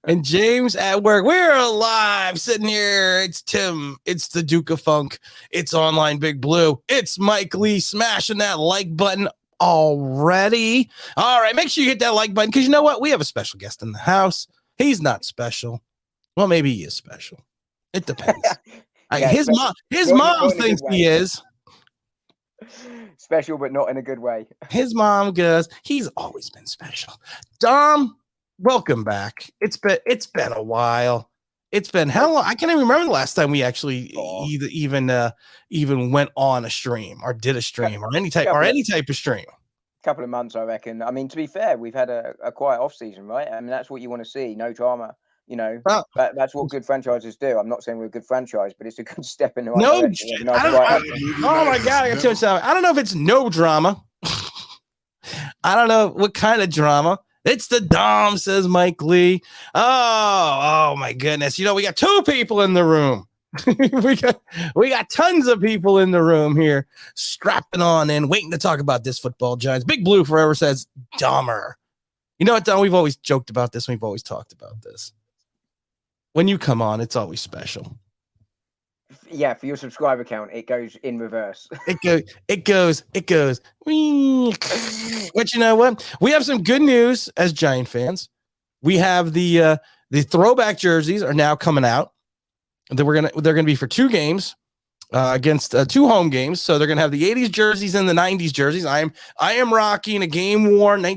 And James at work. We're alive, sitting here. It's Tim. It's the Duke of Funk. It's Online Big Blue. It's Mike Lee smashing that like button already. All right, make sure you hit that like button because you know what? We have a special guest in the house. He's not special. Well, maybe he is special. It depends. Yeah, his mom thinks he is. Special, but not in a good way. His mom goes, he's always been special. Dom, welcome back. It's been a while. It's been how long? I can't even remember the last time we actually even went on a stream or did a stream or any type of stream. Couple of months, I reckon. I mean, to be fair, we've had a quiet off season, right? I mean, that's what you want to see. No drama. You know, that's what good franchises do. I'm not saying we're a good franchise, but it's a good step in the right direction. Oh my God, I got to tell you something. I don't know if it's no drama. I don't know what kind of drama. It's the Dom, says Mike Lee. Oh my goodness. You know, we got two people in the room. we got tons of people in the room here strapping on and waiting to talk about this football Giants. Big Blue forever says Dahmer. You know what, Dom? We've always joked about this. We've always talked about this. When you come on, it's always special. Yeah, for your subscriber count, it goes in reverse. It goes. But you know what? We have some good news as Giant fans. We have the throwback jerseys are now coming out. They're gonna be for 2 games against 2 home games. So they're gonna have the 80s jerseys and the 90s jerseys. I am rocking a game worn the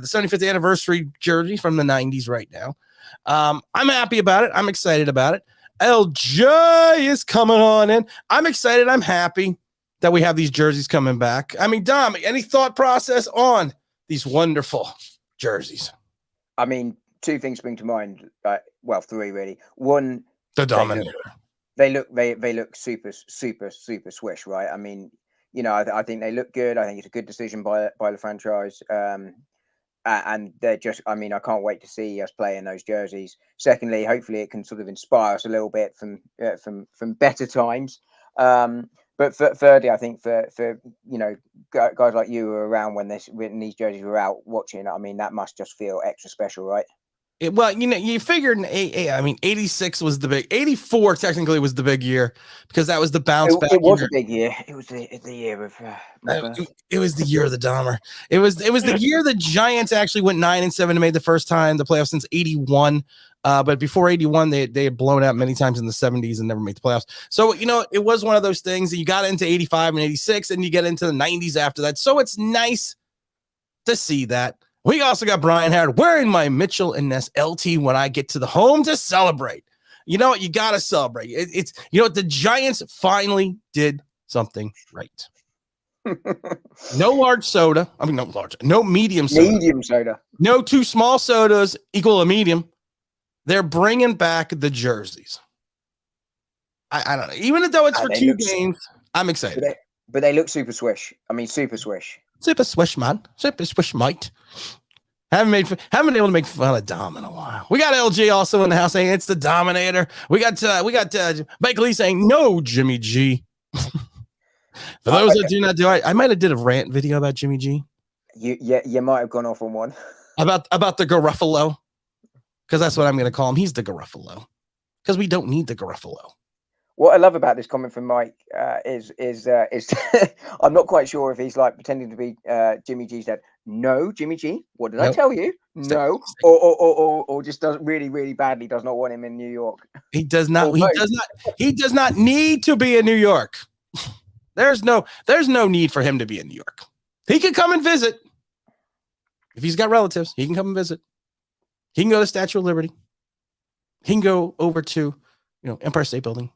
75th anniversary jersey from the 90s right now. I'm happy about it. I'm excited about it. LJ is coming on in. I'm excited. I'm happy that we have these jerseys coming back. I mean, Dom, any thought process on these wonderful jerseys? I mean, 2 things spring to mind. Well, 3 really. One, the Dominator. They look super swish, right? I mean, you know, I think they look good. I think it's a good decision by the franchise. And they're just, I mean, I can't wait to see us play in those jerseys. Secondly, hopefully it can sort of inspire us a little bit from better times. But thirdly, I think for you know, guys like you who were around when these jerseys were out watching, I mean, that must just feel extra special, right? Well, you know, you figured, I mean, 86 was the big, 84 technically was the big year because that was the bounce back. It was a big year. It was the year of it was the year of the Dahmer. It was the year the Giants actually went 9-7 and made the first time the playoffs since 81. But before 81, they had blown out many times in the 70s and never made the playoffs. So, you know, it was one of those things that you got into 85 and 86 and you get into the 90s after that. So it's nice to see that. We also got Brian Howard wearing my Mitchell and Ness LT when I get to the home to celebrate. You know what? You got to celebrate. It's you know what? The Giants finally did something right. No large soda. I mean, no medium soda. Medium soda. No 2 small sodas equal a medium. They're bringing back the jerseys. I don't know. Even though it's for 2 games, I'm excited. But they look super swish. I mean, super swish. Super swish, man. Super swish, mate. Haven't been able to make fun of Dom in a while. We got LG also in the house saying it's the Dominator. We got Mike Lee saying no, Jimmy G. For those that do not do it, I might have did a rant video about Jimmy G. You might have gone off on one about the Garuffalo, because that's what I'm going to call him. He's the Garuffalo because we don't need the Garuffalo. What I love about this comment from Mike is I'm not quite sure if he's like pretending to be Jimmy G's dad. No, Jimmy G, what did I tell you? No, or just does really, really badly does not want him in New York. He does not. He does not need to be in New York. There's no need for him to be in New York. He can come and visit. If he's got relatives, he can come and visit. He can go to the Statue of Liberty. He can go over to, Empire State Building.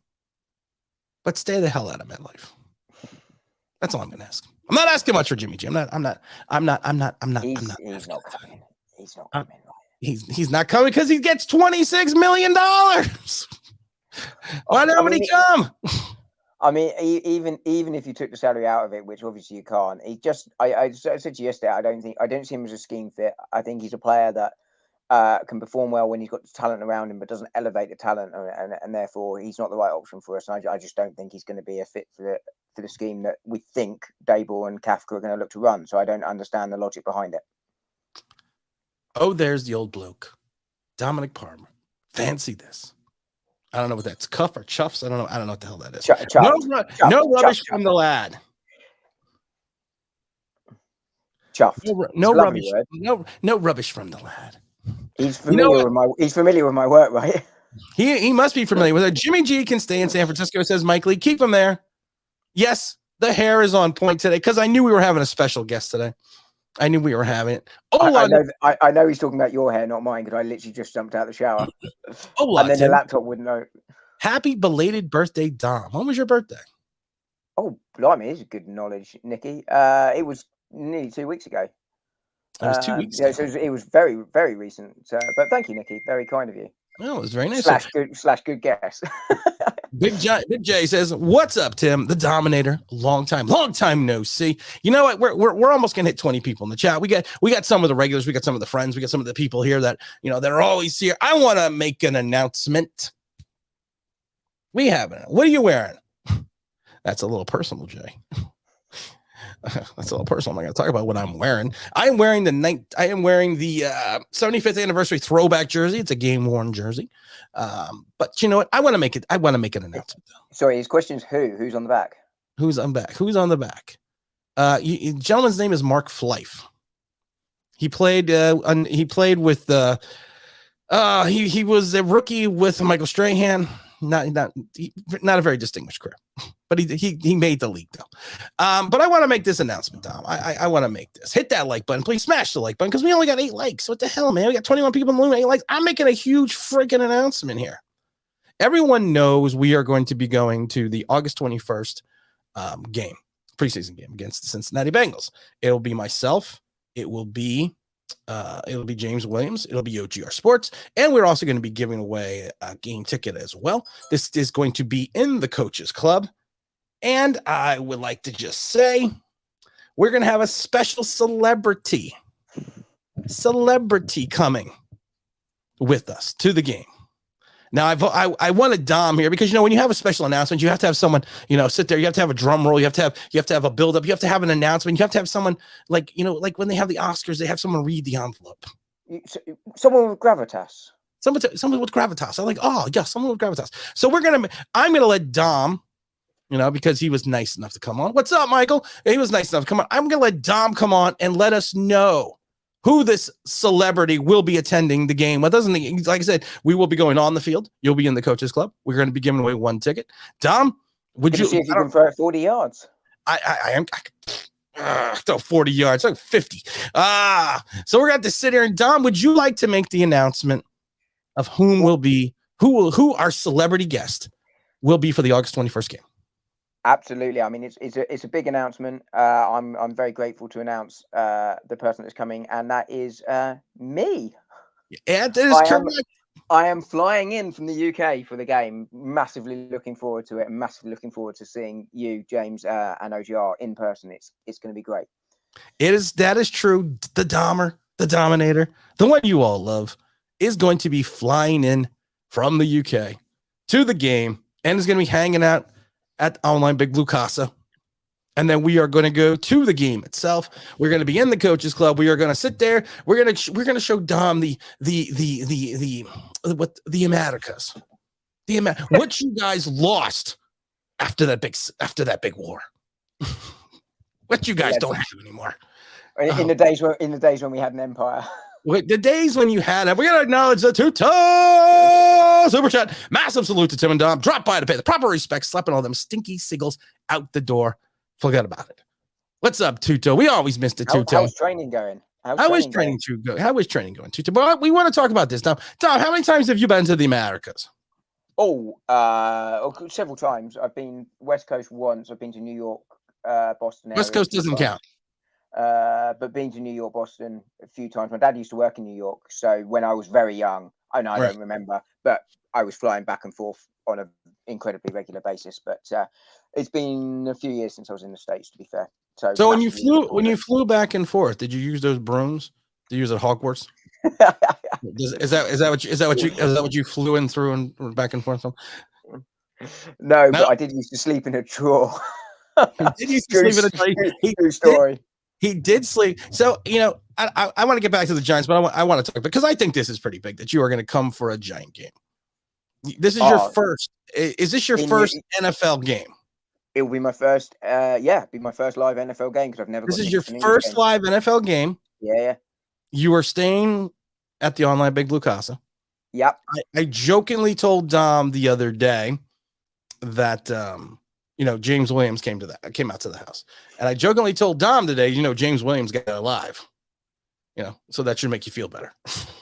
But stay the hell out of MetLife. That's all I'm going to ask. I'm not asking much for Jimmy G. I'm not. He's not coming. He's not coming. He's not coming because he gets $26 million. Why nobody come? I mean, even if you took the salary out of it, which obviously you can't, I said to you yesterday, I don't see him as a scheme fit. I think he's a player that can perform well when he's got the talent around him, but doesn't elevate the talent, and therefore he's not the right option for us. And I just don't think he's going to be a fit for the scheme that we think Dable and Kafka are going to look to run. So I don't understand the logic behind it. Oh, there's the old bloke. Dominic Palmer. Fancy this. I don't know what that's. Cuff or chuffs? I don't know. I don't know what the hell that is. No rubbish from the lad. Chuffed. No rubbish. No rubbish from the lad. He's familiar with my. He's familiar with my work, right? He must be familiar with it. Jimmy G can stay in San Francisco, says Mike Lee. Keep him there. Yes, the hair is on point today because I knew we were having a special guest today. I knew we were having it. I know he's talking about your hair, not mine, because I literally just jumped out of the shower. And then the laptop wouldn't know. Happy belated birthday, Dom. When was your birthday? Oh, blimey, it's good knowledge, Nicky. It was nearly 2 weeks ago. It was 2 weeks ago. Yeah, so it was very, very recent. But thank you, Nicky. Very kind of you. Well, it was very nice. Good guess. Big J says, "What's up, Tim? The Dominator. Long time no see. You know what? We're almost gonna hit 20 people in the chat. We got some of the regulars, we got some of the friends, we got some of the people here that that are always here. I want to make an announcement. We have it. What are you wearing? That's a little personal, Jay. That's a little personal. I'm not going to talk about what I'm wearing. I am wearing the 75th anniversary throwback jersey. It's a game worn jersey. But you know what? I want to make an announcement. Sorry, his question is who's on the back? Who's on the back? Gentleman's name is Mark Flife. He played with he was a rookie with Michael Strahan. Not a very distinguished career, but he made the league though. But I want to make this announcement, Dom. I want to make this. Hit that like button, please. Smash the like button because we only got 8 likes. What the hell, man? We got 21 people in the room, 8 likes. I'm making a huge freaking announcement here. Everyone knows we are going to be going to the August 21st preseason game against the Cincinnati Bengals. It'll be myself. It'll be James Williams. It'll be OGR Sports. And we're also going to be giving away a game ticket as well. This is going to be in the Coaches Club. And I would like to just say we're going to have a special celebrity coming with us to the game. Now, I wanted Dom here because, when you have a special announcement, you have to have someone, sit there. You have to have a drum roll. You have to have a build-up. You have to have an announcement. You have to have someone like when they have the Oscars, they have someone read the envelope. Someone with gravitas. Someone with gravitas. I'm like, oh, yeah, someone with gravitas. So I'm going to let Dom, because he was nice enough to come on. What's up, Michael? He was nice enough to come on. I'm going to let Dom come on and let us know who this celebrity will be attending the game. Like I said, we will be going on the field. You'll be in the Coaches Club. We're going to be giving away 1 ticket. Dom, would you see if you can throw 40 yards? I am. Throw 40 yards, like 50. So we're going to have to sit here. And Dom, would you like to make the announcement of who our celebrity guest will be for the August 21st game? Absolutely. I mean, it's a big announcement. I'm very grateful to announce the person that's coming, and that is me. Yeah, that is correct. I am flying in from the UK for the game. Massively looking forward to it, and massively looking forward to seeing you, James, and OGR in person. It's going to be great. That is true. The Dominator, the one you all love, is going to be flying in from the UK to the game, and is going to be hanging out at Online Big Blue Casa. And then we are going to go to the game itself. We're going to be in the Coaches Club. We are going to sit there. We're going to show Dom the Americas. What you guys lost after that big war. What you guys don't have anymore. In the days when we had an empire. The days when you had it. We're going to acknowledge the Tuto Super Chat. Massive salute to Tim and Dom. Drop by to pay the proper respect, slapping all them stinky seagulls out the door. Forget about it. What's up, Tuto? We always missed it, Tuto. How's training going? How is training going, Tuto? But we want to talk about this now. Tom, how many times have you been to the Americas? Several times. I've been West Coast once. I've been to New York, Boston. West Coast doesn't count. But been to New York, Boston a few times. My dad used to work in New York, so when I was very young, I don't remember, but I was flying back and forth on an incredibly regular basis. But it's been a few years since I was in the States, to be fair. So when you flew back and forth, did you use those brooms? Did you use at Hogwarts? Is that what you flew in through and back and forth? No, but I did used to sleep in a drawer. He did used to sleep in a drawer. True story. He did sleep. So, I want to get back to the Giants, but I want to talk because I think this is pretty big that you are going to come for a Giant game. This is your first. Is this your first NFL game? It will be my first. Be my first live NFL game because I've never. This is your first live NFL game. Yeah. You are staying at the Online Big Blue Casa. Yep. I jokingly told Dom the other day that James Williams came out to the house, and I jokingly told Dom today, James Williams got alive. So that should make you feel better.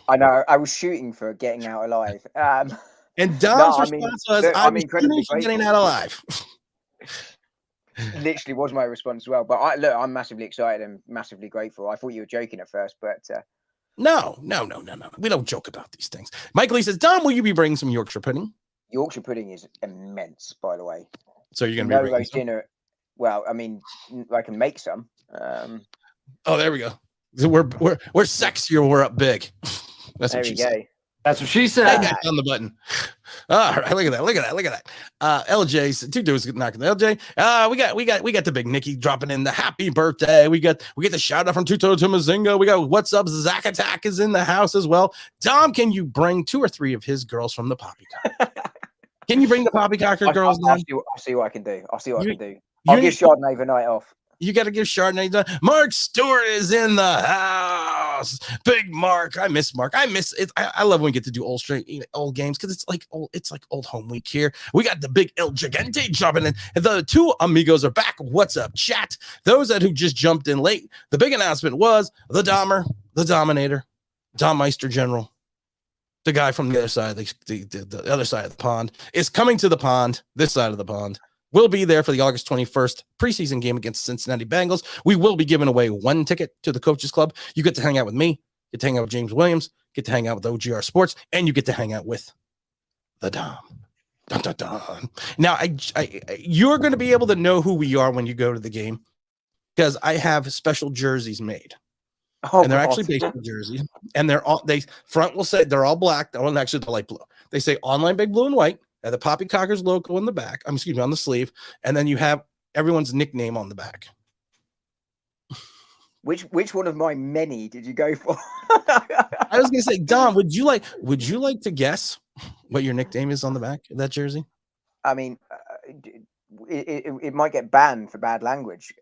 I know. I was shooting for getting out alive. And Dom's response was, "I'm incredibly getting out alive." Literally was my response as well. But I'm massively excited and massively grateful. I thought you were joking at first, but no. We don't joke about these things. Michael Lee says, "Dom, will you be bringing some Yorkshire pudding?" Yorkshire pudding is immense, by the way. So you're gonna be roast dinner. Well, I mean, I can make some. Oh, there we go. We're sexier. We're up big. That's there what we she go. said. That's what she said. On the button. All right, look at that. LJ, two dudes knocking the LJ. We got the big Nicky dropping in the happy birthday. We get the shout out from Tuto to Mazinga. We got what's up. Zack Attack is in the house as well. Dom, can you bring 2 or 3 of his girls from the Poppycock? Can you bring the Poppycocker girls down? I'll see what I can do. I'll give Chardonnay the night off. You got to give Chardonnay done. Mark Stewart is in the house. Big Mark. I miss Mark. I miss it. I love when we get to do old games because it's like old home week here. We got the big El Gigante jumping in. And the 2 amigos are back. What's up, chat? Those who just jumped in late. The big announcement was the Dahmer, the Dominator, Dom Meister General, the guy from the other side, the other side of the pond, is coming to the pond, this side of the pond. We'll be there for the August 21st preseason game against Cincinnati Bengals. We will be giving away 1 ticket to the Coaches Club. You get to hang out with me, get to hang out with James Williams, get to hang out with OGR Sports, and you get to hang out with the Dom. Dun, dun, dun. Now, you're going to be able to know who we are when you go to the game because I have special jerseys made. And they're actually baseball jerseys. And they front will say they're all black. Well, actually, they're light blue. They say Online Big Blue and White. The Poppycockers logo in the back. On the sleeve, and then you have everyone's nickname on the back. Which one of my many did you go for? I was gonna say, Dom, would you like to guess what your nickname is on the back of that jersey? I mean, it might get banned for bad language.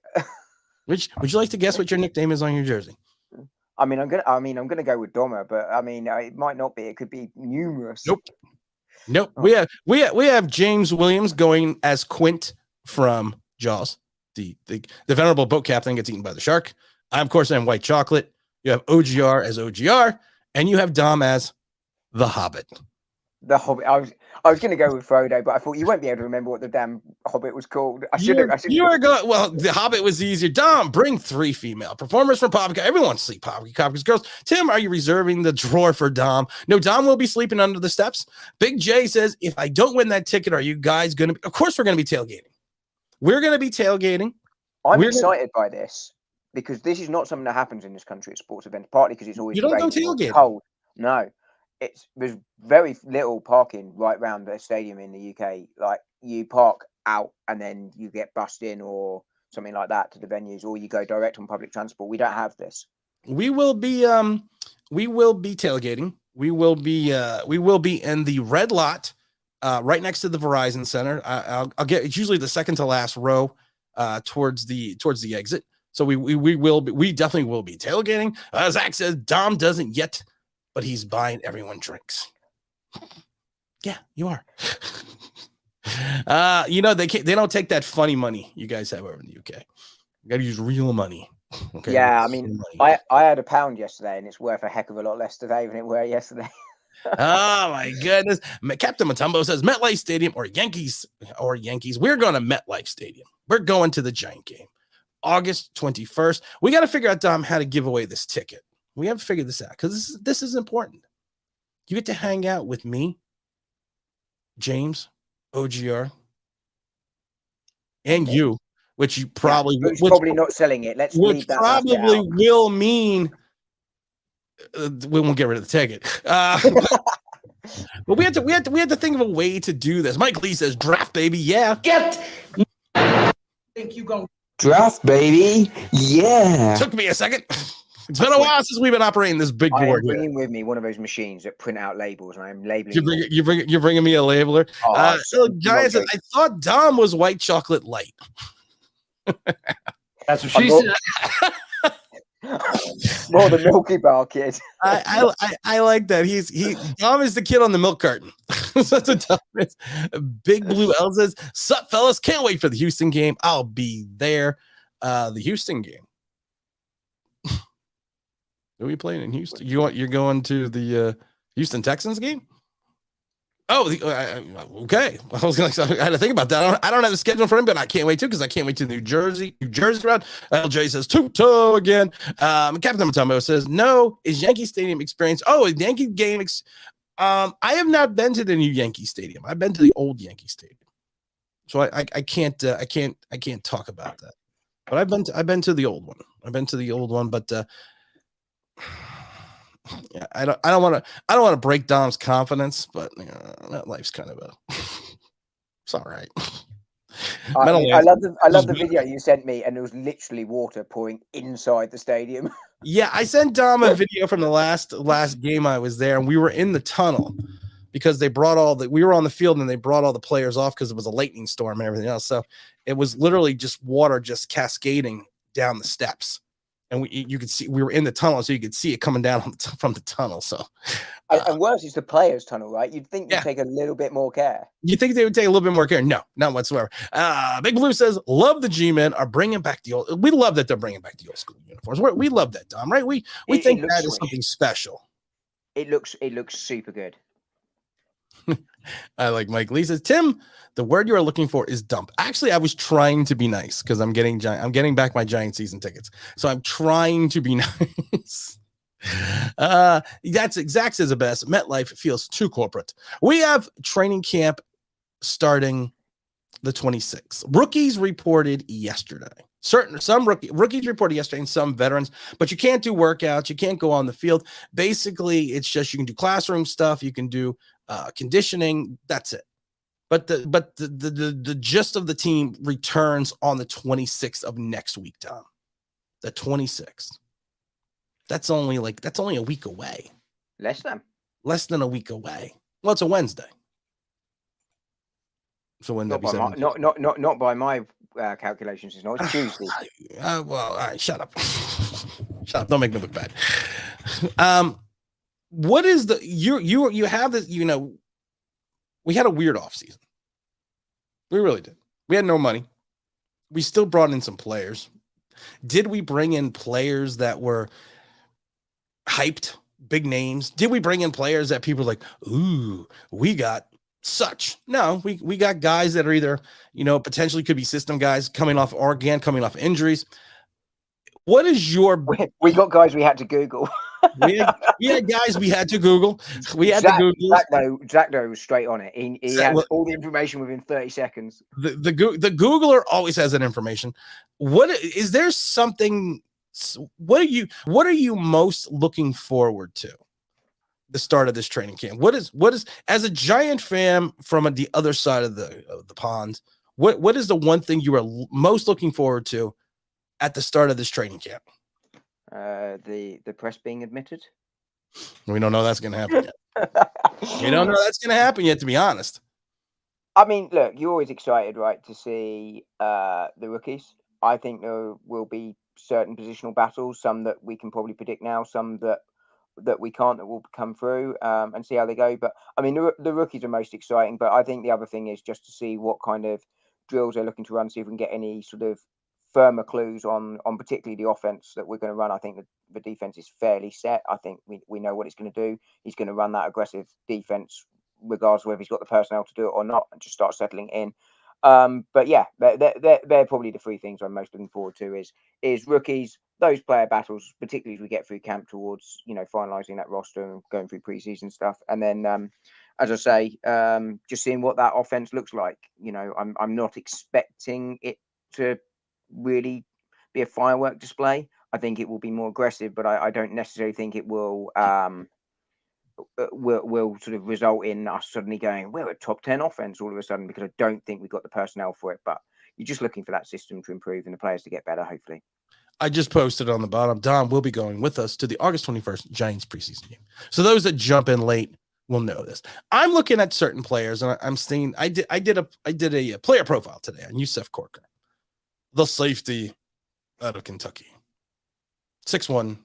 Would you like to guess what your nickname is on your jersey? I mean, I'm gonna go with Doma, but I mean, it might not be. It could be numerous. Nope. Oh. We have James Williams going as Quint from Jaws. The venerable boat captain gets eaten by the shark. I, of course, am White Chocolate. You have OGR as OGR, and you have Dom as the Hobbit. The Hobbit. I was going to go with Frodo, but I thought you won't be able to remember what the damn Hobbit was called. Well, the Hobbit was easier. Dom, bring 3 female performers from Poppycock. Everyone sleep Poppycockers girls. Tim, are you reserving the drawer for Dom? No, Dom will be sleeping under the steps. Big J says, if I don't win that ticket, are you guys going to? Of course, we're going to be tailgating. We're going to be tailgating. I'm excited by this because this is not something that happens in this country at sports events. Partly because it's always cold. No. There's very little parking right around the stadium in the UK. Like you park out and then you get bussed in or something like that to the venues, or you go direct on public transport. We don't have this. We will be tailgating. We will be in the red lot, right next to the Verizon Center. I'll get. It's usually the second to last row, towards the exit. So we definitely will be tailgating. Zach says Dom doesn't yet, but he's buying everyone drinks. Yeah, you are. They don't take that funny money you guys have over in the UK. You got to use real money. Okay. Yeah, I mean, I had £1 yesterday, and it's worth a heck of a lot less today than it were yesterday. Oh my goodness! Captain Matumbo says MetLife Stadium or Yankees. We're going to MetLife Stadium. We're going to the Giant game, August 21st. We got to figure out, Dom, how to give away this ticket. We have to figure this out because this is important. You get to hang out with me, James, OGR, and you, which you probably probably not selling it. Let's leave that. Probably will mean we won't get rid of the ticket. But we had to think of a way to do this. Mike Lee says draft, baby. Yeah. Think you go draft, baby. Yeah. Took me a second. It's been a while since we've been operating this big I am board here. bringing with me one of those machines that print out labels, and I'm labeling. You're bringing me a labeler. So Giants, I thought Dom was white chocolate light. That's what she said. More the Milky Bar kid. I like that. Dom is the kid on the milk carton. That's what Dom is. Big Blue L says, "Sup, fellas? Can't wait for the Houston game. I'll be there." The Houston game. Who are we playing in Houston? You're going to the Houston Texans game? Oh, okay. I had to think about that. I don't have the schedule for him, but I can't wait to because I can't wait to the New Jersey round. LJ says Tuto again. Captain Matumbo says no. Is Yankee Stadium experience? Oh, a Yankee game. I have not been to the new Yankee Stadium. I've been to the old Yankee Stadium, so I can't talk about that. But I've been to the old one. But yeah, I don't want to break Dom's confidence, but that life's kind of it's all right. I love the video you sent me, and it was literally water pouring inside the stadium. Yeah, I sent Dom a video from the last game I was there, and we were in the tunnel because they brought we were on the field and they brought all the players off because it was a lightning storm and everything else. So it was literally just water just cascading down the steps. And you could see we were in the tunnel, so you could see it coming down from the tunnel. So, and worse is the players' tunnel, right? You'd think they'd take a little bit more care. You think they would take a little bit more care? No, not whatsoever. Big Blue says, "Love the G-men are bringing back the old." We love that they're bringing back the old school uniforms. We love that, Dom. Right? We think that is something special. It looks super good. I like Mike Lee says, "Tim, the word you are looking for is dump." Actually, I was trying to be nice because I'm getting back my Giant season tickets, so I'm trying to be nice. That's exact as the best. MetLife feels too corporate. We have training camp starting the 26th. Rookies reported yesterday. Some rookies reported yesterday, and some veterans, but you can't do workouts. You can't go on the field. Basically, it's just you can do classroom stuff. You can do conditioning. That's it. But the gist of the team returns on the 26th of next week, Tom. The 26th. That's only a week away. Less than a week away. Well, it's a Wednesday. So when not by my calculations, it's not. It's Tuesday. Well, all right, shut up. Shut up. Don't make me look bad. What is you have this, we had a weird off season. We really did. We had no money. We still brought in some players. Did we bring in players that were hyped, big names? Did we bring in players that people were like, ooh, we got such? No, we got guys that are either, potentially could be system guys coming off injuries. What is your? We got guys we had to Google. we had guys we had to Google. Zach was straight on it. He had all the information within 30 seconds. The Googler always has that information. Is there something? What are you most looking forward to? The start of this training camp. What is as a Giant fan from the other side of the pond? What is the one thing you are most looking forward to at the start of this training camp? The press being admitted. We don't know that's going to happen yet. We don't know that's going to happen yet, to be honest. I mean, look, you're always excited, right, to see the rookies. I think there will be certain positional battles, some that we can probably predict now, some that we can't, that will come through and see how they go. But I mean, the rookies are most exciting. But I think the other thing is just to see what kind of drills they're looking to run, see if we can get any sort of firmer clues on particularly the offense that we're going to run. I think the defense is fairly set. I think we know what it's going to do. He's going to run that aggressive defense regardless of whether he's got the personnel to do it or not, and just start settling in. But yeah, they're probably the three things I'm most looking forward to is rookies, those player battles, particularly as we get through camp towards, finalizing that roster and going through preseason stuff. And then, as I say, just seeing what that offense looks like. I'm not expecting it to really be a firework display. I think it will be more aggressive, but I don't necessarily think it will sort of result in us suddenly going, we're a top 10 offense all of a sudden, because I don't think we've got the personnel for it. But you're just looking for that system to improve and the players to get better, hopefully. I just posted on the bottom. Dom will be going with us to the August 21st Giants preseason game. So those that jump in late will know this. I'm looking at certain players, and I'm seeing. I did a player profile today on Yusef Corker, the safety out of Kentucky, 6'1",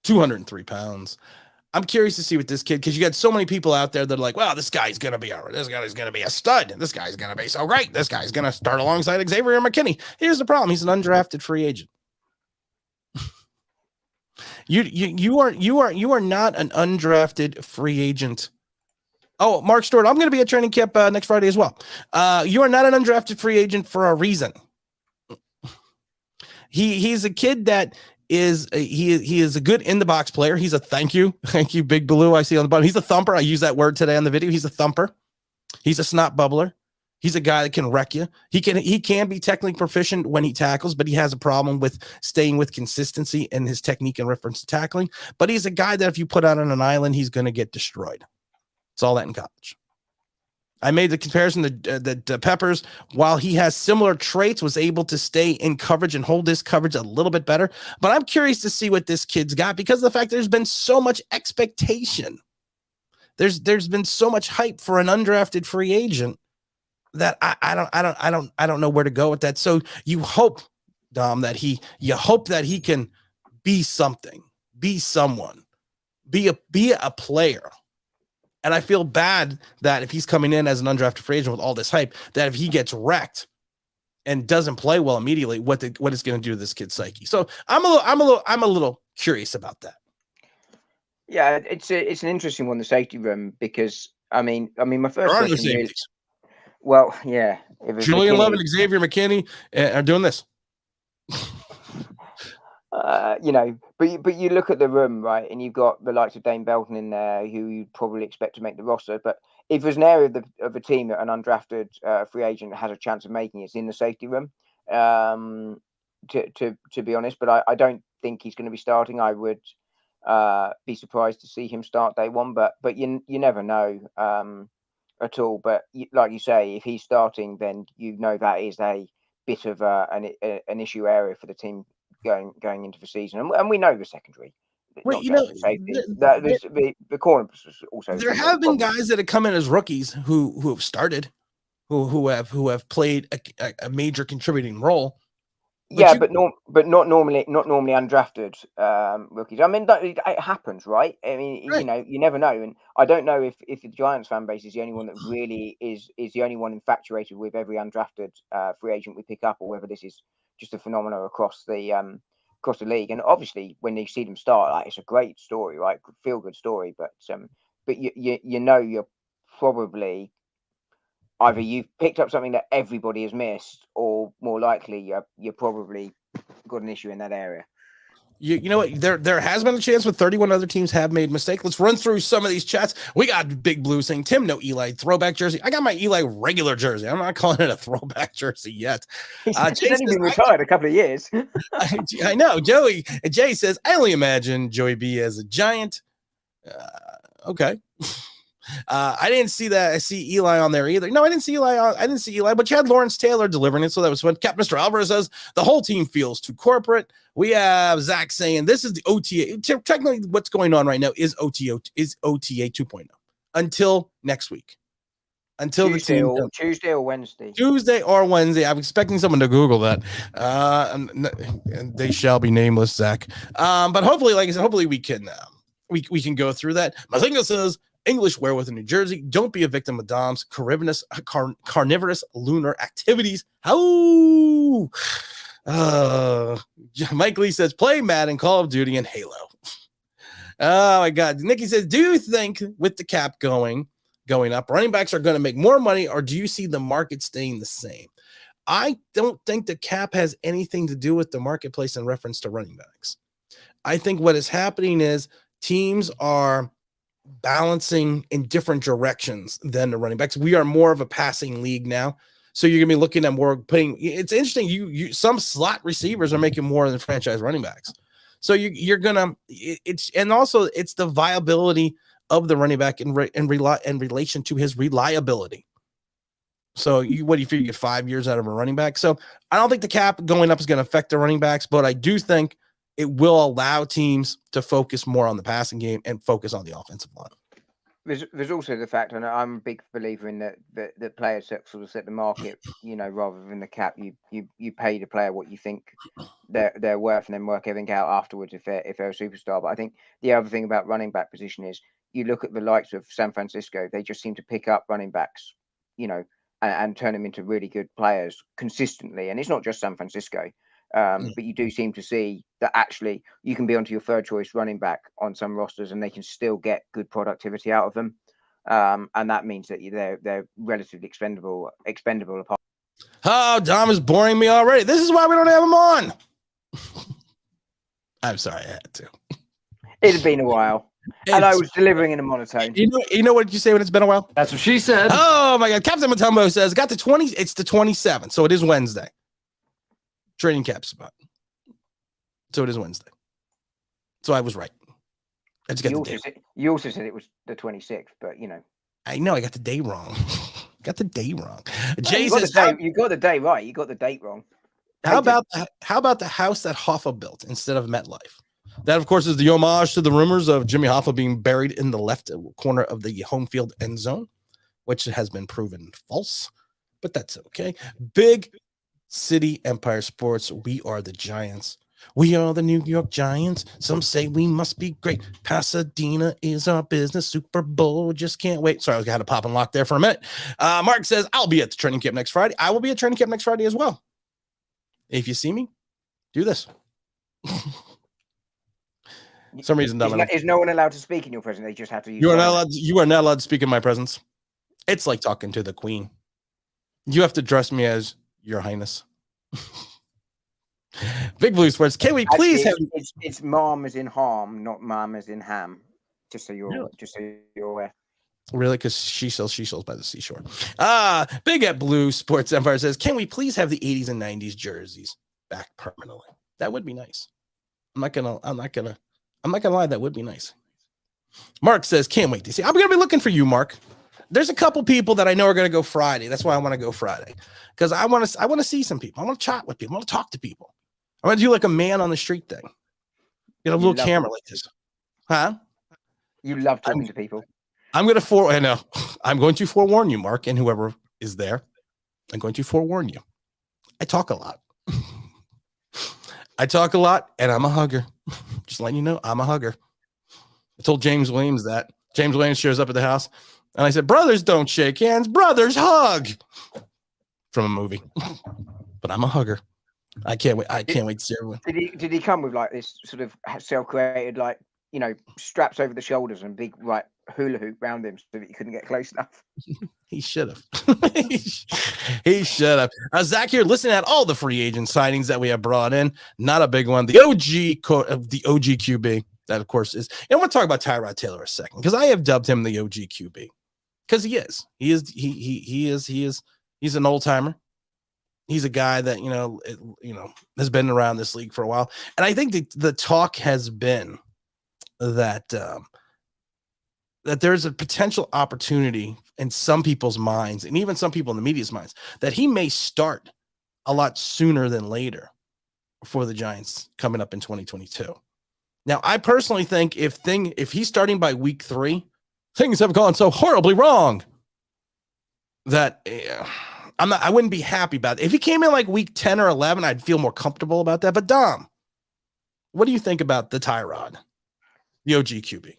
203 pounds. I'm curious to see with this kid, because you got so many people out there that are like, "Wow, this guy's gonna be all right. This guy's gonna be a stud. This guy's gonna be so great. This guy's gonna start alongside Xavier McKinney." Here's the problem: he's an undrafted free agent. You are not an undrafted free agent. Oh, Mark Stewart, I'm going to be at training camp next Friday as well. You are not an undrafted free agent for a reason. He's a kid that is he is a good in the box player. He's a thank you, Big Blue. I see on the bottom. He's a thumper. I use that word today on the video. He's a thumper. He's a snot bubbler. He's a guy that can wreck you. He can be technically proficient when he tackles, but he has a problem with staying with consistency in his technique in reference to tackling. But he's a guy that if you put out on an island, he's going to get destroyed. It's all that in college. I made the comparison that Peppers, while he has similar traits, was able to stay in coverage and hold this coverage a little bit better. But I'm curious to see what this kid's got, because of the fact there's been so much expectation. There's been so much hype for an undrafted free agent that I don't know where to go with that. So you hope, Dom, that he can be something, be someone, be a player. And I feel bad that if he's coming in as an undrafted free agent with all this hype, that if he gets wrecked and doesn't play well immediately, what it's going to do to this kid's psyche. So I'm a little curious about that. Yeah, it's an interesting one, the safety room, because I mean my first question really, well, yeah, Julian Love and Xavier McKinney are doing this. But you look at the room, right, and you've got the likes of Dane Belton in there, who you'd probably expect to make the roster. But if there's an area of a team that an undrafted free agent has a chance of making, it's in the safety room. To be honest, but I don't think he's going to be starting. I would be surprised to see him start day one, but you never know at all. But like you say, if he's starting, then that is a bit of an issue area for the team going into the season, and we know the secondary. Well, the corner also. There have been guys that have come in as rookies who have started, who have played a major contributing role. But not normally undrafted rookies. I mean, it happens, right? I mean, right. You never know, and I don't know if the Giants fan base is the only one that really is the only one infatuated with every undrafted free agent we pick up, or whether this is just a phenomenon across the league. And obviously, when you see them start, it's a great story, right? Feel good story, but you're probably either you've picked up something that everybody has missed, or more likely you're probably got an issue in that area. You know what? There has been a chance with 31 other teams have made mistakes. Let's run through some of these chats. We got Big Blue saying, Tim, no Eli throwback jersey. I got my Eli regular jersey. I'm not calling it a throwback jersey yet. He's only been retired a couple of years. I know. Jay says, I only imagine Joey B as a Giant. Okay. I didn't see that. I see Eli on there either. No, I didn't see Eli, but you had Lawrence Taylor delivering it, so that was fun. Captain Mr. Alvarez says the whole team feels too corporate. We have Zach saying this is the OTA. Technically, what's going on right now is OTA 2.0 until next week. Until Tuesday or Wednesday. Tuesday or Wednesday. I'm expecting someone to Google that. And they shall be nameless, Zach. But hopefully, like I said, hopefully we can go through that. Mazinga says, English Werewolf in New Jersey. Don't be a victim of Dom's carnivorous lunar activities. How? Mike Lee says, play Madden, Call of Duty, and Halo. Oh, my God. Nikki says, do you think with the cap going up, running backs are going to make more money, or do you see the market staying the same? I don't think the cap has anything to do with the marketplace in reference to running backs. I think what is happening is teams are balancing in different directions than the running backs. We are more of a passing league now. So you're gonna be looking at more putting. It's interesting. You some slot receivers are making more than franchise running backs. So you're gonna. It's the viability of the running back in relation to his reliability. So what do you figure? You get 5 years out of a running back. So I don't think the cap going up is going to affect the running backs, but I do think it will allow teams to focus more on the passing game and focus on the offensive line. There's also the fact, and I'm a big believer in that players sort of set the market, rather than the cap. You pay the player what you think they're worth, and then work everything out afterwards if they're a superstar. But I think the other thing about running back position is you look at the likes of San Francisco; they just seem to pick up running backs, and turn them into really good players consistently. And it's not just San Francisco. But you do seem to see that actually you can be onto your third choice running back on some rosters and they can still get good productivity out of them. And that means that they're relatively expendable apart. Oh, Dom is boring me already. This is why we don't have him on. I'm sorry, I had to. It had been a while. And I was delivering in a monotone. You know what you say when it's been a while? That's what she said. Oh my God. Captain Matumbo says, got the 20. It's the 27th. So it is Wednesday. Trading cap spot. So it is Wednesday. So I was right. I just got the day. You also said it was the 26th, but I know I got the day wrong. Got the day wrong. Jay says, you got the day right. You got the date wrong. How about the house that Hoffa built instead of MetLife? That, of course, is the homage to the rumors of Jimmy Hoffa being buried in the left corner of the home field end zone, which has been proven false, but that's okay. Big City Empire Sports. We are the Giants. We are the New York Giants. Some say we must be great. Pasadena is our business. Super Bowl. Just can't wait. Sorry, I had to pop and lock there for a minute. Mark says, I'll be at the training camp next Friday. I will be at training camp next Friday as well. If you see me, do this. Some reason, is no one allowed to speak in your presence? They just have to use. You are not allowed to speak in my presence. It's like talking to the Queen. You have to address me as Your Highness. Big Blue Sports. Can we please have? It's mom as in harm, not mom as in ham. Just so you're aware. Really? Because she sells by the seashore. Big at Blue Sports Empire says, can we please have the 80s and 90s jerseys back permanently? That would be nice. I'm not gonna lie, that would be nice. Mark says, can't wait to see. I'm gonna be looking for you, Mark. There's a couple people that I know are gonna go Friday. That's why I want to go Friday. Because I want to see some people. I want to chat with people. I want to talk to people. I want to do like a man on the street thing. Get a little camera like this. Huh? You love talking to people. I'm going to forewarn you, Mark, and whoever is there. I'm going to forewarn you. I talk a lot. And I'm a hugger. Just letting you know, I'm a hugger. I told James Williams that. James Williams shows up at the house, and I said, brothers don't shake hands, brothers hug. From a movie. But I'm a hugger. I can't wait to see everyone. Did he come with like this sort of self-created, like, straps over the shoulders and big hula hoop around him so that you couldn't get close enough? He should have. He should have. Zach here, listening at all the free agent signings that we have brought in. Not a big one. The OG QB, that of course is. And I want to talk about Tyrod Taylor a second, because I have dubbed him the OG QB. Because he is. He's an old timer. He's a guy that, has been around this league for a while. And I think the talk has been that there's a potential opportunity in some people's minds, and even some people in the media's minds, that he may start a lot sooner than later for the Giants coming up in 2022. Now, I personally think if he's starting by week 3, things have gone so horribly wrong that I wouldn't be happy about it. If he came in like week 10 or 11, I'd feel more comfortable about that. But Dom, what do you think about the Tyrod, the OG QB?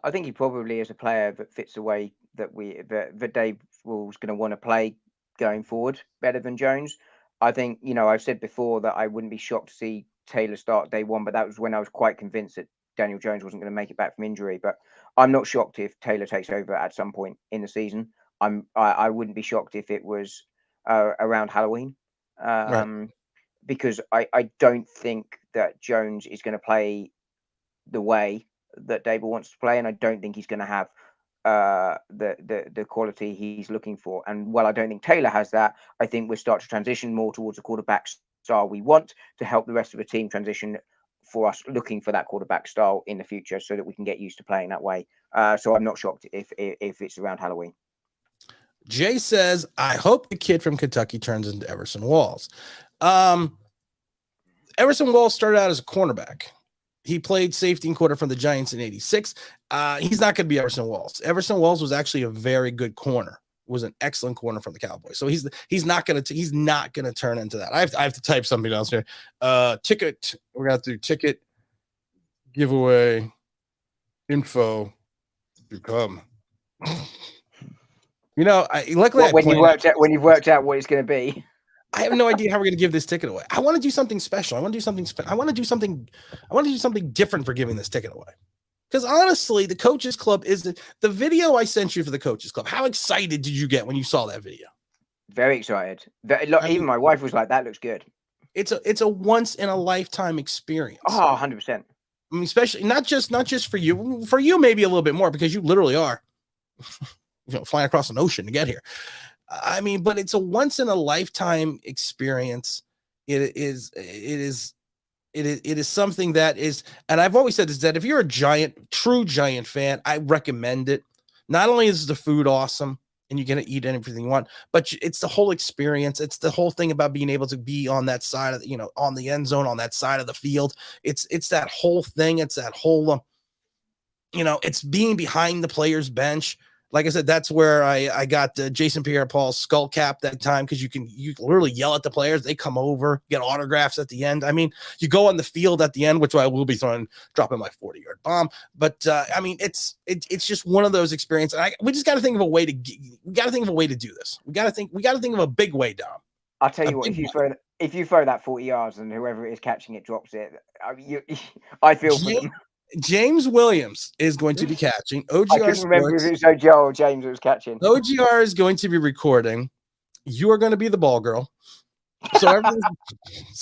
I think he probably is a player that fits the way that Dave was going to want to play going forward better than Jones. I think, I've said before that I wouldn't be shocked to see Taylor start day one, but that was when I was quite convinced that Daniel Jones wasn't going to make it back from injury. But I'm not shocked if Taylor takes over at some point in the season. I wouldn't be shocked if it was around Halloween, Right. Because I don't think that Jones is going to play the way that Dable wants to play, and I don't think he's going to have the quality he's looking for. And while I don't think Taylor has that, I think we'll start to transition more towards a quarterback style we want to help the rest of the team transition for us looking for that quarterback style in the future, so that we can get used to playing that way. So I'm not shocked if it's around Halloween. Jay says, I hope the kid from Kentucky turns into Everson Walls. Everson Walls started out as a cornerback. He played safety and quarter for the Giants in 86. He's not going to be Everson Walls. Everson Walls was actually a very good corner. Was an excellent corner from the Cowboys. So he's not going to turn into that. I have to type something else here. Ticket. We're going to do ticket giveaway info to come. Luckily when you've worked out what it's going to be. I have no idea how we're going to give this ticket away. I want to do something special. I want to do something different for giving this ticket away. Because honestly, the Coaches Club is the video I sent you for the Coaches Club. How excited did you get when you saw that video? Very excited. Even my wife was like, "That looks good." It's a once in a lifetime experience. Oh, 100%. I mean, especially not just for you. For you, maybe a little bit more because you literally are, flying across an ocean to get here. I mean, but it's a once in a lifetime experience. It is something that is, and I've always said this, that if you're a true Giant fan, I recommend it. Not only is the food awesome and you're going to eat everything you want, but it's the whole experience. It's the whole thing about being able to be on that side of, on the end zone, on that side of the field. It's that whole thing. It's that whole, it's being behind the player's bench. Like I said, that's where I got Jason Pierre-Paul's skull cap that time, because you literally yell at the players. They come over, get autographs at the end. I mean, you go on the field at the end, which I will be dropping my 40-yard bomb. But I mean, it's just one of those experiences. We just got to think of a way to do this. We got to think of a big way, Dom. I'll tell you what, if you throw that 40 yards and whoever it is catching it drops it, I feel for them. James Williams is going to be catching. OGR I couldn't remember if it was Joe or James that was catching. OGR is going to be recording. You are going to be the ball girl. So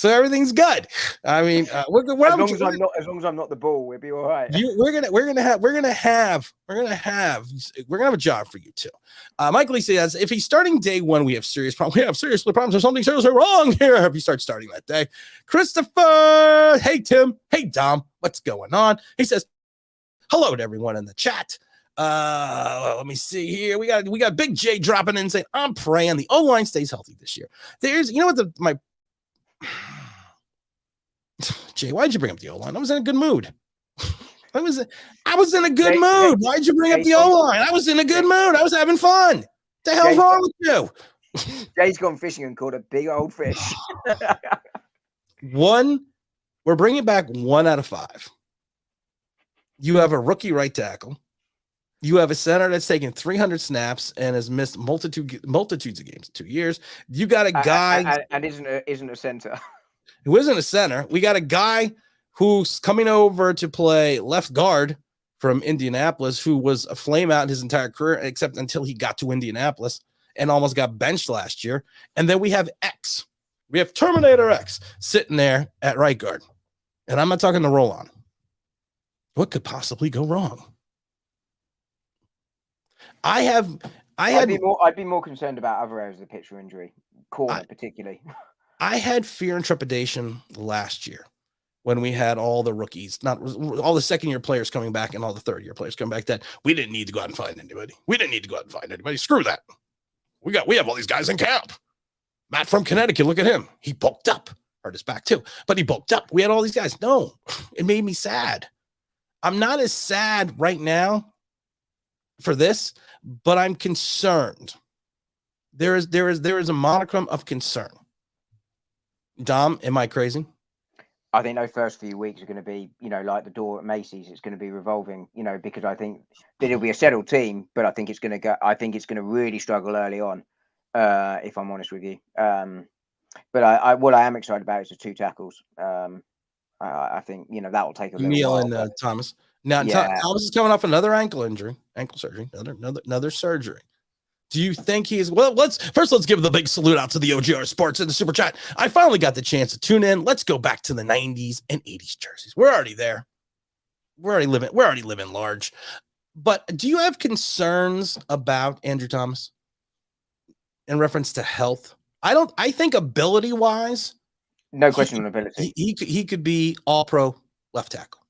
everything's good. I mean, as long as I'm not the ball, we'll be all right. We're gonna have a job for you too. Mike Lee says, if he's starting day one, we have serious problems. We have serious problems. There's something seriously wrong here if you start starting that day. Christopher, hey Tim, hey Dom, what's going on? He says, hello to everyone in the chat. Let me see here. We got Big J dropping in saying, I'm praying the O-line stays healthy this year. Jay, why'd you bring up the O-line? I was in a good mood. I was in a good mood. Why'd you bring up the O-line? I was in a good mood. I was having fun. What the hell's wrong with you? Jay's gone fishing and caught a big old fish. We're bringing back 1 out of 5. You have a rookie right tackle. You have a center that's taken 300 snaps and has missed multitudes of games in 2 years. You got a guy and isn't a center. Who isn't a center. We got a guy who's coming over to play left guard from Indianapolis, who was a flame out his entire career, except until he got to Indianapolis and almost got benched last year. And then we have X. We have Terminator X sitting there at right guard. And I'm not talking the roll on. What could possibly go wrong? I'd be more concerned about other areas of the pitch for injury, corner particularly. I had fear and trepidation last year when we had all the rookies, not all the second-year players coming back and all the third-year players coming back, that we didn't need to go out and find anybody. Screw that. We have all these guys in camp. Matt from Connecticut, look at him. He bulked up. Hurt his back too, but he bulked up. We had all these guys. No, it made me sad. I'm not as sad right now for this, but I'm concerned. There is a modicum of concern. Dom, am I crazy? I think those first few weeks are going to be, like the door at Macy's. It's going to be revolving, because I think that it'll be a settled team, but I think it's going to really struggle early on, if I'm honest with you. But what I am excited about is the 2 tackles. I think, that will take a little while. Neil and Thomas. Now, yeah. Thomas is coming off another ankle surgery, another surgery. Do you think he's let's give the big salute out to the OGR Sports in the super chat. I finally got the chance to tune in. Let's go back to the 90s and 80s jerseys. We're already there. We're already living large. But do you have concerns about Andrew Thomas in reference to health? I think ability wise, no question on ability. He could be all pro left tackle.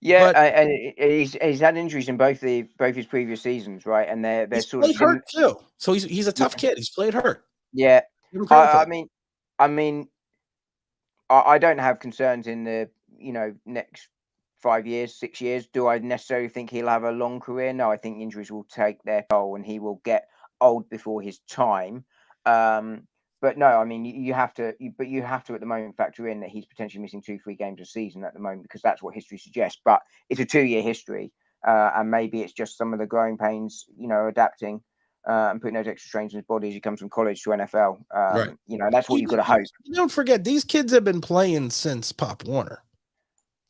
Yeah, But and he's had injuries in both his previous seasons, right? And they're he's sort of played hurt sim. too. So he's a tough kid. He's played hurt. Yeah, Give him credit for I that. mean, I mean, I don't have concerns in the next 5 years, 6 years. Do I necessarily think he'll have a long career? No, I think injuries will take their toll and he will get old before his time. But no, I mean you have to, but you have to at the moment factor in that he's potentially missing 2, 3 games a season at the moment because that's what history suggests. But it's a 2-year history, and maybe it's just some of the growing pains, adapting. And putting those extra strains in his body as he comes from college to NFL. Right. That's what you've got to hope. Don't forget, these kids have been playing since Pop Warner.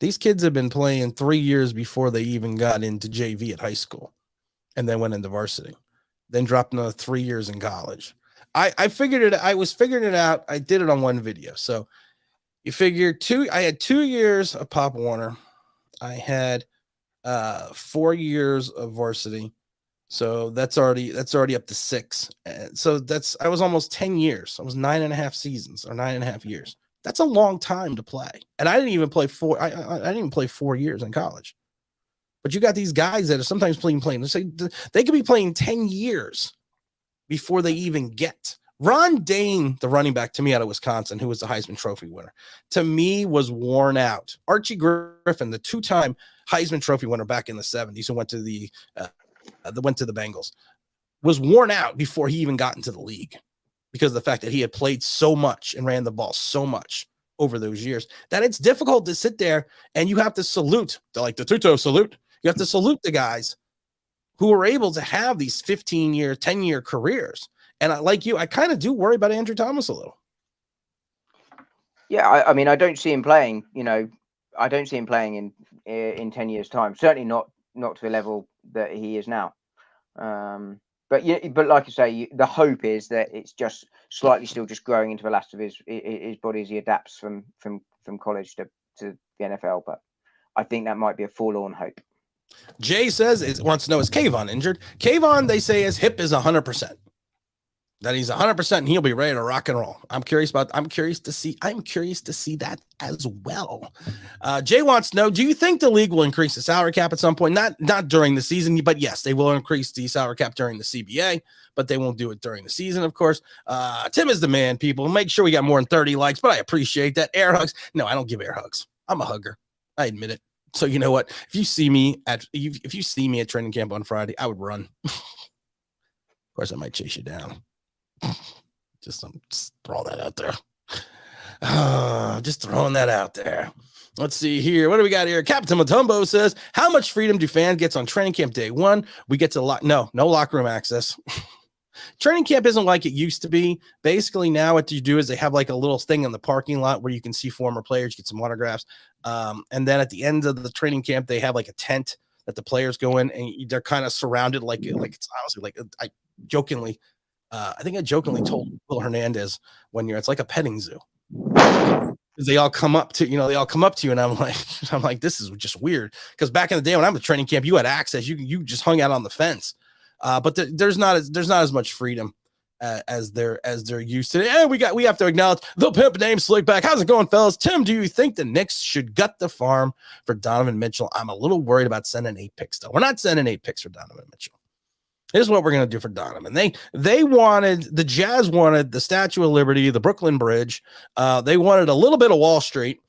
These kids have been playing 3 years before they even got into JV at high school and then went into varsity, then dropped another 3 years in college. I figured it. I was figuring it out. I did it on one video. So you figure I had 2 years of Pop Warner. I had 4 years of varsity. So that's already up to 6. So I was almost 10 years. I was 9.5 seasons or 9.5 years. That's a long time to play. And I didn't even play I didn't even play 4 years in college. But you got these guys that are sometimes playing. They could be playing 10 years before they even get. Ron Dane, the running back to me out of Wisconsin, who was the Heisman Trophy winner, to me was worn out. Archie Griffin, the 2-time Heisman Trophy winner back in the 70s, who went to the Bengals, was worn out before he even got into the league because of the fact that he had played so much and ran the ball so much over those years that it's difficult to sit there and you have to salute, like the Tuto salute. You have to salute the guys who are able to have these 15-year, 10-year careers. And like you, I kind of do worry about Andrew Thomas a little. Yeah, I mean, I don't see him playing. I don't see him playing in 10 years' time. Certainly not to the level that he is now. But like you say, the hope is that it's just slightly still just growing into the last of his body as he adapts from college to the NFL. But I think that might be a forlorn hope. Jay wants to know, is Kayvon injured? Kayvon, they say his hip is 100%. That he's 100% and he'll be ready to rock and roll. I'm curious to see that as well. Jay wants to know, do you think the league will increase the salary cap at some point? Not during the season, but yes, they will increase the salary cap during the CBA, but they won't do it during the season, of course. Tim is the man, people. Make sure we got more than 30 likes, but I appreciate that. Air hugs. No, I don't give air hugs. I'm a hugger. I admit it. So you know what? If you see me at training camp on Friday, I would run. Of course, I might chase you down. Just throw that out there. Just throwing that out there. Let's see here. What do we got here? Captain Matumbo says, how much freedom do fans get on training camp day one? We get to no locker room access. Training camp isn't like it used to be. Basically, now what you do is they have like a little thing in the parking lot where you can see former players, get some autographs. And then at the end of the training camp, they have like a tent that the players go in and they're kind of surrounded like it's honestly like I think I jokingly told Will Hernandez one year, it's like a petting zoo. They all come up to you, and I'm like, this is just weird. Because back in the day when I was at training camp, you had access. You just hung out on the fence. But there's not as much freedom as they're used to. And we have to acknowledge the pimp named Slickback. How's it going, fellas? Tim, do you think the Knicks should gut the farm for Donovan Mitchell? I'm a little worried about sending 8 picks, though. We're not sending 8 picks for Donovan Mitchell. Here's what we're going to do for Donovan. The Jazz wanted the Statue of Liberty, the Brooklyn Bridge. They wanted a little bit of Wall Street,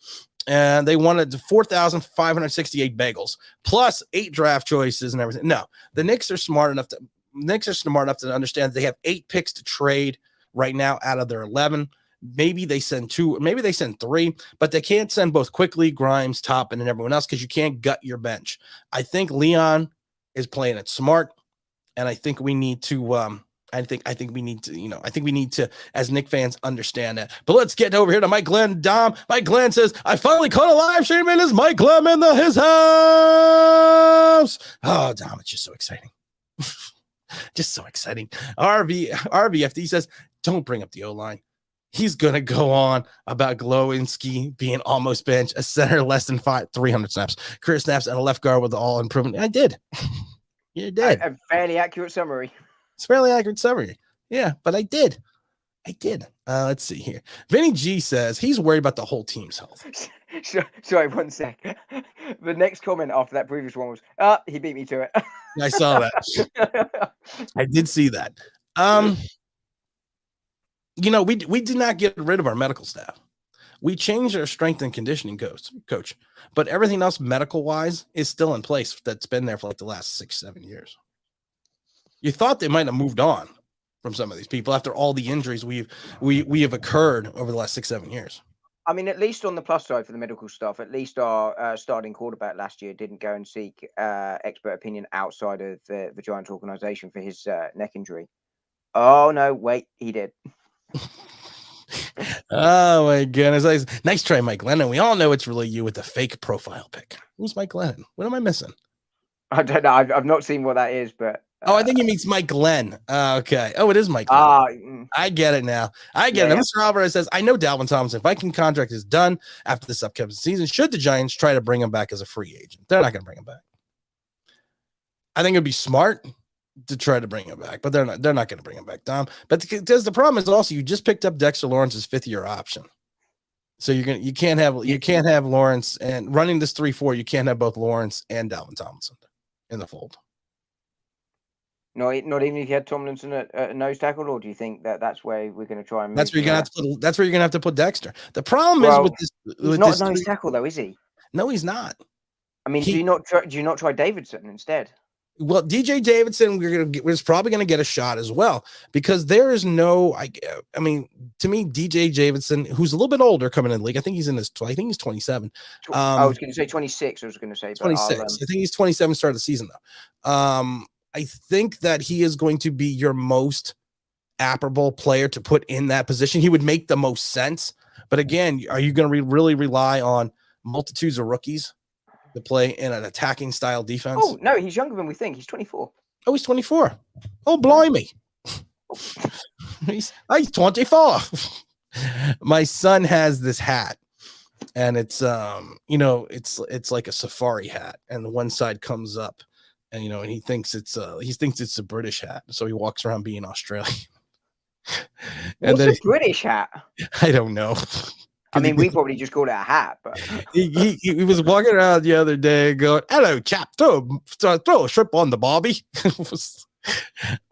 and they wanted 4,568 bagels plus 8 draft choices and everything. No, the Knicks are smart enough to understand that they have 8 picks to trade right now out of their 11. Maybe they send 2, maybe they send 3, but they can't send both Quickly, Grimes, Toppin, and everyone else because you can't gut your bench. I think Leon is playing it smart. And I think we need to, I think we need to, as Knick fans, understand that. But let's get over here to Mike Glenn. Mike Glenn says, I finally caught a live stream and it's Mike Glenn in his house. Oh, Dom, it's just so exciting. Just so exciting. RVFD says, don't bring up the O-line. He's going to go on about Glowinski being almost bench, a center less than 300 snaps, career snaps, and a left guard with all improvement. I did. You did. A fairly accurate summary. It's a fairly accurate summary. Yeah, but I did. Let's see here. Vinny G says he's worried about the whole team's health. Sorry, one sec. The next comment after that previous one was, he beat me to it. I saw that. I did see that. We did not get rid of our medical staff. We changed our strength and conditioning coach, but everything else medical wise is still in place. That's been there for like the last 6-7 years. You thought they might have moved on from some of these people after all the injuries we have occurred over the last 6-7 years. I mean, at least on the plus side for the medical staff, at least our starting quarterback last year didn't go and seek expert opinion outside of the Giants organization for his neck injury. Oh no, wait, he did. Oh my goodness! Nice try, Mike Lennon. We all know it's really you with the fake profile pic. Who's Mike Lennon? What am I missing? I don't know. I've not seen what that is, but I think he means Mike Glenn. Okay. Oh, it is Mike Glenn. I get it now. I get it. Yeah. Mr. Alvarez says, I know Dalvin Tomlinson Viking contract is done after this upcoming season. Should the Giants try to bring him back as a free agent? They're not going to bring him back. I think it'd be smart to try to bring him back, but they're not going to bring him back, Dom. But because the problem is also you just picked up Dexter Lawrence's 5th-year option. So you can't have Lawrence, and running this 3-4, you can't have both Lawrence and Dalvin Tomlinson in the fold. No, not even if you had Tomlinson at nose tackle, or do you think that's where we're going to try and move? That's where you're going to have to put Dexter. The problem is with this. He's not a nose tackle though, is he? No, he's not. I mean, do you not try Davidson instead? Well, DJ Davidson, we're probably going to get a shot as well, because there is no. I mean, to me, DJ Davidson, who's a little bit older, coming in the league. I think he's 27. I was going to say 26. I was going to say 26. I think he's 27. Start of the season though. I think that he is going to be your most applicable player to put in that position. He would make the most sense. But again, are you going to really rely on multitudes of rookies to play in an attacking style defense? Oh, no, he's younger than we think. He's 24. Oh, he's 24. Oh, blimey. He's 24. My son has this hat, and it's it's like a safari hat, and one side comes up. And and he thinks it's a British hat, so he walks around being Australian. What's a British hat? I don't know. I mean, we probably just called it a hat, but he was walking around the other day going, "Hello, chap, throw a shrimp on the barbie."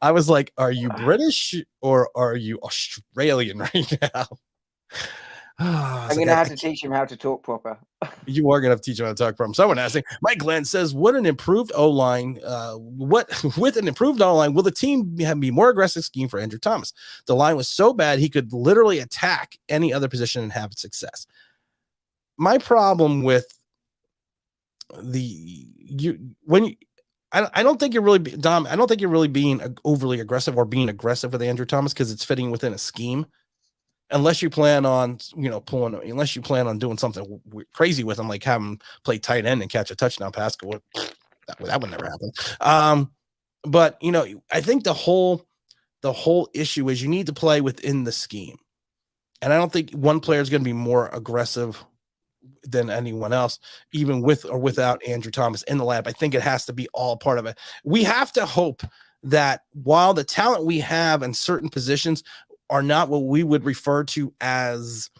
I was like, "Are you British or are you Australian right now?" I'm going to have to teach him how to talk proper. You are going to have to teach him how to talk proper. Someone asking, Mike Glenn says, with an improved O-line, will the team be more aggressive scheme for Andrew Thomas? The line was so bad he could literally attack any other position and have success. My problem with I don't think you're really, Dom, I don't think you're really being overly aggressive or being aggressive with Andrew Thomas because it's fitting within a scheme. Unless you plan on, unless you plan on doing something crazy with him, like have him play tight end and catch a touchdown pass, that would never happen. But I think the whole issue is you need to play within the scheme, and I don't think one player is going to be more aggressive than anyone else, even with or without Andrew Thomas in the lab. I think it has to be all part of it. We have to hope that while the talent we have in certain positions are not what we would refer to as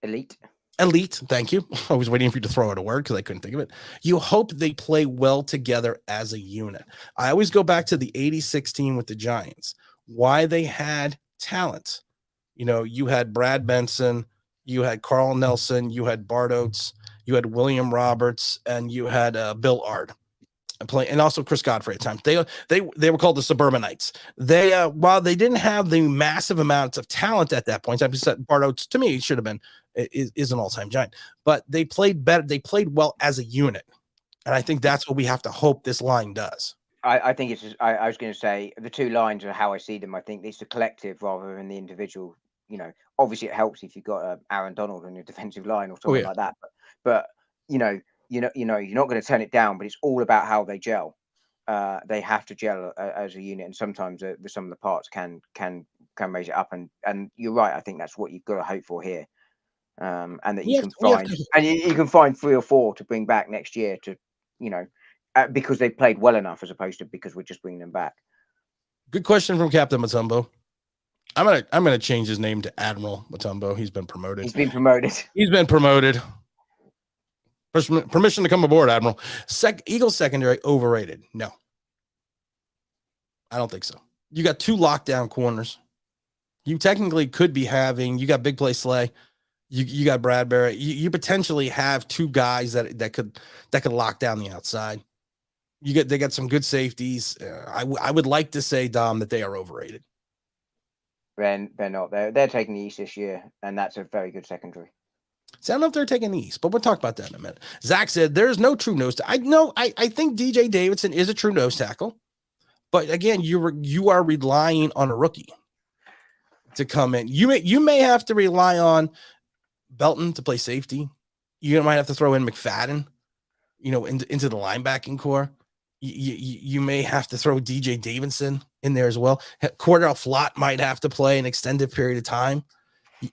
elite. Thank you. I was waiting for you to throw out a word because I couldn't think of it. You hope they play well together as a unit. I always go back to the 86 team with the Giants, why they had talent. You had Brad Benson, you had Carl Nelson, you had Bart Oates, you had William Roberts, and you had Bill Ard. And also Chris Godfrey at times. They were called the Suburbanites. They while they didn't have the massive amounts of talent at that point, Bart Oates to me should have been is an all-time Giant, but they played better. They played well as a unit, and I think that's what we have to hope this line does. I think it's. I was going to say the two lines are how I see them. I think it's the collective rather than the individual. Obviously it helps if you've got Aaron Donald on your defensive line or something like that. But you're not going to turn it down, but it's all about how they gel. They have to gel as a unit, and sometimes the sum of the parts can raise it up. And you're right. I think that's what you've got to hope for here, and that you can find 3 or 4 to bring back next year to, because they've played well enough, as opposed to because we're just bringing them back. Good question from Captain Matumbo. I'm gonna change his name to Admiral Mutombo. He's been promoted. He's been promoted. He's been promoted. Permission to come aboard, Admiral. Eagles secondary overrated. No, I don't think so. You got 2 lockdown corners. You technically could be having. You got big play Slay. You got Bradbury. You potentially have 2 guys that could lock down the outside. They got some good safeties. I would like to say, Dom, that they are overrated. They're not. They're taking the East this year, and that's a very good secondary. So I don't know if they're taking the East, but we'll talk about that in a minute. Zach said there's no true nose tackle. I think DJ Davidson is a true nose tackle, but again, you are relying on a rookie to come in. You may have to rely on Belton to play safety. You might have to throw in McFadden, into the linebacking core. You may have to throw DJ Davidson in there as well. Cordell Flott might have to play an extended period of time.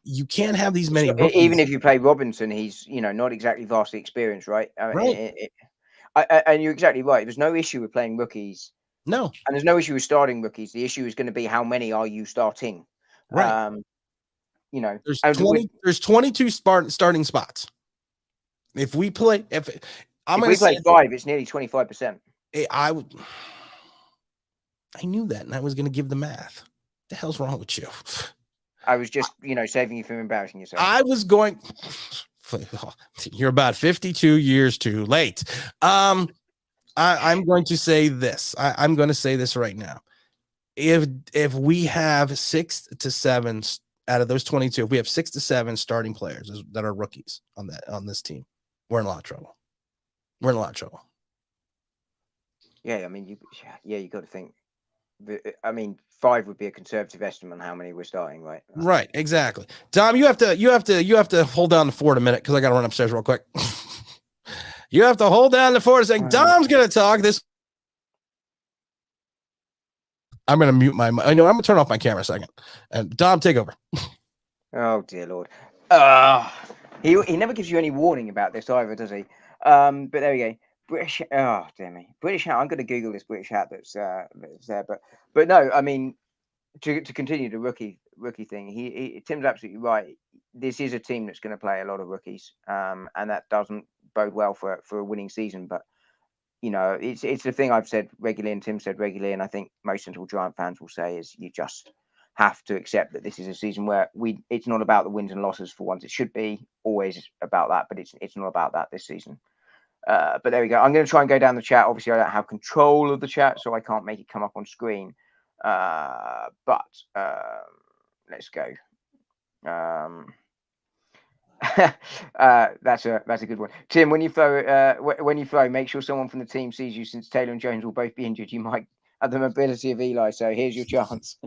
You can't have these many rookies. Even if you play Robinson, he's not exactly vastly experienced, right? Right. And you're exactly right. There's no issue with playing rookies. No. And there's no issue with starting rookies. The issue is going to be how many are you starting? Right. There's 22 starting spots. If we play 5, it's nearly 25%. I knew that, and I was going to give the math. What the hell's wrong with you? I was just, saving you from embarrassing yourself. I was going. You're about 52 years too late. I'm going to say this. I'm going to say this right now. If we have 6 to 7 out of those 22, if we have 6 to 7 starting players that are rookies on this team, we're in a lot of trouble. Yeah, I mean, you got to think. I mean, 5 would be a conservative estimate on how many we're starting, right? Right, exactly. Dom, you have to hold down the fort a minute because I got to run upstairs real quick. You have to hold down the fort a second. Dom's gonna talk this. I'm gonna mute my. I know I'm gonna turn off my camera a second. And Dom, take over. Oh dear Lord. He never gives you any warning about this either, does he? But there we go. British. Oh dear me. British hat. I'm going to Google this British hat that's there. But no, I mean, to continue the rookie thing, Tim's absolutely right. This is a team that's going to play a lot of rookies, and that doesn't bode well for a winning season. But it's the thing I've said regularly, and Tim said regularly, and I think most Central Giant fans will say is you just have to accept that this is a season where it's not about the wins and losses for once. It should be always about that, but it's not about that this season. But there we go. I'm going to try and go down the chat. Obviously, I don't have control of the chat, so I can't make it come up on screen. But let's go. That's a good one. Tim, when you throw, make sure someone from the team sees you, since Taylor and Jones will both be injured. You might have the mobility of Eli, so here's your chance.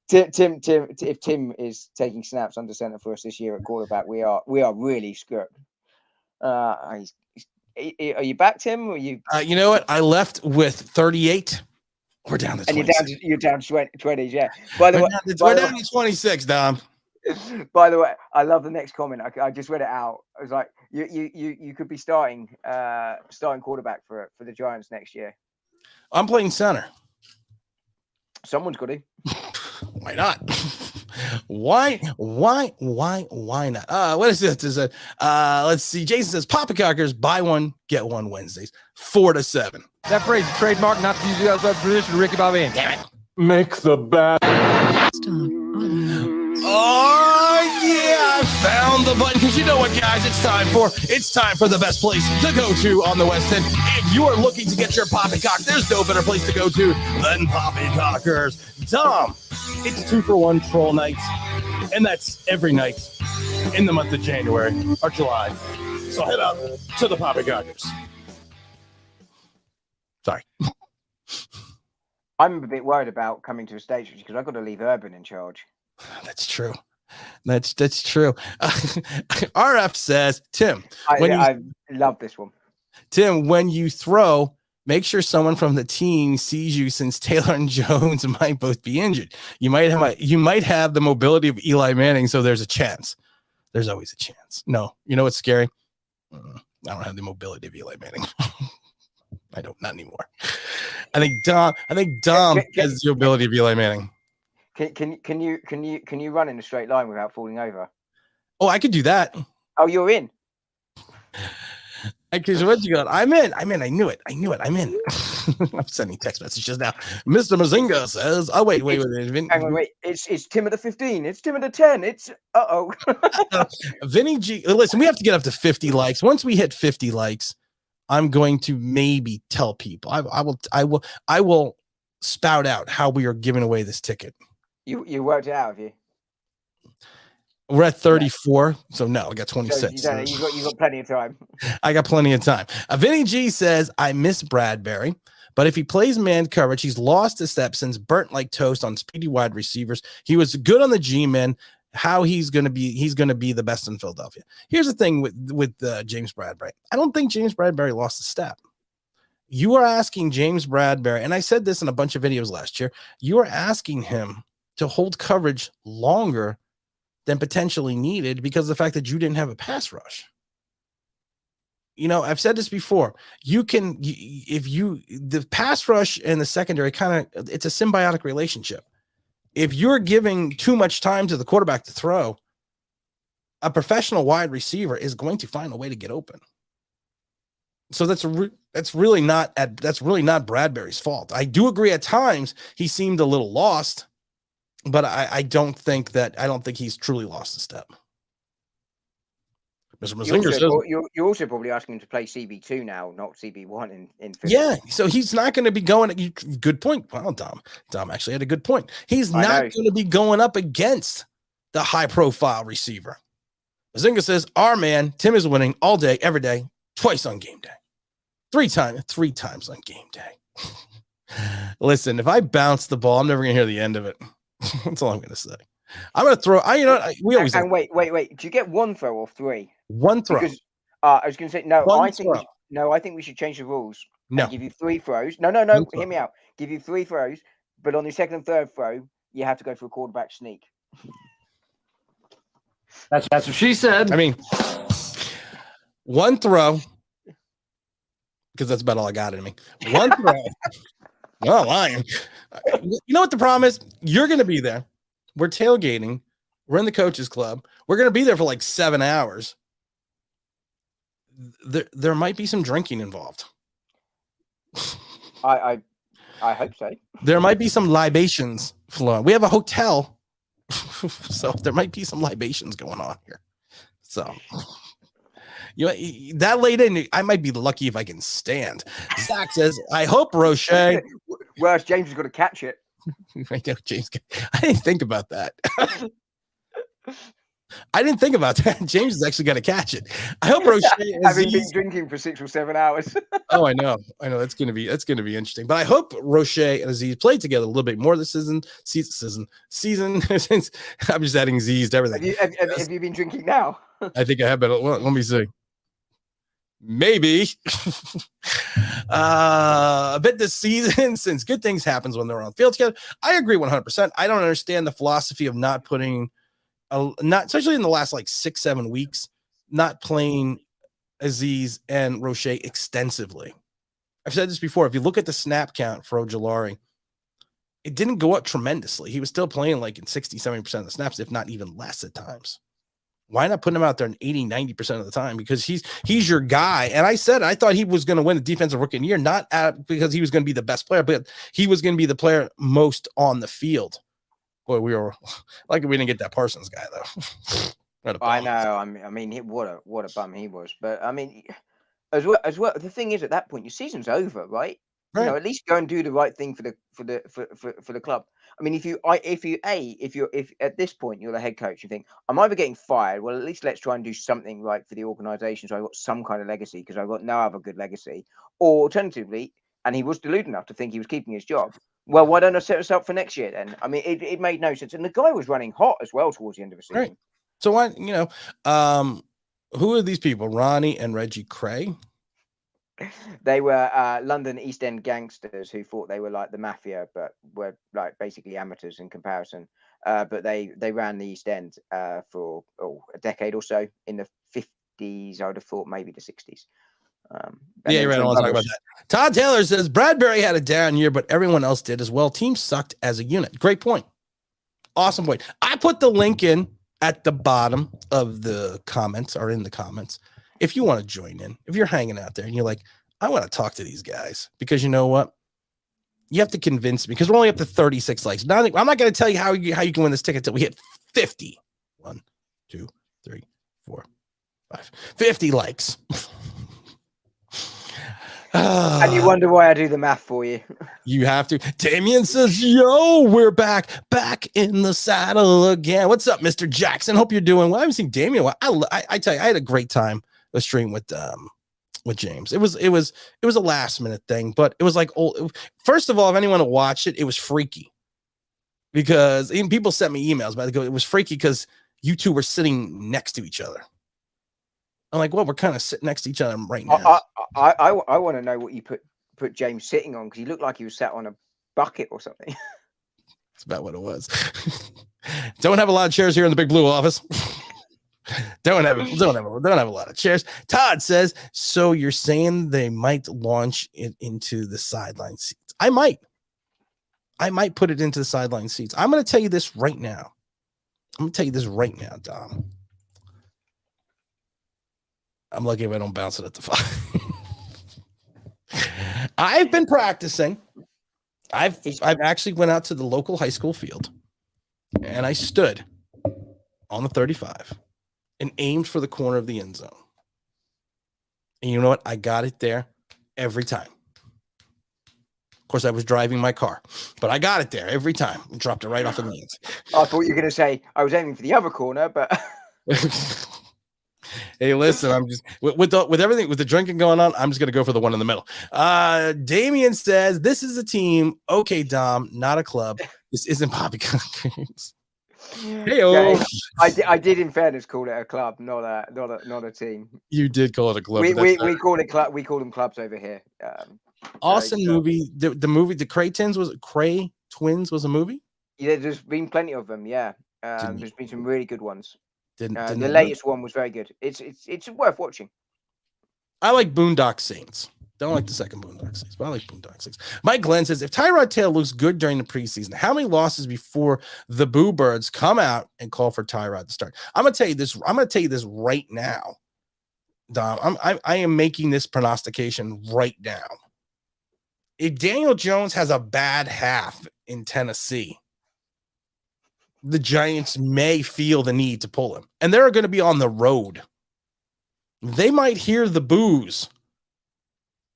Tim, if Tim is taking snaps under center for us this year at quarterback, we are really screwed. Are you back, Tim? Or you? You know what? I left with 38. We're down to 26. And you're down to 20s, yeah. By the way, we're down to 26, Dom. By the way, I love the next comment. I just read it out. I was like, you could be starting quarterback for the Giants next year. I'm playing center. Someone's got to. Why not? Why not? What is this? Let's see. Jason says poppycockers, buy one, get one Wednesdays, 4 to 7. That phrase is trademark, not to use the outside position, Ricky Bobby. Damn it. Make the bat. Oh yeah, I found the button, because you know what, guys, it's time for the best place to go to on the West End. If you are looking to get your poppycock, there's no better place to go to than Poppycockers. Tom, it's 2-for-1 troll nights, and that's every night in the month of January or July. So head up to the Poppycockers. Sorry. I'm a bit worried about coming to a stage because I've got to leave Urban in charge. That's true. That's true. RF says, Tim, I love this one. Tim, when you throw, make sure someone from the team sees you, since Taylor and Jones might both be injured. You might have the mobility of Eli Manning, so there's a chance. There's always a chance. No, you know what's scary? I don't have the mobility of Eli Manning. I don't, not anymore. I think Dom has the ability of Eli Manning. Can you run in a straight line without falling over? Oh, I could do that. Oh, you're in. Because what you got? I'm in. I knew it. I'm in. I'm sending text messages now. Mr. Mazinga says, "Oh wait. Hang on, wait. It's Tim of the 15. It's Tim of the 10. It's Vinny G. Listen, we have to get up to 50 likes. Once we hit 50 likes, I'm going to maybe tell people. I will spout out how we are giving away this ticket. You worked it out, have you? We're at 34, so no, I got 26. So you got plenty of time. I got plenty of time. Vinny G says, I miss Bradbury, but if he plays man coverage, he's lost a step since burnt like toast on speedy wide receivers. He was good on the G-men. How he's going to be the best in Philadelphia. Here's the thing with James Bradbury. I don't think James Bradbury lost a step. You are asking James Bradbury, and I said this in a bunch of videos last year, you are asking him to hold coverage longer than potentially needed because of the fact that you didn't have a pass rush. You know, I've said this before. The pass rush and the secondary it's a symbiotic relationship. If you're giving too much time to the quarterback to throw, a professional wide receiver is going to find a way to get open. So that's really not Bradbury's fault. I do agree at times he seemed a little lost. But I don't think he's truly lost a step. Mr. Mazinger says you're also probably asking him to play CB2 now, not CB1 in 50. Yeah, so he's not going to be going. Good point. Well, Dom actually had a good point. He's not going to be going up against the high-profile receiver. Mazinga says, our man, Tim is winning all day, every day, twice on game day. Three times on game day. Listen, if I bounce the ball, I'm never going to hear the end of it. That's all I'm going to say. I'm going to throw. We always. And wait. Do you get one throw or three? One throw. Because I was going to say no. I think we should change the rules. No. Give you 3 throws. No. Hear me out. Give you 3 throws, but on the second and third throw, you have to go for a quarterback sneak. That's what she said. I mean, one throw, because that's about all I got in me. One throw. Well, lying. You know what the problem is? You're going to be there. We're tailgating. We're in the coaches club. We're going to be there for like 7 hours. There might be some drinking involved. I hope so. There might be some libations flowing. We have a hotel, so there might be some libations going on here. So, that late in, I might be lucky if I can stand. Zach says, I hope Roche. Well, James has got to catch it. I know, James. I didn't think about that. James has actually got to catch it. I hope Roche having been drinking for 6 or 7 hours. Oh, I know. That's gonna be interesting. But I hope Roche and Aziz play together a little bit more this season. Since I'm just adding Z's to everything. Have you been drinking now? I think I have, but let me see. Maybe a bit this season, since good things happens when they're on the field together. I agree 100%. I don't understand the philosophy of not putting, especially in the last like 6-7 weeks, not playing Aziz and Roche extensively. I've said this before. If you look at the snap count for Ojulari, it didn't go up tremendously. He was still playing like in 60-70% of the snaps, if not even less at times. Why not put him out there in 80-90% of the time? Because he's your guy. And I said I thought he was going to win the defensive rookie of the year, not because he was going to be the best player, but he was going to be the player most on the field. Boy, we were like, we didn't get that Parsons guy though. I know. I mean, what a bum he was. But I mean, as well. The thing is, at that point, your season's over, right? Right. You know, at least go and do the right thing for the club. I mean, if at this point you're the head coach, you think I'm either getting fired. Well, at least let's try and do something right for the organization, so I've got some kind of legacy, because I've got no other good legacy. Or alternatively, and he was deluded enough to think he was keeping his job. Well, why don't I set us up for next year then? I mean, it made no sense, and the guy was running hot as well towards the end of the season. Right. So why, who are these people? Ronnie and Reggie Cray. They were London East End gangsters who thought they were like the mafia, but were like basically amateurs in comparison. But they ran the East End for a decade or so in the 50s. I would have thought maybe the 60s. Yeah, right. I want to talk about that. Todd Taylor says Bradbury had a down year, but everyone else did as well. Team sucked as a unit. Great point. Awesome point. I put the link in at the bottom of the comments or in the comments. If you want to join in, if you're hanging out there and you're like, I want to talk to these guys, because you know what? You have to convince me, because we're only up to 36 likes. I'm not going to tell you how you can win this ticket till we hit 50. 1, 2, 3, 4, 5, 50 likes. And you wonder why I do the math for you. You have to. Damien says, yo, we're back in the saddle again. What's up, Mr. Jackson? Hope you're doing well. I haven't seen Damien. I tell you, I had a great time a stream with James. It was a last minute thing, but it was like, first of all, if anyone watched it, it was freaky, because even people sent me emails about it. It was freaky because you two were sitting next to each other. I'm like, well, we're kind of sitting next to each other right now. I want to know what you put James sitting on, because he looked like he was sat on a bucket or something. That's about what it was. Don't have a lot of chairs here in the Big Blue office. Don't have a lot of chairs. Todd says, so you're saying they might launch it into the sideline seats? I might put it into the sideline seats. I'm going to tell you this right now. Dom. I'm lucky if I don't bounce it at the 5. I've been practicing. I've actually went out to the local high school field, and I stood on the 35 and aimed for the corner of the end zone. And you know what? I got it there every time. Of course, I was driving my car, but I got it there every time. Dropped it right off the lanes. I thought you were going to say I was aiming for the other corner, but hey, listen, I'm just with everything, with the drinking going on, I'm just going to go for the one in the middle. Damien says, this is a team. Okay, Dom, not a club. This isn't poppycock. Yeah, I did, in fairness, call it a club, not a team. You did call it a club. We call it club. We call them clubs over here. Awesome movie. The movie, the Cray Twins was a movie. Yeah, there's been plenty of them. Yeah, there's been some really good ones. The latest one was very good. It's worth watching. I like Boondock Saints. Don't like the second Boondock Saints, but I like Boondock Saints. Mike Glenn says, if Tyrod Taylor looks good during the preseason, how many losses before the Boo Birds come out and call for Tyrod to start? I'm going to tell you this. I'm going to tell you this right now, Dom. I am making this prognostication right now. If Daniel Jones has a bad half in Tennessee, the Giants may feel the need to pull him, and they're going to be on the road. They might hear the boos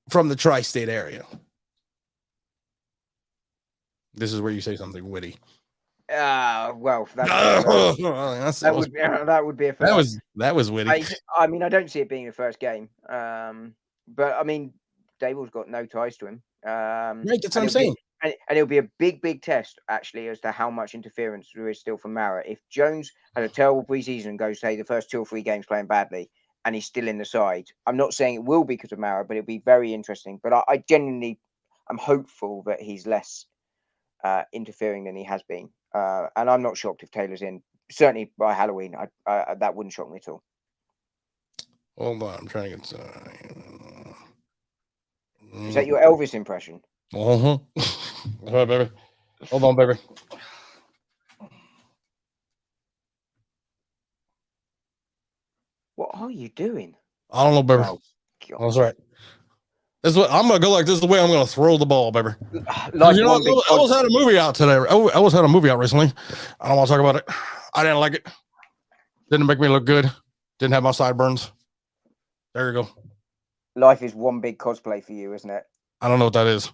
from the tri-state area. This is where you say something witty. Well, that would be a first. That was witty. I mean, I don't see it being the first game. But I mean, Dable's got no ties to him. Right, that's what I'm saying. And it'll be a big test, actually, as to how much interference there is still from Mara. If Jones had a terrible preseason and goes, say, the first 2 or 3 games playing badly, and he's still in the side, I'm not saying it will be because of Mara, but it'll be very interesting. But I genuinely am hopeful that he's less interfering than he has been. And I'm not shocked if Taylor's in. Certainly by Halloween, that wouldn't shock me at all. Hold on, I'm trying to get... Is that your Elvis impression? All right, baby. Hold on, baby. What are you doing? I don't know, baby. Oh, that's right. This is what I'm gonna go like. This is the way I'm gonna throw the ball, baby. Like, you know, Elvis had a movie out today. Elvis had a movie out recently. I don't want to talk about it. I didn't like it. Didn't make me look good. Didn't have my sideburns. There you go. Life is one big cosplay for you, isn't it? I don't know what that is.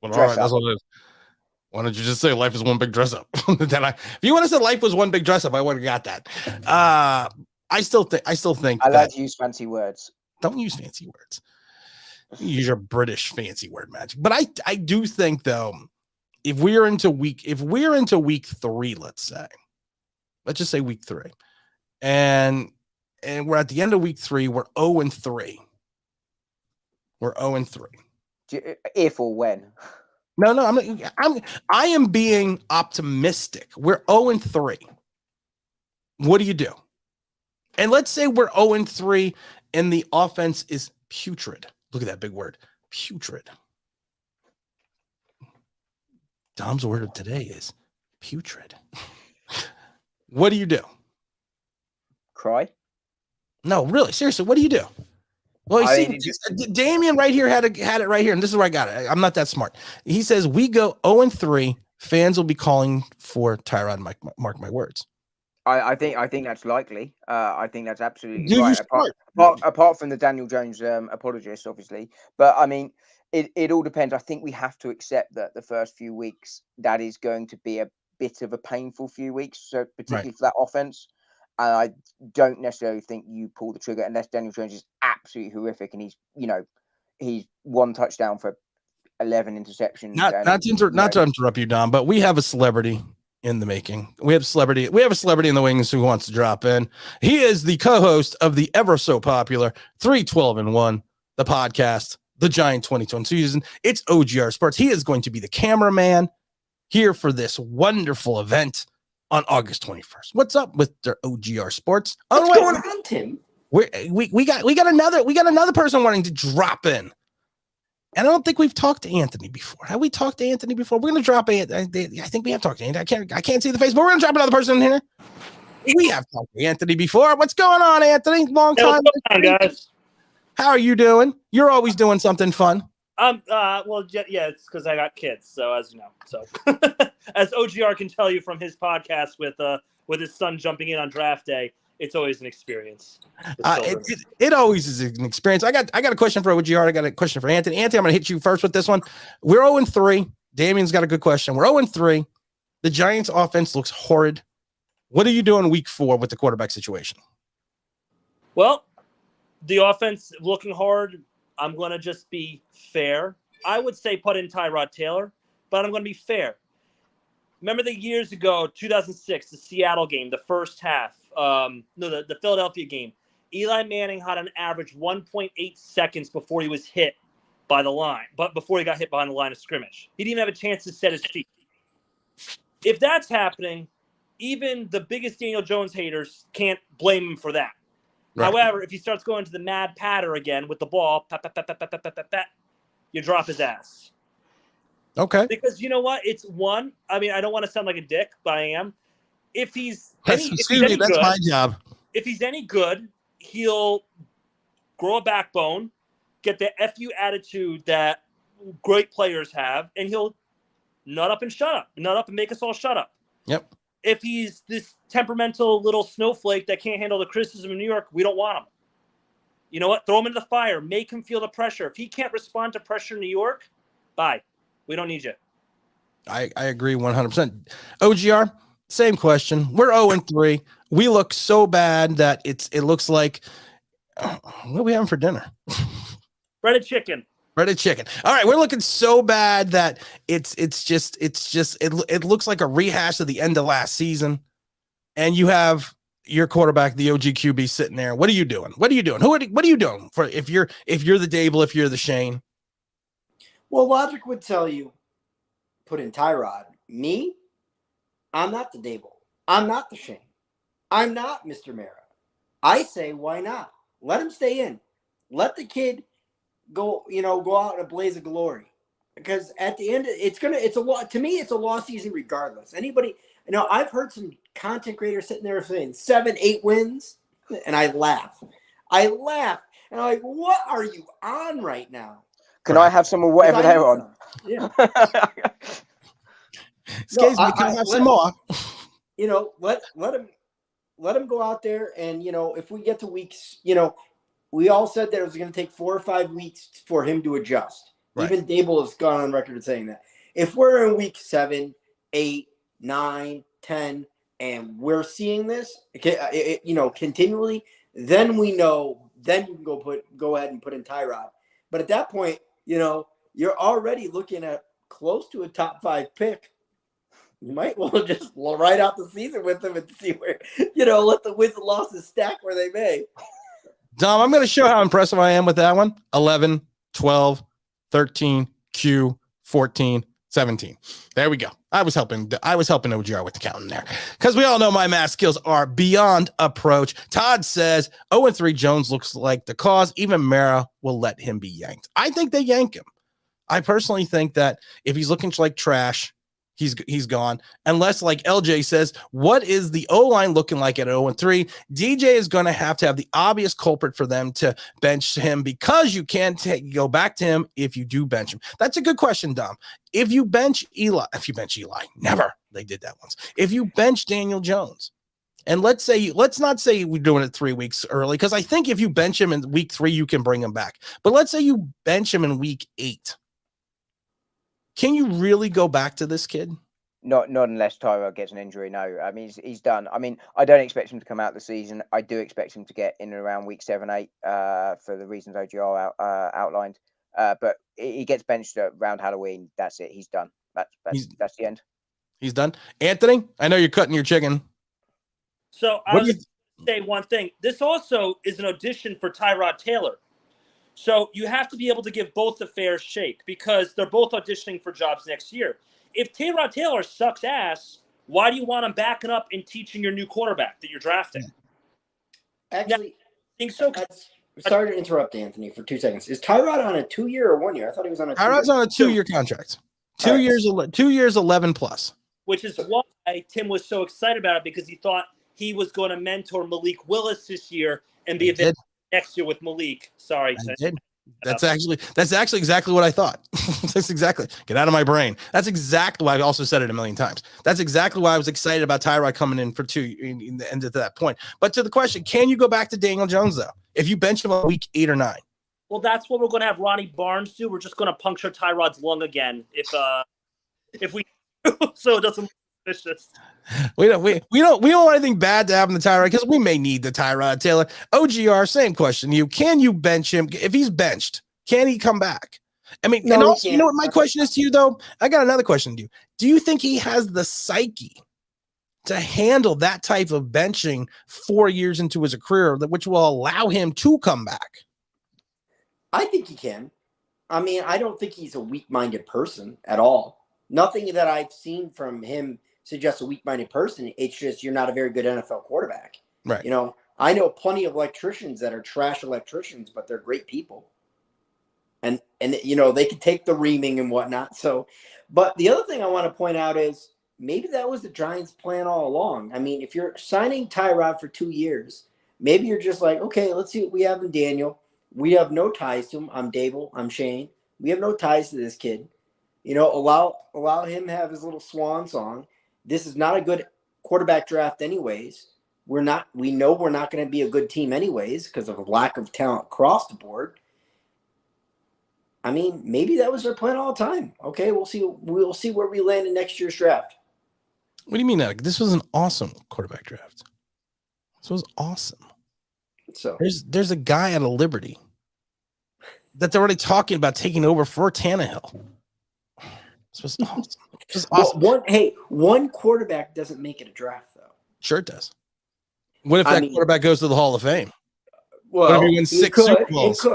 But all right, that's what it is. Why don't you just say life is one big dress up? If you want to say life was one big dress up, I would have got that. I still think I like to use fancy words. Don't use fancy words. Use your British fancy word magic. But I do think, though, if we're into week 3, let's just say week 3, and we're at the end of week 3, we're 0-3. We're 0-3. If or when? No, I am being optimistic. We're 0-3. What do you do? And let's say we're 0-3 and the offense is putrid. Look at that big word, putrid. Dom's word of today is Putrid. What do you do? Cry. No, really, seriously, what do you do? Well, you see, Damien right here had it right here, and this is where I got it. I'm not that smart. He says we go 0-3. Fans will be calling for Tyrod. Mark my words. I think that's likely. I think that's absolutely Do right. you Apart from the Daniel Jones apologist, obviously, but I mean, it all depends. I think we have to accept that the first few weeks that is going to be a bit of a painful few weeks, so particularly for that offense. And I don't necessarily think you pull the trigger unless Daniel Jones is absolutely horrific and he's one touchdown for 11 interceptions. Not to interrupt you, Dom, but we have a celebrity in the making. We have a celebrity in the wings who wants to drop in. He is the co-host of the ever so popular 312-1, the podcast, the Giant 2020 season. It's OGR Sports. He is going to be the cameraman here for this wonderful event on August 21st. What's up with their OGR Sports? What's going on, Tim? We got another person wanting to drop in. And I don't think we've talked to Anthony before. Have we talked to Anthony before? We're going to drop it. I think we have talked to Anthony. I can't see the face, but we're going to drop another person in here. We have talked to Anthony before. What's going on, Anthony? Long time. What's going on, guys? How are you doing? You're always doing something fun. Well, yeah, it's because I got kids. So as you know, as OGR can tell you from his podcast with his son jumping in on draft day, it's always an experience. It always is an experience. I got a question for OGR. I got a question for Anthony. Anthony, I'm going to hit you first with this one. We're 0-3. Damien's got a good question. We're 0-3. The Giants' offense looks horrid. What are you doing week 4 with the quarterback situation? Well, the offense looking hard. I'm going to just be fair. I would say put in Tyrod Taylor, but I'm going to be fair. Remember the years ago, 2006, the Seattle game, the first half. The Philadelphia game. Eli Manning had an average 1.8 seconds before he was hit by the line, but before he got hit behind the line of scrimmage. He didn't even have a chance to set his feet. If that's happening, even the biggest Daniel Jones haters can't blame him for that. Right. However, if he starts going to the mad patter again with the ball, you drop his ass. Okay. Because you know what? It's one. I mean, I don't want to sound like a dick, but I am. If he's that's my job. If he's any good, he'll grow a backbone, get the FU attitude that great players have, and he'll nut up and make us all shut up. Yep. If he's this temperamental little snowflake that can't handle the criticism in New York, we don't want him. You know what? Throw him into the fire. Make him feel the pressure. If he can't respond to pressure in New York, bye. We don't need you. I agree 100%. OGR, same question. We're 0-3. We look so bad that it looks like what are we having for dinner? Breaded chicken. Breaded chicken. All right, we're looking so bad that it looks like a rehash of the end of last season. And you have your quarterback, the OG QB, sitting there. What are you doing? What are you doing? What are you doing for if you're the Dable, if you're the Shane? Well, logic would tell you put in Tyrod. Me, I'm not the Dable. I'm not the Shane. I'm not Mr. Mara. I say, why not? Let him stay in. Let the kid go out in a blaze of glory. Because at the end, to me, it's a lost season regardless. Anybody, I've heard some content creators sitting there saying 7-8 wins, and I laugh. And I'm like, what are you on right now? Can I have some of whatever they're on? Yeah. Excuse me, can I have some more? Let him go out there, and if we get to weeks, we all said that it was going to take 4 or 5 weeks for him to adjust. Right. Even Dable has gone on record saying that. If we're in week 7, 8, 9, 10, and we're seeing this, continually, then we know. Then you can go ahead and put in Tyrod. But at that point, you're already looking at close to a top 5 pick. You might well just ride out the season with them and see where, let the wins and losses stack where they may. Dom, I'm going to show how impressive I am with that one. 11, 12, 13, Q, 14, 17. There we go. I was helping OGR with the counting there because we all know my math skills are beyond approach. Todd says 0-3 Jones looks like the cause. Even Mara will let him be yanked. I think they yank him. I personally think that if he's looking like trash, he's gone. Unless, like LJ says, what is the O-line looking like at 0-3? DJ is going to have the obvious culprit for them to bench him, because you can't go back to him if you do bench him. That's a good question, Dom. If you bench Eli, never. They did that once. If you bench Daniel Jones, and let's not say we're doing it 3 weeks early, because I think if you bench him in week 3, you can bring him back. But let's say you bench him in week 8. Can you really go back to this kid? Not unless Tyrod gets an injury. No, I mean he's done. I mean, I don't expect him to come out the season. I do expect him to get in and around week 7, 8 for the reasons OGR outlined. But he gets benched around Halloween. That's it. He's done. That's the end. He's done. Anthony, I know you're cutting your chicken. So I was going to say one thing. This also is an audition for Tyrod Taylor. So you have to be able to give both a fair shake, because they're both auditioning for jobs next year. If Tyrod Taylor sucks ass, why do you want him backing up and teaching your new quarterback that you're drafting? Actually, I think so. Sorry to interrupt, Anthony, for 2 seconds. Is Tyrod on a 2-year or 1 year? I thought he was on a 2-year. Tyrod's on a 2-year contract. 2 years, 2 years, 11 plus. Which is why Tim was so excited about it, because he thought he was going to mentor Malik Willis this year and be a bit next year with Malik. Sorry. That's actually exactly what I thought. That's exactly. Get out of my brain. That's exactly why I also said it a million times. That's exactly why I was excited about Tyrod coming in for 2 in the end of that point. But to the question, can you go back to Daniel Jones though if you bench him on week 8 or 9? Well, that's what we're going to have Ronnie Barnes do. We're just going to puncture Tyrod's lung again if we so it doesn't look vicious. We don't want anything bad to happen to Tyrod, because we may need the Tyrod Taylor. OGR, same question to you. Can you bench him? If he's benched, can he come back? I mean, no, and also, you know what my question is to you, though? I got another question to you. Do you think he has the psyche to handle that type of benching 4 years into his career, which will allow him to come back? I think he can. I mean, I don't think he's a weak-minded person at all. Nothing that I've seen from him suggests a weak-minded person. It's just you're not a very good NFL quarterback. Right. You know, I know plenty of electricians that are trash electricians, but they're great people. And you know, they can take the reaming and whatnot. So, but the other thing I want to point out is maybe that was the Giants' plan all along. I mean, if you're signing Tyrod for 2 years, maybe you're just like, okay, let's see what we have in Daniel. We have no ties to him. I'm Dable. I'm Shane. We have no ties to this kid. You know, allow him to have his little swan song. This is not a good quarterback draft anyways. We know we're not going to be a good team anyways because of a lack of talent across the board. I mean, maybe that was their plan all the time. Okay, we'll see where we land in next year's draft. What do you mean, Alec? This was an awesome quarterback draft. This was awesome. So there's a guy out of Liberty that they're already talking about taking over for Tannehill. This was awesome. This was awesome. Well, one quarterback doesn't make it a draft, though. Sure it does. What if that quarterback goes to the Hall of Fame? Well, what if he wins 6 Super Bowls?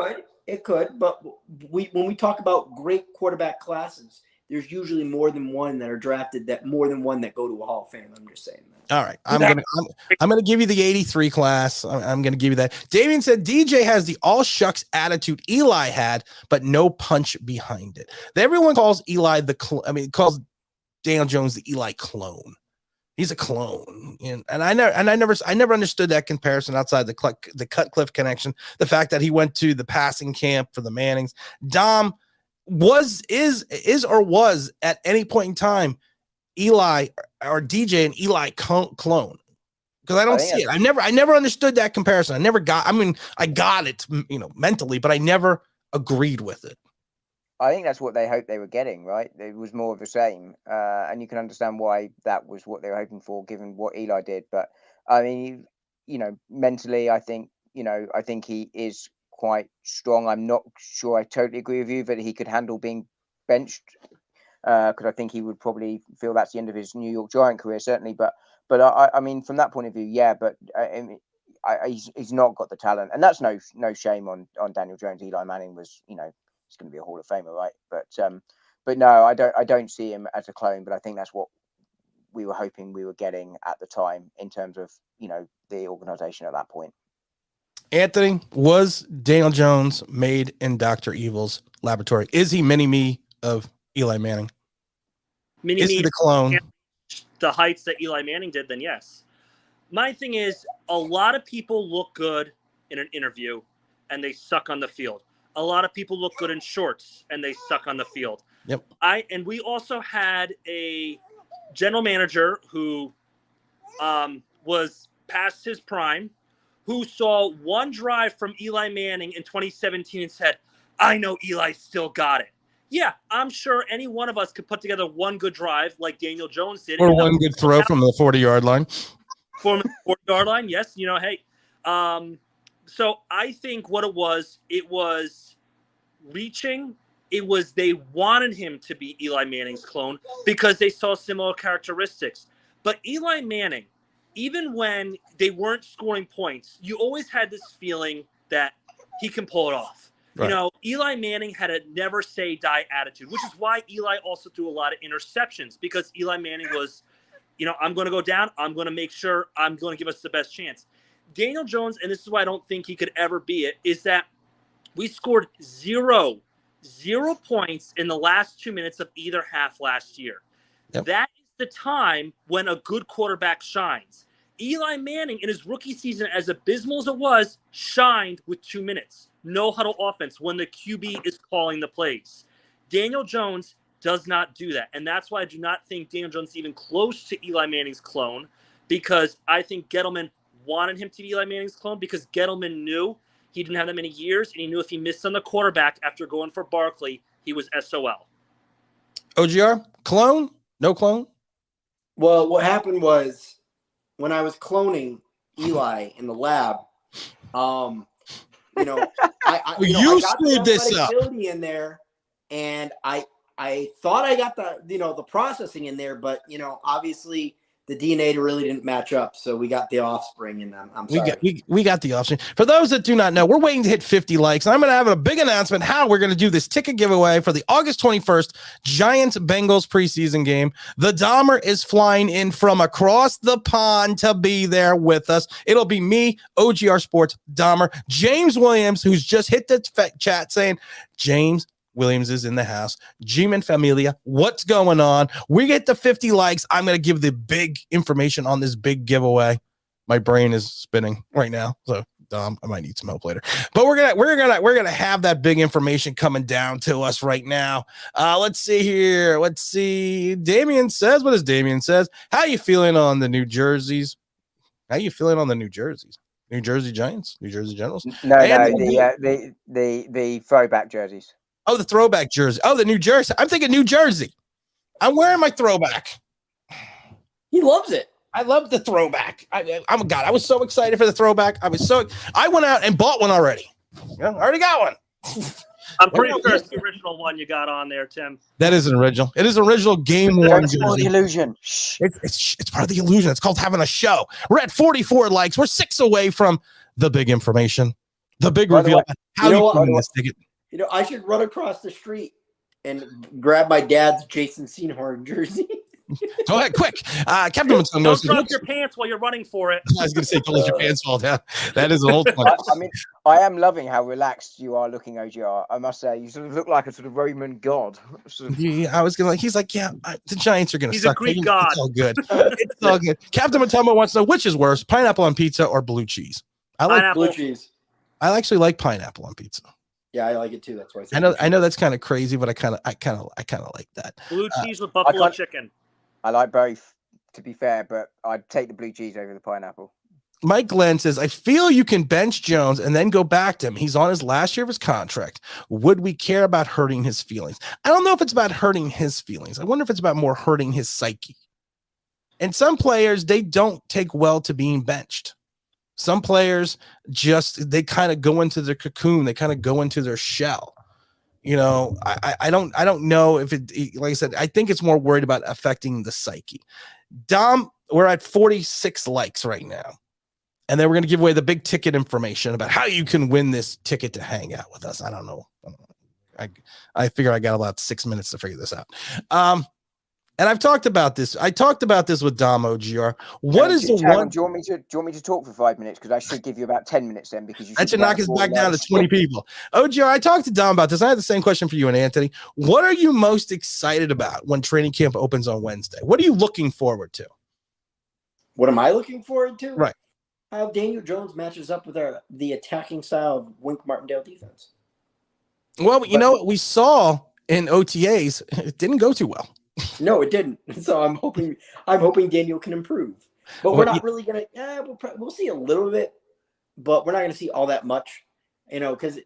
It could. But when we talk about great quarterback classes, there's usually more than one that are drafted, more than one that go to a Hall of Fame. I'm just saying that. All right. I'm gonna give you the 83 class. I'm gonna give you that. Damian said DJ has the all shucks attitude Eli had, but no punch behind it. Everyone calls Eli calls Daniel Jones the Eli clone. He's a clone, and I never understood that comparison outside the Cutcliffe connection. The fact that he went to the passing camp for the Mannings. Dom was at any point in time Eli or DJ and Eli clone, because I don't see it. I never understood that comparison. I got it, mentally, but I never agreed with it. I think that's what they hoped they were getting, right? It was more of the same, and you can understand why that was what they were hoping for, given what Eli did. But I mean, mentally, I think he is quite strong. I'm not sure I totally agree with you that he could handle being benched, because I think he would probably feel that's the end of his New York Giant career, certainly. But I mean, from that point of view, yeah. But he's not got the talent, and that's no shame on Daniel Jones. Eli Manning was, he's going to be a Hall of Famer, right? But no, I don't see him as a clone. But I think that's what we were hoping we were getting at the time in terms of the organization at that point. Anthony, was Daniel Jones made in Dr. Evil's laboratory? Is he mini-me of Eli Manning? Is he the clone? The heights that Eli Manning did, then yes. My thing is, a lot of people look good in an interview and they suck on the field. A lot of people look good in shorts and they suck on the field. Yep. And we also had a general manager who was past his prime, who saw one drive from Eli Manning in 2017 and said, I know Eli still got it. Yeah, I'm sure any one of us could put together one good drive like Daniel Jones did. Or one good throw from the 40-yard line. From the 40-yard line, yes. Hey. So I think what it was reaching. It was they wanted him to be Eli Manning's clone because they saw similar characteristics. But Eli Manning, even when they weren't scoring points, you always had this feeling that he can pull it off. Right. Eli Manning had a never say die attitude, which is why Eli also threw a lot of interceptions, because Eli Manning was, I'm going to go down. I'm going to make sure I'm going to give us the best chance. Daniel Jones, and this is why I don't think he could ever be it, is that we scored zero points in the last 2 minutes of either half last year. Yep. That is the time when a good quarterback shines. Eli Manning, in his rookie season, as abysmal as it was, shined with 2 minutes. No huddle offense when the QB is calling the plays. Daniel Jones does not do that. And that's why I do not think Daniel Jones is even close to Eli Manning's clone, because I think Gettleman wanted him to be Eli Manning's clone because Gettleman knew he didn't have that many years, and he knew if he missed on the quarterback after going for Barkley, he was SOL. OGR, clone? No clone? Well, what happened was when I was cloning Eli in the lab, I got screwed this up in there, and I thought I got the processing in there, but obviously the DNA really didn't match up, so we got the offspring, and I'm sorry. We got the offspring. For those that do not know, we're waiting to hit 50 likes, and I'm going to have a big announcement how we're going to do this ticket giveaway for the August 21st Giants-Bengals preseason game. The Dahmer is flying in from across the pond to be there with us. It'll be me, OGR Sports, Dahmer, James Williams, who's just hit the chat saying, James Williams is in the house. G-Man Familia, what's going on? We get the 50 likes. I'm going to give the big information on this big giveaway. My brain is spinning right now, so I might need some help later. But we're gonna have that big information coming down to us right now. Let's see here. Let's see. Damien says, what does Damien says? How you feeling on the New Jerseys? How you feeling on the New Jerseys? New Jersey Giants, New Jersey Generals. The throwback jerseys. Oh, the throwback jersey. Oh, the New Jersey. I'm thinking New Jersey. I'm wearing my throwback. He loves it. I love the throwback. I'm a god. I was so excited for the throwback. I went out and bought one already. I already got one. I'm pretty sure it's the original one you got on there, Tim. That is an original. It is an original game worn jersey. It's the illusion. It's part of the illusion. It's called having a show. We're at 44 likes. We're 6 away from the big information, the big reveal. How you win this ticket? I should run across the street and grab my dad's Jason Seinhorn jersey. Go ahead, quick. Captain Don't drop your pants while you're running for it. I was going to say, don't let your pants fall down. That is an old one. I am loving how relaxed you are looking, OGR. I must say, you sort of look like a sort of Roman god. Yeah, I was going to he's like, the Giants are going to suck. He's a Greek god. It's all good. It's all good. Captain Matoma wants to know, which is worse, pineapple on pizza or blue cheese? I like blue cheese. I actually like pineapple on pizza. Yeah, I like it too. That's why I know that's kind of crazy, but I kind of like that. Blue cheese with buffalo chicken. I like both, to be fair, but I'd take the blue cheese over the pineapple. Mike Glenn says, I feel you can bench Jones and then go back to him. He's on his last year of his contract. Would we care about hurting his feelings? I don't know if it's about hurting his feelings. I wonder if it's about more hurting his psyche. And some players, they don't take well to being benched. Some players they kind of go into their cocoon. They kind of go into their shell. I don't know if it, like I said, I think it's more worried about affecting the psyche. Dom, we're at 46 likes right now. And then we're going to give away the big ticket information about how you can win this ticket to hang out with us. I don't know. I figure I got about 6 minutes to figure this out. and I've talked about this. I talked about this with Dom OGR. What is the one? Do you want me to talk for 5 minutes? Because I should give you about 10 minutes then. Because that should knock us back down to 20 people. OGR, I talked to Dom about this. I had the same question for you and Anthony. What are you most excited about when training camp opens on Wednesday? What are you looking forward to? What am I looking forward to? Right. How Daniel Jones matches up with the attacking style of Wink Martindale defense. Well, you know what we saw in OTAs, it didn't go too well. No, it didn't. So I'm hoping Daniel can improve. But we're not really gonna. We'll see a little bit, but we're not gonna see all that much. Because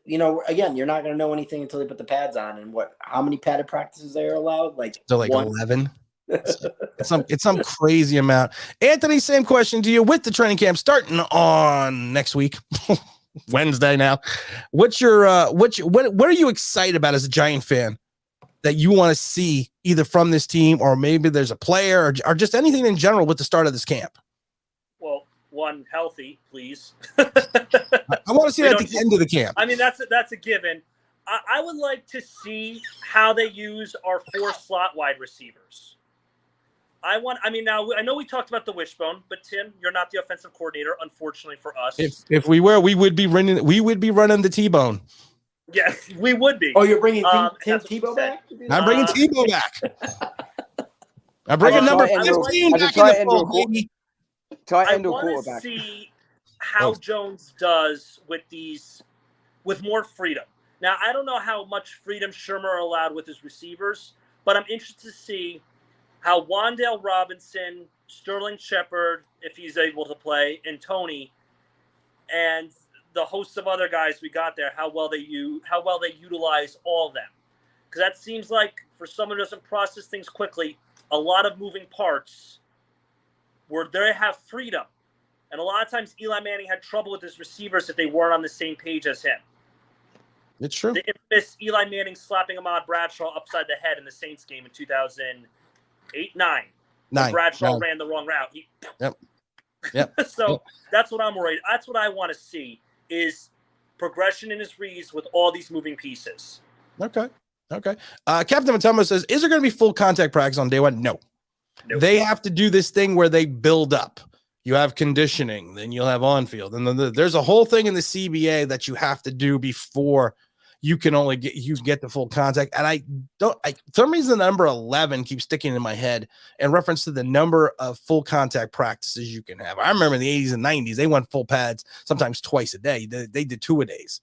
again, you're not gonna know anything until they put the pads on. And how many padded practices they are allowed? So 11. It's some crazy amount. Anthony, same question to you. With the training camp starting on next week, Wednesday now, what are you excited about as a Giant fan that you want to see either from this team, or maybe there's a player or just anything in general with the start of this camp? Well, one, healthy, please. I want to see that at the end of the camp. I mean, that's a given. I would like to see how they use our 4 slot wide receivers. Now I know we talked about the wishbone, but Tim, you're not the offensive coordinator, unfortunately for us. If we were, we would be running the T-bone. Yeah, we would be. Oh, you're bringing Tim Tebow back? I'm bringing Tebow back. I'm bringing number 15 back in the fold, baby. Tight end I or want quarterback. to see how Jones does with more freedom. Now, I don't know how much freedom Shermer allowed with his receivers, but I'm interested to see how Wan'Dale Robinson, Sterling Shepard, if he's able to play, and Tony, and the host of other guys we got there, how well they utilize all of them. Because that seems like, for someone who doesn't process things quickly, a lot of moving parts where they have freedom. And a lot of times Eli Manning had trouble with his receivers if they weren't on the same page as him. It's true. The infamous Eli Manning slapping Ahmad Bradshaw upside the head in the Saints game in 2008-9. Bradshaw ran the wrong route. Yep. So that's what I'm worried. That's what I want to see, is progression in his reads with all these moving pieces. Okay. Captain Matoma says, is there going to be full contact practice on day one? No. Nope. They have to do this thing where they build up. You have conditioning, then you'll have on field, and then there's a whole thing in the CBA that you have to do before you can get the full contact. And for some reason, the number 11 keeps sticking in my head in reference to the number of full contact practices you can have. I remember in the 80s and 90s, they went full pads sometimes twice a day. They did 2-a-days.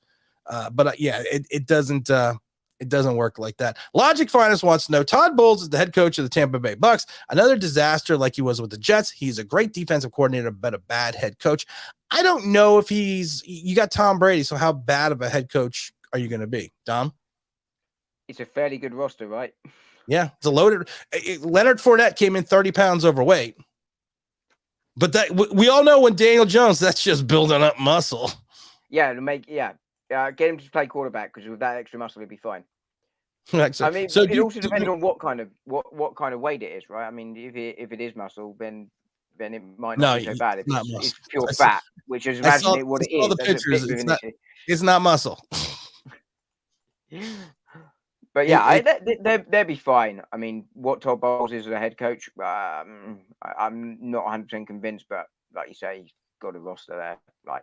It doesn't work like that. Logic Finest wants to know, Todd Bowles is the head coach of the Tampa Bay Bucks. Another disaster like he was with the Jets. He's a great defensive coordinator, but a bad head coach. I don't know if you got Tom Brady, so how bad of a head coach are you going to be, Dom? It's a fairly good roster, right? Yeah, it's a loaded. Leonard Fournette came in 30 pounds overweight. But we all know when Daniel Jones, that's just building up muscle. Yeah, get him to play quarterback, because with that extra muscle, he'll be fine. It also depends on what kind of weight it is, right? I mean, if it is muscle, then it might not be so bad. If it's pure fat, which is what it is. All the pictures, it's not muscle. But yeah, they'll be fine. I mean, what Todd Bowles is as a head coach, I'm not 100% convinced, but like you say, he's got a roster there. Like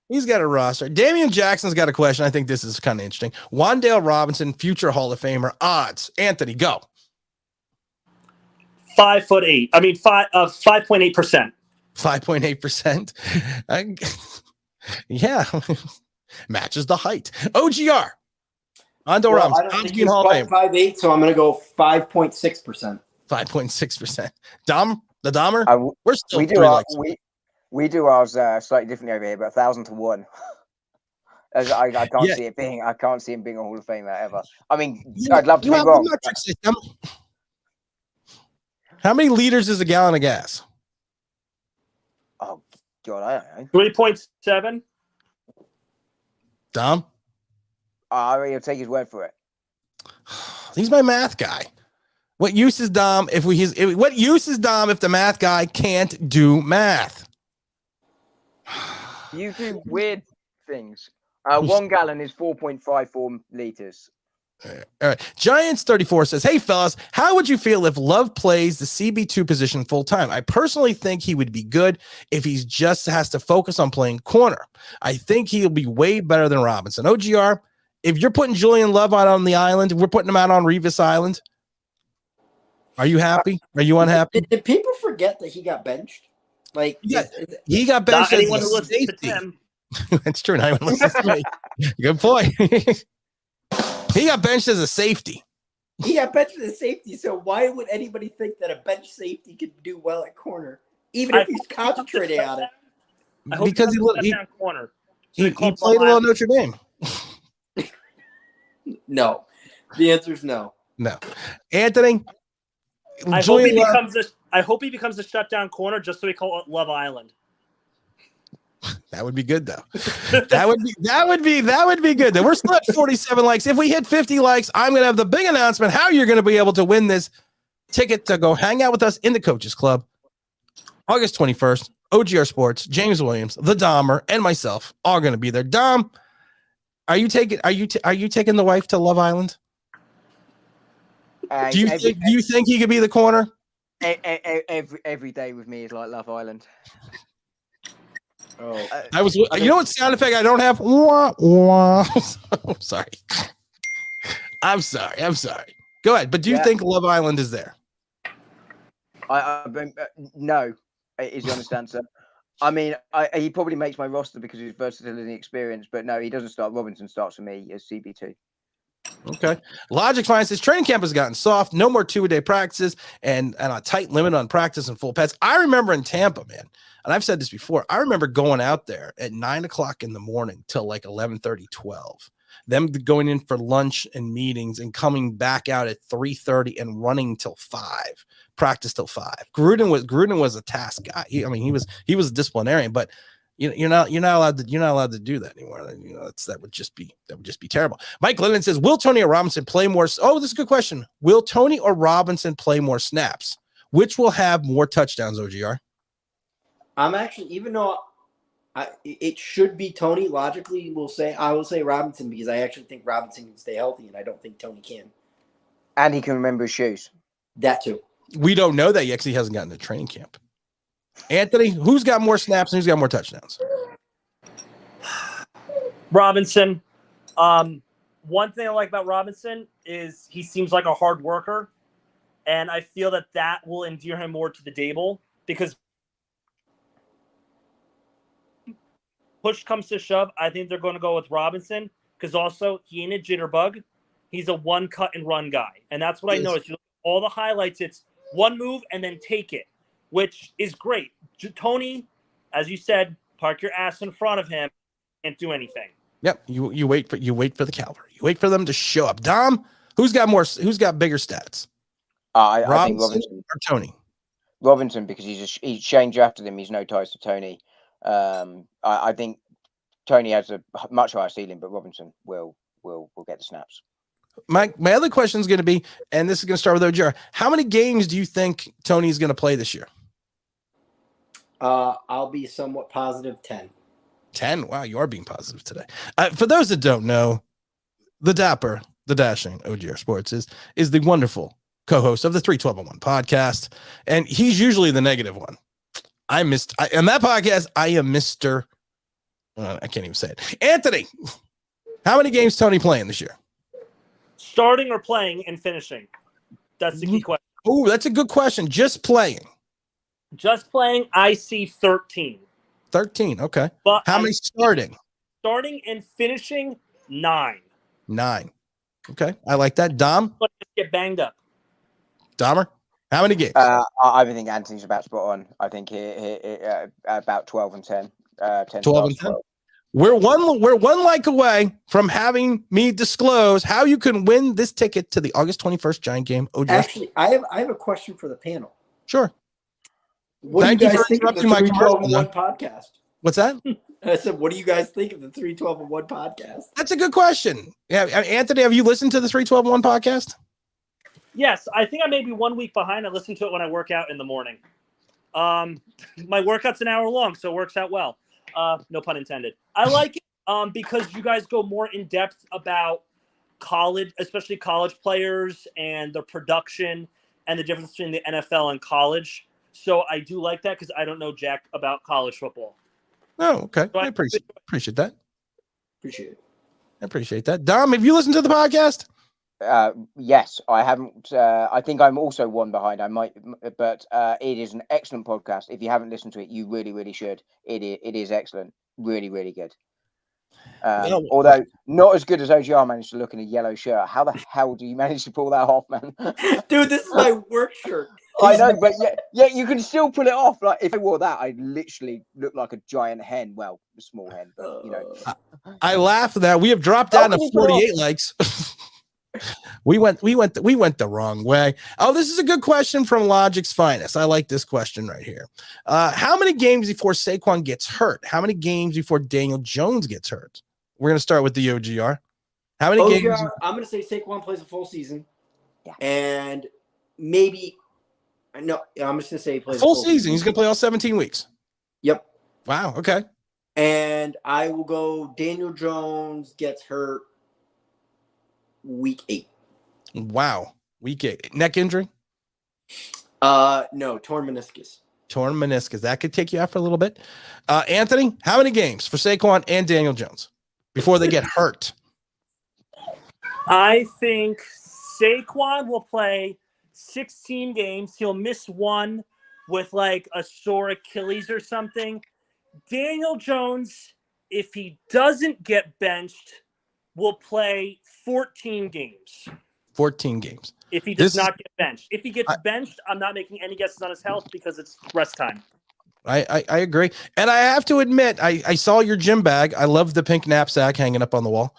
He's got a roster. Damian Jackson's got a question. I think this is kind of interesting. Wan'Dale Robinson, future Hall of Famer. Odds. Anthony, go. 5'8". 5.8%. 5.8%. Yeah. Matches the height. OGR. Wan'Dale Robinson. I don't think he's quite 5'8", so I'm going to go 5.6%. 5.6%. Dom, the Dahmer? We're still We do ours slightly differently over here, but 1,000 to 1. I can't see it being. I can't see him being a Hall of Famer ever. I mean, I'd love to be wrong. How many liters is a gallon of gas? Oh God, I don't know. 3.7. Dom? I'll take his word for it. He's my math guy. What use is Dom if the math guy can't do math? You do weird things. 1 gallon is 4.54 liters. All right. Giants 34 says, "Hey fellas, how would you feel if Love plays the CB2 position full time? I personally think he would be good if he just has to focus on playing corner. I think he'll be way better than Robinson. OGR, if you're putting Julian Love out on the island, we're putting him out on Revis Island. Are you happy? Are you unhappy? Did people forget that he got benched? Like, he got benched Not as anyone a who listens to safety. Tim. That's true. Not anyone listens to me. Good point. He got benched as a safety. He got benched as a safety, so why would anybody think that a bench safety could do well at corner, even if he's concentrating on it? Because he corner. He played a little Notre Dame. No. The answer is no. No. Anthony, I hope he becomes a shutdown corner just so we call it Love Island. That would be good though. That would be good. We're still at 47 likes. If we hit 50 likes, I'm gonna have the big announcement how you're gonna be able to win this ticket to go hang out with us in the Coaches Club. August 21st, OGR Sports, James Williams, the Dahmer, and myself are gonna be there. Dom, are you taking the wife to Love Island? Do you think he could be the corner? Every day with me is like Love Island. Oh, you know what sound effect I don't have? Wah, wah. I'm sorry. I'm sorry. Go ahead. But do you think Love Island is there? No, is the honest answer. I mean, he probably makes my roster because of his versatility and experience, but no, he doesn't start. Robinson starts for me as CB2. Okay. Logic Fine says training camp has gotten soft. No more 2-a-day practices and a tight limit on practice and full pads. I remember in Tampa, man, and I've said this before, I remember going out there at 9 o'clock in the morning till like 11:30, 12. Them going in for lunch and meetings and coming back out at 3:30 and running till 5, practice till 5. Gruden was a task guy. He was a disciplinarian, but you're not allowed to do that anymore. That would just be terrible. Mike Lennon says, will Tony or Robinson play more? Oh, this is a good question. Will Tony or Robinson play more snaps? Which will have more touchdowns, OGR? I'm actually, even though it should be Tony, logically I will say Robinson, because I actually think Robinson can stay healthy, and I don't think Tony can. And he can remember his shoes. That too. We don't know that yet because he hasn't gotten to training camp. Anthony, who's got more snaps and who's got more touchdowns? Robinson. One thing I like about Robinson is he seems like a hard worker, and I feel that will endear him more to the Dable, because push comes to shove, I think they're going to go with Robinson, because also he ain't a jitterbug. He's a one cut and run guy, and that's what I noticed. All the highlights, it's one move and then take it, which is great. Tony, as you said, park your ass in front of him and do anything. Yep, you wait for the cavalry. You wait for them to show up. Dom, who's got bigger stats? I think Robinson or Tony. Robinson, because he's Shane drafted him. He's no ties to Tony. I think Tony has a much higher ceiling, but Robinson will get the snaps. My other question is going to be, and this is going to start with OGR. How many games do you think Tony's going to play this year? I'll be somewhat positive 10. 10? Wow, you are being positive today. For those that don't know, the dapper, the dashing OGR Sports is the wonderful co-host of the 312-1 podcast, and he's usually the negative one. On that podcast, I am Mr. I can't even say it. Anthony, how many games Tony playing this year? Starting or playing and finishing? That's the key question. Oh, that's a good question. Just playing. Just playing, I see 13. 13, okay. But how many starting? Starting and finishing, 9. 9. Okay, I like that. Dom? Let's get banged up. Dahmer? How many games? I think Anthony's about spot on. I think he about 12 and 10. 10 12 and 10. We're one like away from having me disclose how you can win this ticket to the August 21st Giant game. Actually, I have a question for the panel. Sure. What do you guys think of the 312-1 podcast? What's that? I said, what do you guys think of the 312-1 podcast? That's a good question. Yeah, Anthony, have you listened to the 312-1 podcast? Yes, I think I may be 1 week behind. I listen to it when I work out in the morning. My workout's an hour long, so it works out well. No pun intended. I like it because you guys go more in depth about college, especially college players and the production and the difference between the NFL and college. So I do like that because I don't know jack about college football. Oh, okay. So I appreciate that. Appreciate it. I appreciate that. Dom, have you listened to the podcast? Yes, I haven't. I think I'm also one behind. I might, but it is an excellent podcast. If you haven't listened to it, you really, really should. It is excellent. Really, really good. Although not as good as OGR managed to look in a yellow shirt. How the hell do you manage to pull that off, man? Dude, this is my work shirt. I know, but yeah, you can still pull it off. Like if I wore that, I'd literally look like a giant hen. Well, a small hen, but you know. I laugh at that. We have dropped down to 48 likes. we went the wrong way. Oh, this is a good question from Logic's Finest. I like this question right here. How many games before Saquon gets hurt? How many games before Daniel Jones gets hurt? We're going to start with the OGR. How many games? I'm going to say Saquon plays a full season. Yeah. And maybe no, I'm just going to say he plays full season. He's going to play all 17 weeks. Yep. Wow. Okay. And I will go Daniel Jones gets hurt week 8. Wow. Week 8. Neck injury? No, torn meniscus. Torn meniscus. That could take you out for a little bit. Anthony, how many games for Saquon and Daniel Jones before they get hurt? I think Saquon will play 16 games. He'll miss one with like a sore Achilles or something. Daniel Jones, if he doesn't get benched, will play 14 games. 14 games. If he does not get benched. If he gets benched, I'm not making any guesses on his health because it's rest time. I agree. And I have to admit, I saw your gym bag. I love the pink knapsack hanging up on the wall.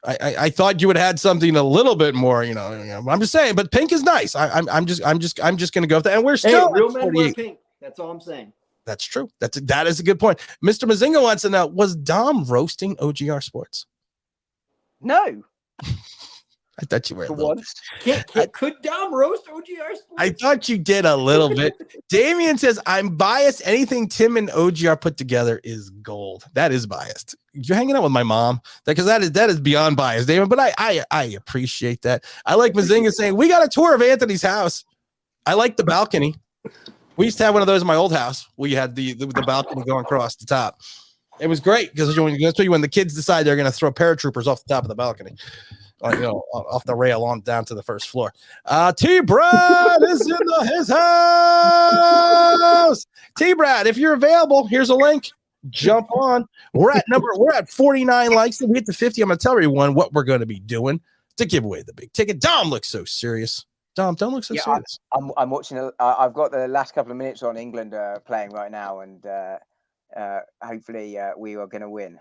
I thought you would have had something a little bit more, you know, I'm just saying, but pink is nice. I'm just going to go with that. And we're still real men wear pink. That's all I'm saying. That's true. That is a good point. Mr. Mazinga wants to know, was Dom roasting OGR Sports? No. I thought you were. Could Dom roast OGR Sports? I thought you did a little bit. Damien says, I'm biased. Anything Tim and OGR put together is gold. That is biased. You're hanging out with my mom. Because that is beyond biased, Damien. But I appreciate that. I like Mazinga saying, we got a tour of Anthony's house. I like the balcony. We used to have one of those in my old house. We had the balcony going across the top. It was great because when the kids decide they're going to throw paratroopers off the top of the balcony, off the rail on down to the first floor. T-Brad is in his house. T-Brad, if you're available, here's a link. Jump on. We're at 49 likes. If we hit the 50, I'm going to tell everyone what we're going to be doing to give away the big ticket. Dom looks so serious. Dom, don't look so serious. I'm watching. I've got the last couple of minutes on England playing right now, and hopefully we are going to win.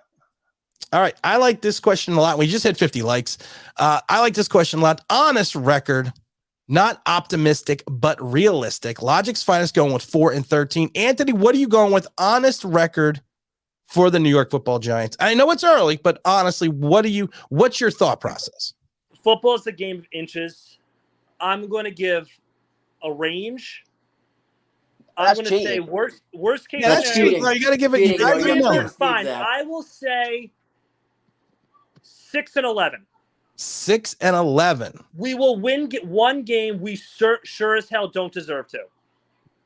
All right. I like this question a lot. We just hit 50 likes. I like this question a lot. Honest record, not optimistic, but realistic. Logic's Finest going with 4-13. Anthony, what are you going with? Honest record for the New York Football Giants. I know it's early, but honestly, what's your thought process? Football is a game of inches. I'm going to give a range. I'm going to say worst case. Yeah, that's cheating. No, you got to give it. Fine. I will say 6-11. 6-11. We will get one game we sure as hell don't deserve to.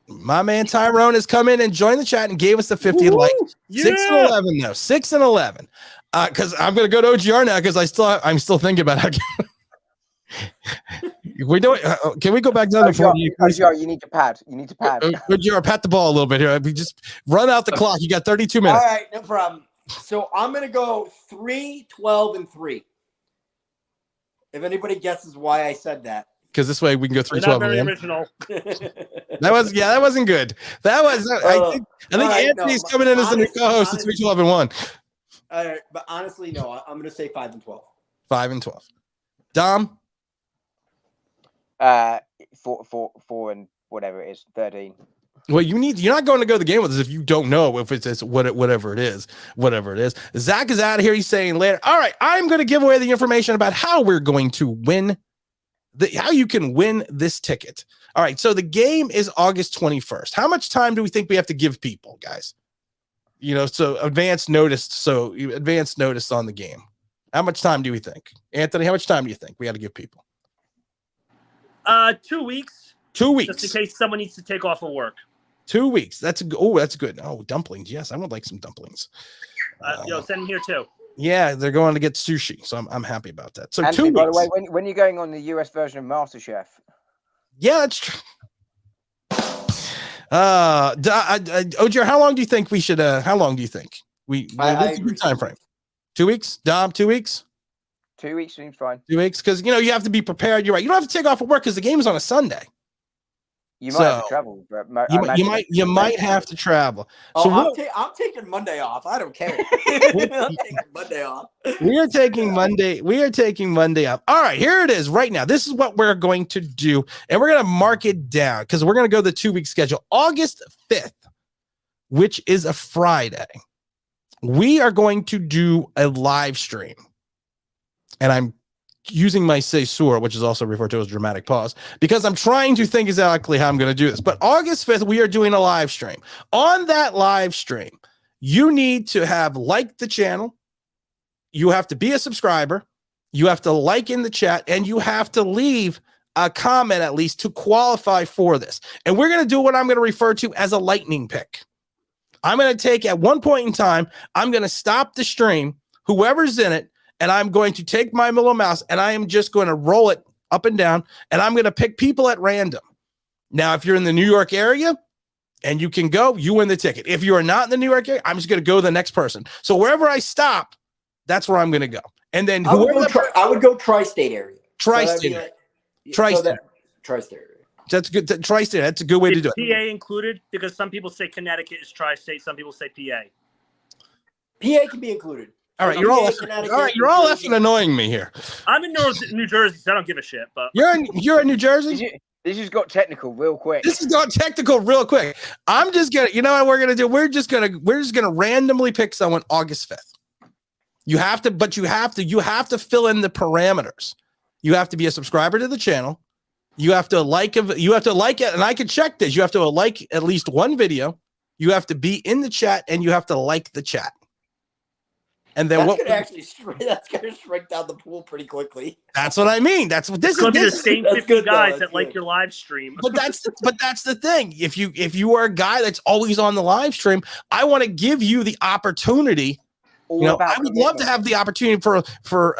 My man Tyrone has come in and joined the chat and gave us the 50 likes. 6-11 though. 6-11. Because I'm going to go to OGR now because I'm still thinking about how. We don't. Can we go back down to 48? OGR, you need to pad. OGR, pat the ball a little bit here. We just run out the clock. You got 32 minutes. All right, no problem. So I'm gonna go 3-12-3. If anybody guesses why I said that, because this way we can go 3-12. Very original. that wasn't good. That was. I think Anthony's coming in as the new co-host at 3-12-1. All right, but honestly, no. I'm gonna say 5-12. 5-12. Dom. 4 and whatever it is, 13. Well, you're not going to go to the game with us if you don't know if it's whatever it is. Zach is out of here. He's saying later. All right, I'm going to give away the information about how we're going to win how you can win this ticket. All right, so the game is August 21st. How much time do we think we have to give people, guys? So advance notice on the game. How much time do we think? Anthony, how much time do you think we got to give people? 2 weeks. 2 weeks. Just in case someone needs to take off of work. 2 weeks. That's good. Oh, dumplings. Yes, I would like some dumplings. Send them here too. Yeah, they're going to get sushi, so I'm happy about that. So Anthony, 2 weeks. by the way, when you're going on the US version of MasterChef? Yeah, that's true. Ojer, how long do you think we should? How long do you think what's a good time frame? 2 weeks. Dom, 2 weeks. 2 weeks seems fine. 2 weeks, because you have to be prepared. You're right. You don't have to take off of work because the game is on a Sunday. You might have to travel, but you might have to travel. Oh, So I'm taking Monday off. I don't care. I'm taking Monday off. We are taking Monday off. All right, here it is right now. This is what we're going to do, and we're going to mark it down because we're going to go the 2 week schedule. August 5th, which is a Friday, we are going to do a live stream, and I'm using my césure, which is also referred to as dramatic pause, because I'm trying to think exactly how I'm going to do this. But August 5th, we are doing a live stream. On that live stream, you need to have liked the channel. You have to be a subscriber. You have to like in the chat, and you have to leave a comment at least to qualify for this. And we're going to do what I'm going to refer to as a lightning pick. I'm going to take at one point in time, I'm going to stop the stream, whoever's in it, and I'm going to take my little mouse and I am just going to roll it up and down, and I'm going to pick people at random. Now, if you're in the New York area and you can go, you win the ticket. If you are not in the New York area, I'm just going to go to the next person. So wherever I stop, that's where I'm going to go. And then I would go tri-state area. Tri-state. Tri-state. Tri-state area. That's good. Tri-state. That's a good way to do it. PA included? Because some people say Connecticut is tri-state. Some people say PA. PA can be included. All right, you're all effing annoying me here. I'm in New Jersey, so I don't give a shit. But you're in New Jersey. This just got technical real quick. I'm just gonna, you know what we're gonna do? We're just gonna randomly pick someone August 5th. You have to fill in the parameters. You have to be a subscriber to the channel. You have to like it, and I can check this. You have to like at least one video. You have to be in the chat, and you have to like the chat. And then that's gonna shrink down the pool pretty quickly. That's what I mean. That's what this is. The same 50 guys that like your live stream. But that's the thing. If you are a guy that's always on the live stream, I want to give you the opportunity. I would love to have the opportunity for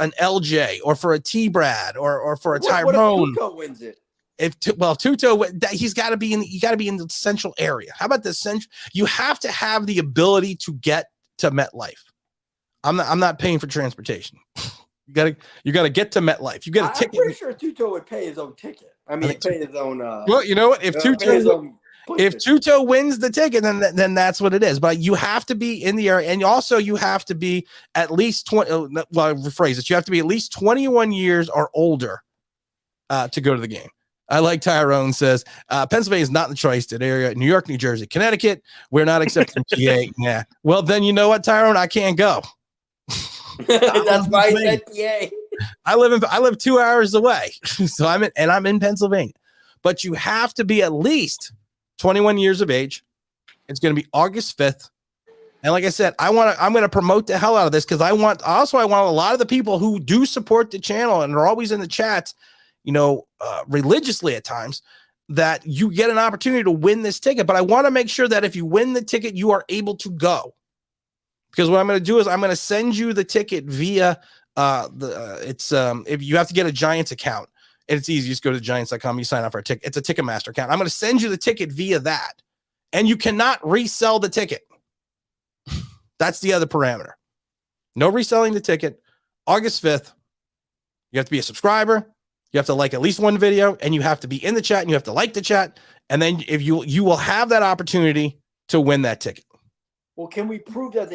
an LJ or for a T Brad or for a Tyrone. What if Tuto wins it? If Tuto, he's got to be in. You got to be in the central area. How about the central? You have to have the ability to get to MetLife. I'm not paying for transportation. You gotta get to MetLife. You got a ticket. I'm pretty sure Tuto would pay his own ticket. I mean, pay his own. Well, you know what? If Tuto wins the ticket, then that's what it is. But you have to be in the area, and also you have to be at least 20. Well, I'll rephrase it. You have to be at least 21 years or older to go to the game. I like Tyrone says Pennsylvania is not in the tri-state area. New York, New Jersey, Connecticut. We're not accepting PA. Yeah. Well, then you know what, Tyrone? I can't go. That's why I said PA. I live 2 hours away, so I'm in Pennsylvania. But you have to be at least 21 years of age. It's going to be August 5th, and like I said, I'm going to promote the hell out of this because I want a lot of the people who do support the channel and are always in the chats, religiously at times, that you get an opportunity to win this ticket. But I want to make sure that if you win the ticket, you are able to go. Because what I'm going to do is I'm going to send you the ticket via if you have to get a Giants account, and it's easy. Just go to giants.com. You sign up for a ticket. It's a Ticketmaster account. I'm going to send you the ticket via that, and you cannot resell the ticket. That's the other parameter. No reselling the ticket. August 5th. You have to be a subscriber. You have to like at least one video, and you have to be in the chat, and you have to like the chat, and then if you will have that opportunity to win that ticket. Well, can we prove that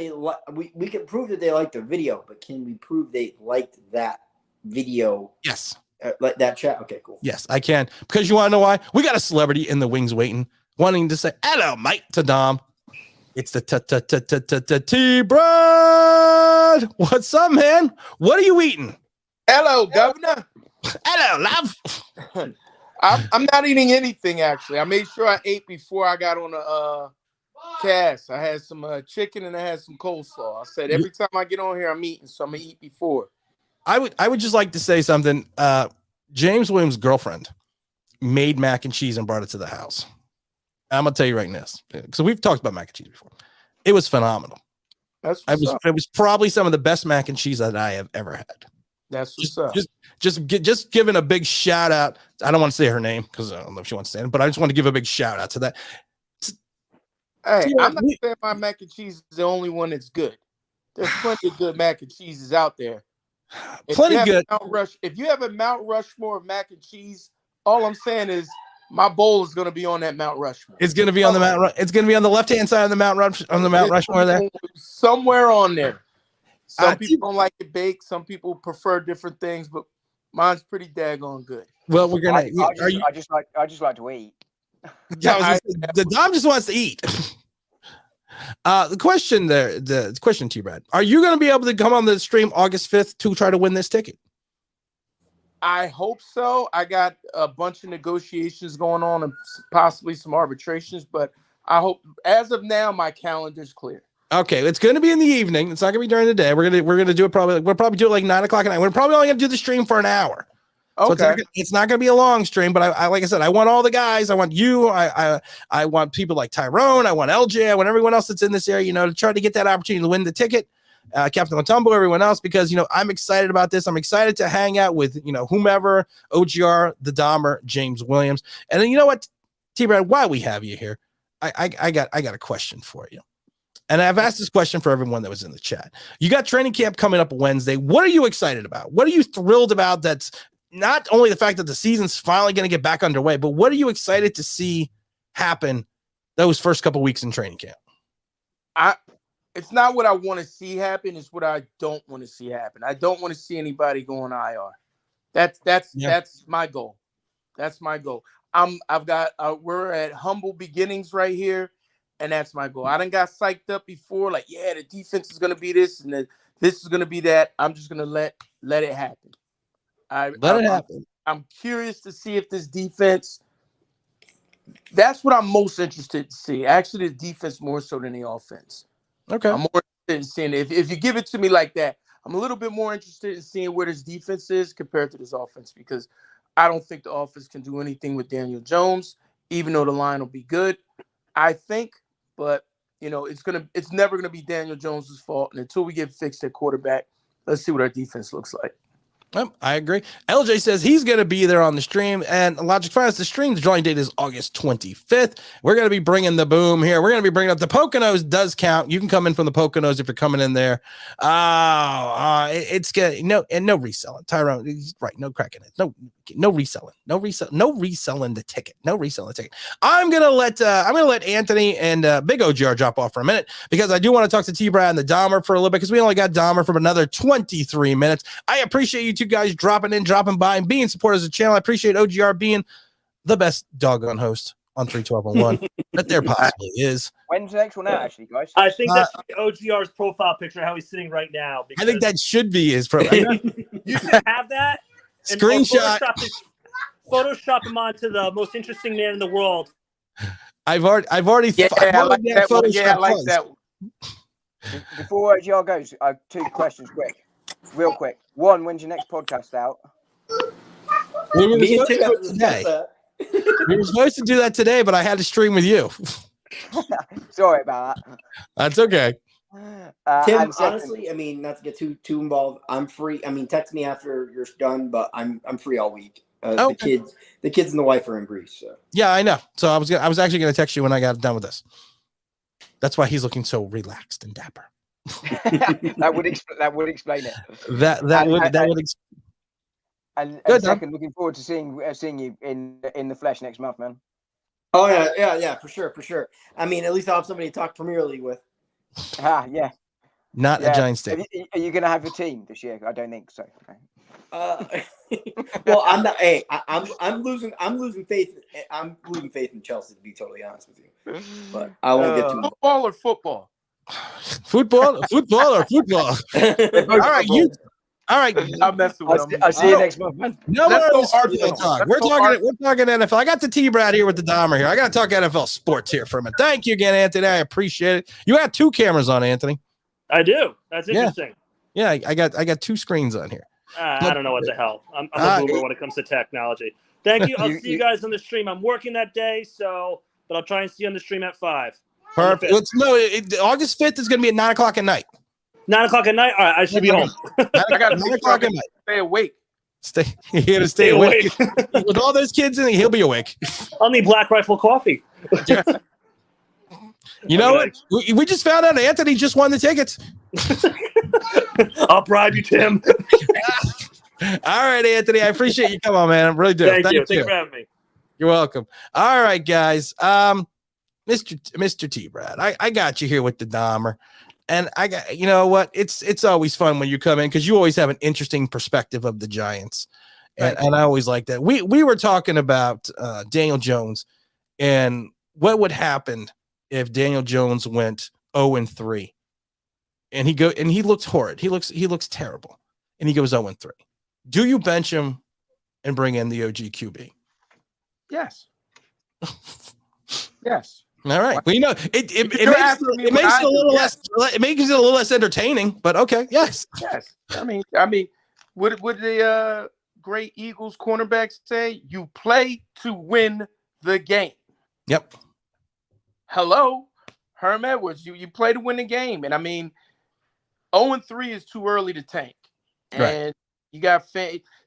we can prove that they liked the video, but can we prove they liked that video? Yes. Like that chat? Okay, cool. Yes, I can. Because you want to know why? We got a celebrity in the wings waiting, wanting to say, hello, mate, to Dom. It's the T-Brad. What's up, man? What are you eating? Hello, Governor. Hello, love. I'm not eating anything, actually. I made sure I ate before I got on the cast. I had some chicken and I had some coleslaw. I said every time I get on here, I'm eating, so I'm going to eat before. I would just like to say something. James Williams' girlfriend made mac and cheese and brought it to the house. I'm gonna tell you right now, because we've talked about mac and cheese before. It was phenomenal. It was probably some of the best mac and cheese that I have ever had. That's what's up. Just giving a big shout out. I don't want to say her name because I don't know if she wants to say it, but I just want to give a big shout out to that. Hey, I'm not saying my mac and cheese is the only one that's good. There's plenty of good mac and cheeses out there. Plenty good. If you have a Mount Rushmore of mac and cheese, all I'm saying is my bowl is going to be on that Mount Rushmore. It's going to be on the Mount. It's going to be on the left-hand side of the Mount Rushmore there. Somewhere on there. Some people don't like it baked. Some people prefer different things, but mine's pretty daggone good. Well, we're gonna. I just like to eat. Yeah, the Dom just wants to eat. The question to you, Brad: are you going to be able to come on the stream August 5th to try to win this ticket? I hope so. I got a bunch of negotiations going on and possibly some arbitrations, but I hope as of now my calendar's clear. Okay, it's going to be in the evening. It's not going to be during the day. We're gonna do it we'll probably do it like 9 o'clock at night. We're probably only going to do the stream for an hour. Okay. So it's not going to be a long stream, but I like I said, I want all the guys. I want you. I want people like Tyrone. I want LJ. I want everyone else that's in this area, to try to get that opportunity to win the ticket. Captain Latumbo, everyone else, because, I'm excited about this. I'm excited to hang out with, whomever, OGR, the Dahmer, James Williams. And then, you know what, T-Brad, while we have you here, I got a question for you. And I've asked this question for everyone that was in the chat. You got training camp coming up Wednesday. What are you excited about? What are you thrilled about? That's not only the fact that the season's finally going to get back underway, but what are you excited to see happen those first couple weeks in training camp? It's not what I want to see happen. It's what I don't want to see happen. I don't want to see anybody going IR. That's my goal. That's my goal. We're at humble beginnings right here. And that's my goal. I done got psyched up before, like, the defense is going to be this and this is going to be that. I'm just going to let it happen. Let it happen. I'm curious to see if this defense, that's what I'm most interested to see. Actually, the defense more so than the offense. Okay. I'm more interested in seeing if you give it to me like that, I'm a little bit more interested in seeing where this defense is compared to this offense, because I don't think the offense can do anything with Daniel Jones, even though the line will be good, I think. But, it's never going to be Daniel Jones's fault. And until we get fixed at quarterback, let's see what our defense looks like. I agree. LJ says he's going to be there on the stream, and Logic Finance, the stream, the drawing date is August 25th. We're going to be bringing the boom here. We're going to be bringing up the Poconos does count. You can come in from the Poconos if you're coming in there. It's good. No reselling. Tyrone, he's right. No cracking it. No reselling. No reselling the ticket. I'm going to let Anthony and Big OGR drop off for a minute, because I do want to talk to T-Brad and the Dahmer for a little bit, because we only got Dahmer for another 23 minutes. I appreciate you two guys dropping by and being supporters of the channel. I appreciate OGR being the best doggone host on 31201 that there possibly is. When's the next one out, actually, guys? I think that's OGR's profile picture, how he's sitting right now. I think that should be his profile. You should have that. Screenshot. Photoshop him onto the most interesting man in the world. I've already I like that one. Before OGR goes, I have 2 questions real quick. One, when's your next podcast out? We were supposed to do that today, but I had to stream with you. Sorry about that. That's okay. Tim, honestly, not to get too involved, I'm free. Text me after you're done, but I'm free all week. Okay. The kids and the wife are in Greece. So. Yeah, I know. So I was actually going to text you when I got done with this. That's why he's looking so relaxed and dapper. that would explain it. That would explain. And second, looking forward to seeing you in the flesh next month, man. Oh yeah, for sure. At least I'll have somebody to talk Premier League with. Yeah. Not a Giants team. Are you going to have a team this year? I don't think so. Okay. Well, I'm not. Hey, I'm losing faith. I'm losing faith in Chelsea, to be totally honest with you. But I won't get too. Football or football? Football or football? All right. I'm messing with them. I'll see you next month, man. No more talk. We're talking NFL. I got the T-Brad here with the Dahmer here. I got to talk NFL sports here for a minute. Thank you again, Anthony. I appreciate it. You have 2 cameras on, Anthony. I do. That's interesting. Yeah, I got 2 screens on here. I don't know what the hell. I'm a boomer when it comes to technology. Thank you. I'll see you guys on the stream. I'm working that day, but I'll try and see you on the stream at 5. Perfect. August 5th is going to be at 9 o'clock at night. 9 o'clock at night? All right, I should be home. I got 9 o'clock at night. Stay awake. You got to stay awake. With all those kids in it, he'll be awake. I'll need Black Rifle coffee. You know what? We just found out Anthony just won the tickets. I'll bribe you, Tim. All right, Anthony. I appreciate you. Come on, man. I really do. Thank you. Thank you for having me. You're welcome. All right, guys. Mr. T. Brad, I got you here with the Dahmer. And I got, you know what? It's always fun when you come in because you always have an interesting perspective of the Giants. And I always like that. We were talking about Daniel Jones and what would happen if Daniel Jones went 0-3 and he looks horrid. He looks terrible. And he goes 0-3. Do you bench him and bring in the OG QB? Yes. Yes. All right. Well, you know, it makes it a little less. It makes it a little less entertaining, but okay. Yes. Yes. I mean, what the great Eagles cornerback say? You play to win the game. Yep. Hello, Herm Edwards. You play to win the game, and I mean, 0-3 is too early to tank. And you got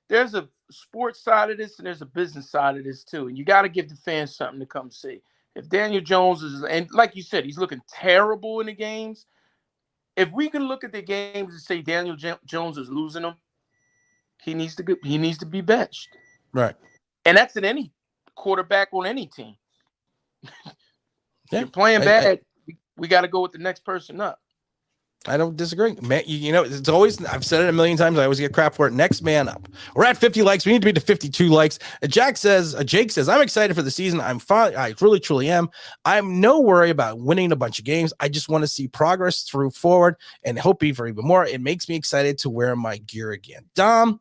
there's a sports side of this, and there's a business side of this too, and you got to give the fans something to come see. If Daniel Jones and like you said, he's looking terrible in the games. If we can look at the games and say Daniel Jones is losing them, he needs to be benched. Right. And that's in any quarterback on any team. You're playing bad. We got to go with the next person up. I don't disagree. Man, you know, it's always, I've said it a million times. I always get crap for it. Next man up. We're at 50 likes. We need to be to 52 likes. Jake says, I'm excited for the season. I'm fine. I really, truly am. I'm no worry about winning a bunch of games. I just want to see progress through forward and hope for even more. It makes me excited to wear my gear again. Dom,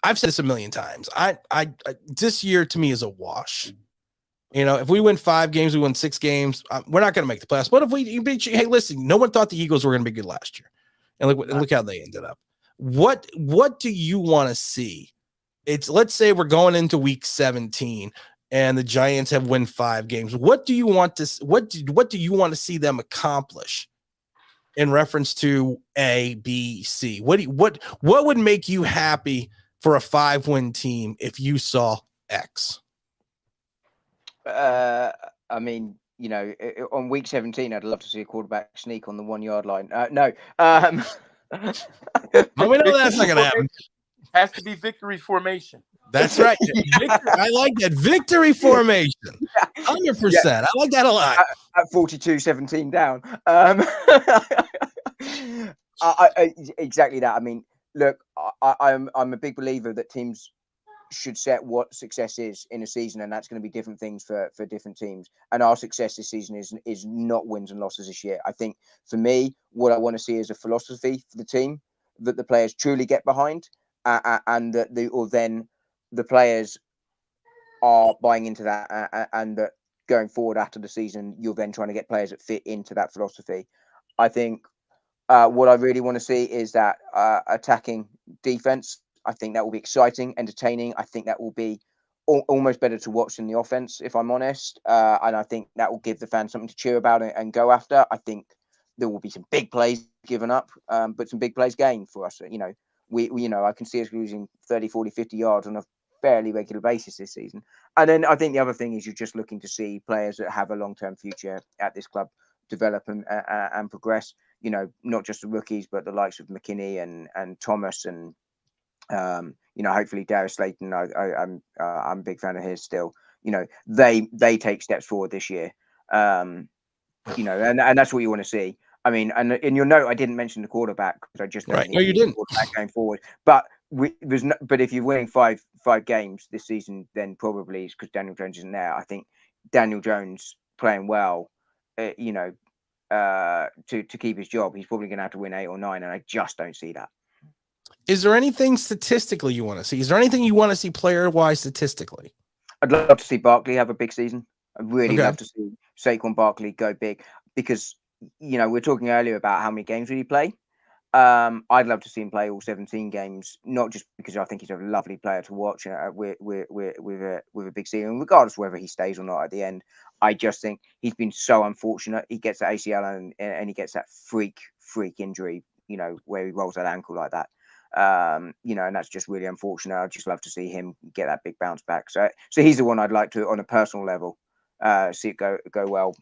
I've said this a million times. I this year to me is a wash. You know, if we win 5 games, we win 6 games, we're not going to make the playoffs. What if we beat you? Hey, listen, no one thought the Eagles were going to be good last year. And look how they ended up. What do you want to see? Let's say we're going into week 17 and the Giants have won 5 games. What do you want to see them accomplish in reference to A, B, C? What would make you happy for a 5-win team if you saw X? I mean, you know, on week 17, I'd love to see a quarterback sneak on the 1-yard line. No. We know that's not going to happen. Has to be victory formation. That's right. I like that. Victory formation. 100%. Yeah. I like that a lot. At 42-17 down. Exactly that. I mean, look, I'm a big believer that teams should set what success is in a season, and that's going to be different things for different tems. And our success this season is not wins and losses this year. I think for me, what I want to see is a philosophy for the team that the players truly get behind, and that then the players are buying into that, and that going forward after the season, you're then trying to get players that fit into that philosophy. I think what I really want to see is that attacking defense. I think that will be exciting, entertaining. I think that will be almost better to watch than the offense, if I'm honest. And I think that will give the fans something to cheer about and go after. I think there will be some big plays given up, but some big plays gained for us. You know, we I can see us losing 30, 40, 50 yards on a fairly regular basis this season. And then I think the other thing is you're just looking to see players that have a long-term future at this club develop and progress. You know, not just the rookies, but the likes of McKinney and Thomas and you know, hopefully Darius Slayton. I'm a big fan of his still. You know, they take steps forward this year. You know, and that's what you want to see. I mean, and in your note, I didn't mention the quarterback because I just don't think no, you didn't. Quarterback going forward. But but if you're winning five games this season, then probably it's because Daniel Jones isn't there. I think Daniel Jones playing well, you know, to keep his job, he's probably going to have to win 8 or 9, and I just don't see that. Is there anything statistically you want to see? Is there anything you want to see player-wise statistically? I'd love to see Barkley have a big season. I'd really love to see Saquon Barkley go big because, you know, we were talking earlier about how many games did he play? I'd love to see him play all 17 games, not just because I think he's a lovely player to watch with a big ceiling, regardless of whether he stays or not at the end. I just think he's been so unfortunate. He gets that ACL and he gets that freak injury, where he rolls that ankle like that. And that's just really unfortunate. I'd just love to see him get that big bounce back. So he's the one I'd like to, on a personal level, see it go well.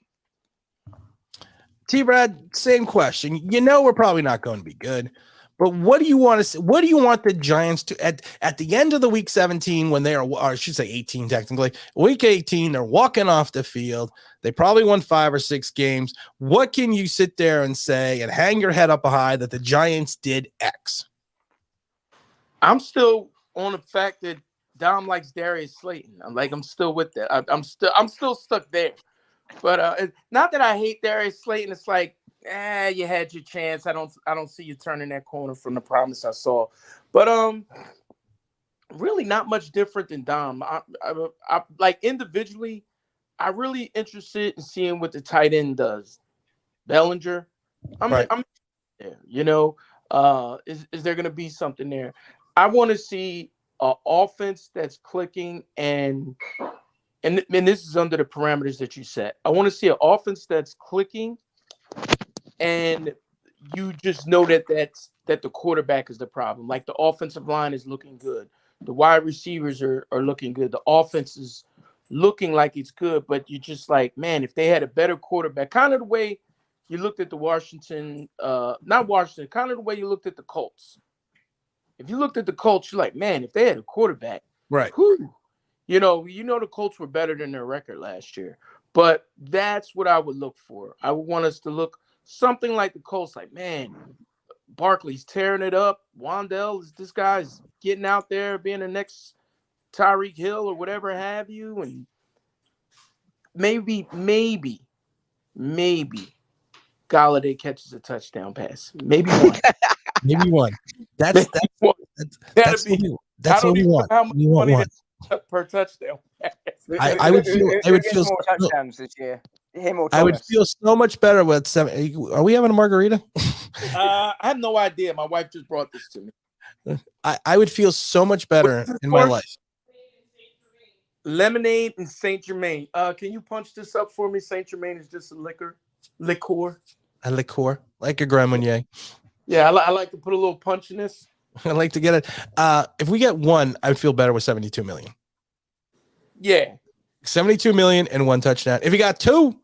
T-Brad, same question. We're probably not going to be good, but what do you want to see? What do you want the Giants to at the end of the week 17 when they are, or I should say 18 technically, week 18, they're walking off the field. They probably won 5 or 6 games. What can you sit there and say and hang your head up high that the Giants did X? I'm still on the fact that Dom likes Darius Slayton. I'm still with that. I'm still stuck there. But not that I hate Darius Slayton. It's like, you had your chance. I don't see you turning that corner from the promise I saw. But really not much different than Dom. I like individually, I'm really interested in seeing what the tight end does. Bellinger, I'm there. Is there going to be something there? I want to see an offense that's clicking and this is under the parameters that you set. I want to see an offense that's clicking, and you just know that the quarterback is the problem. Like the offensive line is looking good, the wide receivers are looking good, the offense is looking like it's good, but you're just like, man, if they had a better quarterback, kind of the way you looked at the kind of the way you looked at the Colts. If you looked at the Colts, you're like, man, if they had a quarterback, right? Whew, the Colts were better than their record last year, but that's what I would look for. I would want us to look something like the Colts, like, man, Barkley's tearing it up. Wandell, this guy's getting out there, being the next Tyreek Hill or whatever have you, and maybe Galladay catches a touchdown pass. Maybe one. Maybe one. That's what we want. We want one per touchdown. I would feel more touchdowns this year. Him or Thomas. I would feel so much better with 7. Are we having a margarita? I have no idea. My wife just brought this to me. I would feel so much better in my life. Lemonade and Saint Germain. Can you punch this up for me? Saint Germain is just a liquor. A liqueur, like a Grand Marnier. Yeah, I like to put a little punch in this. I like to get it. If we get one, I would feel better with 72 million. Yeah. 72 million and 1 touchdown. If you got 2,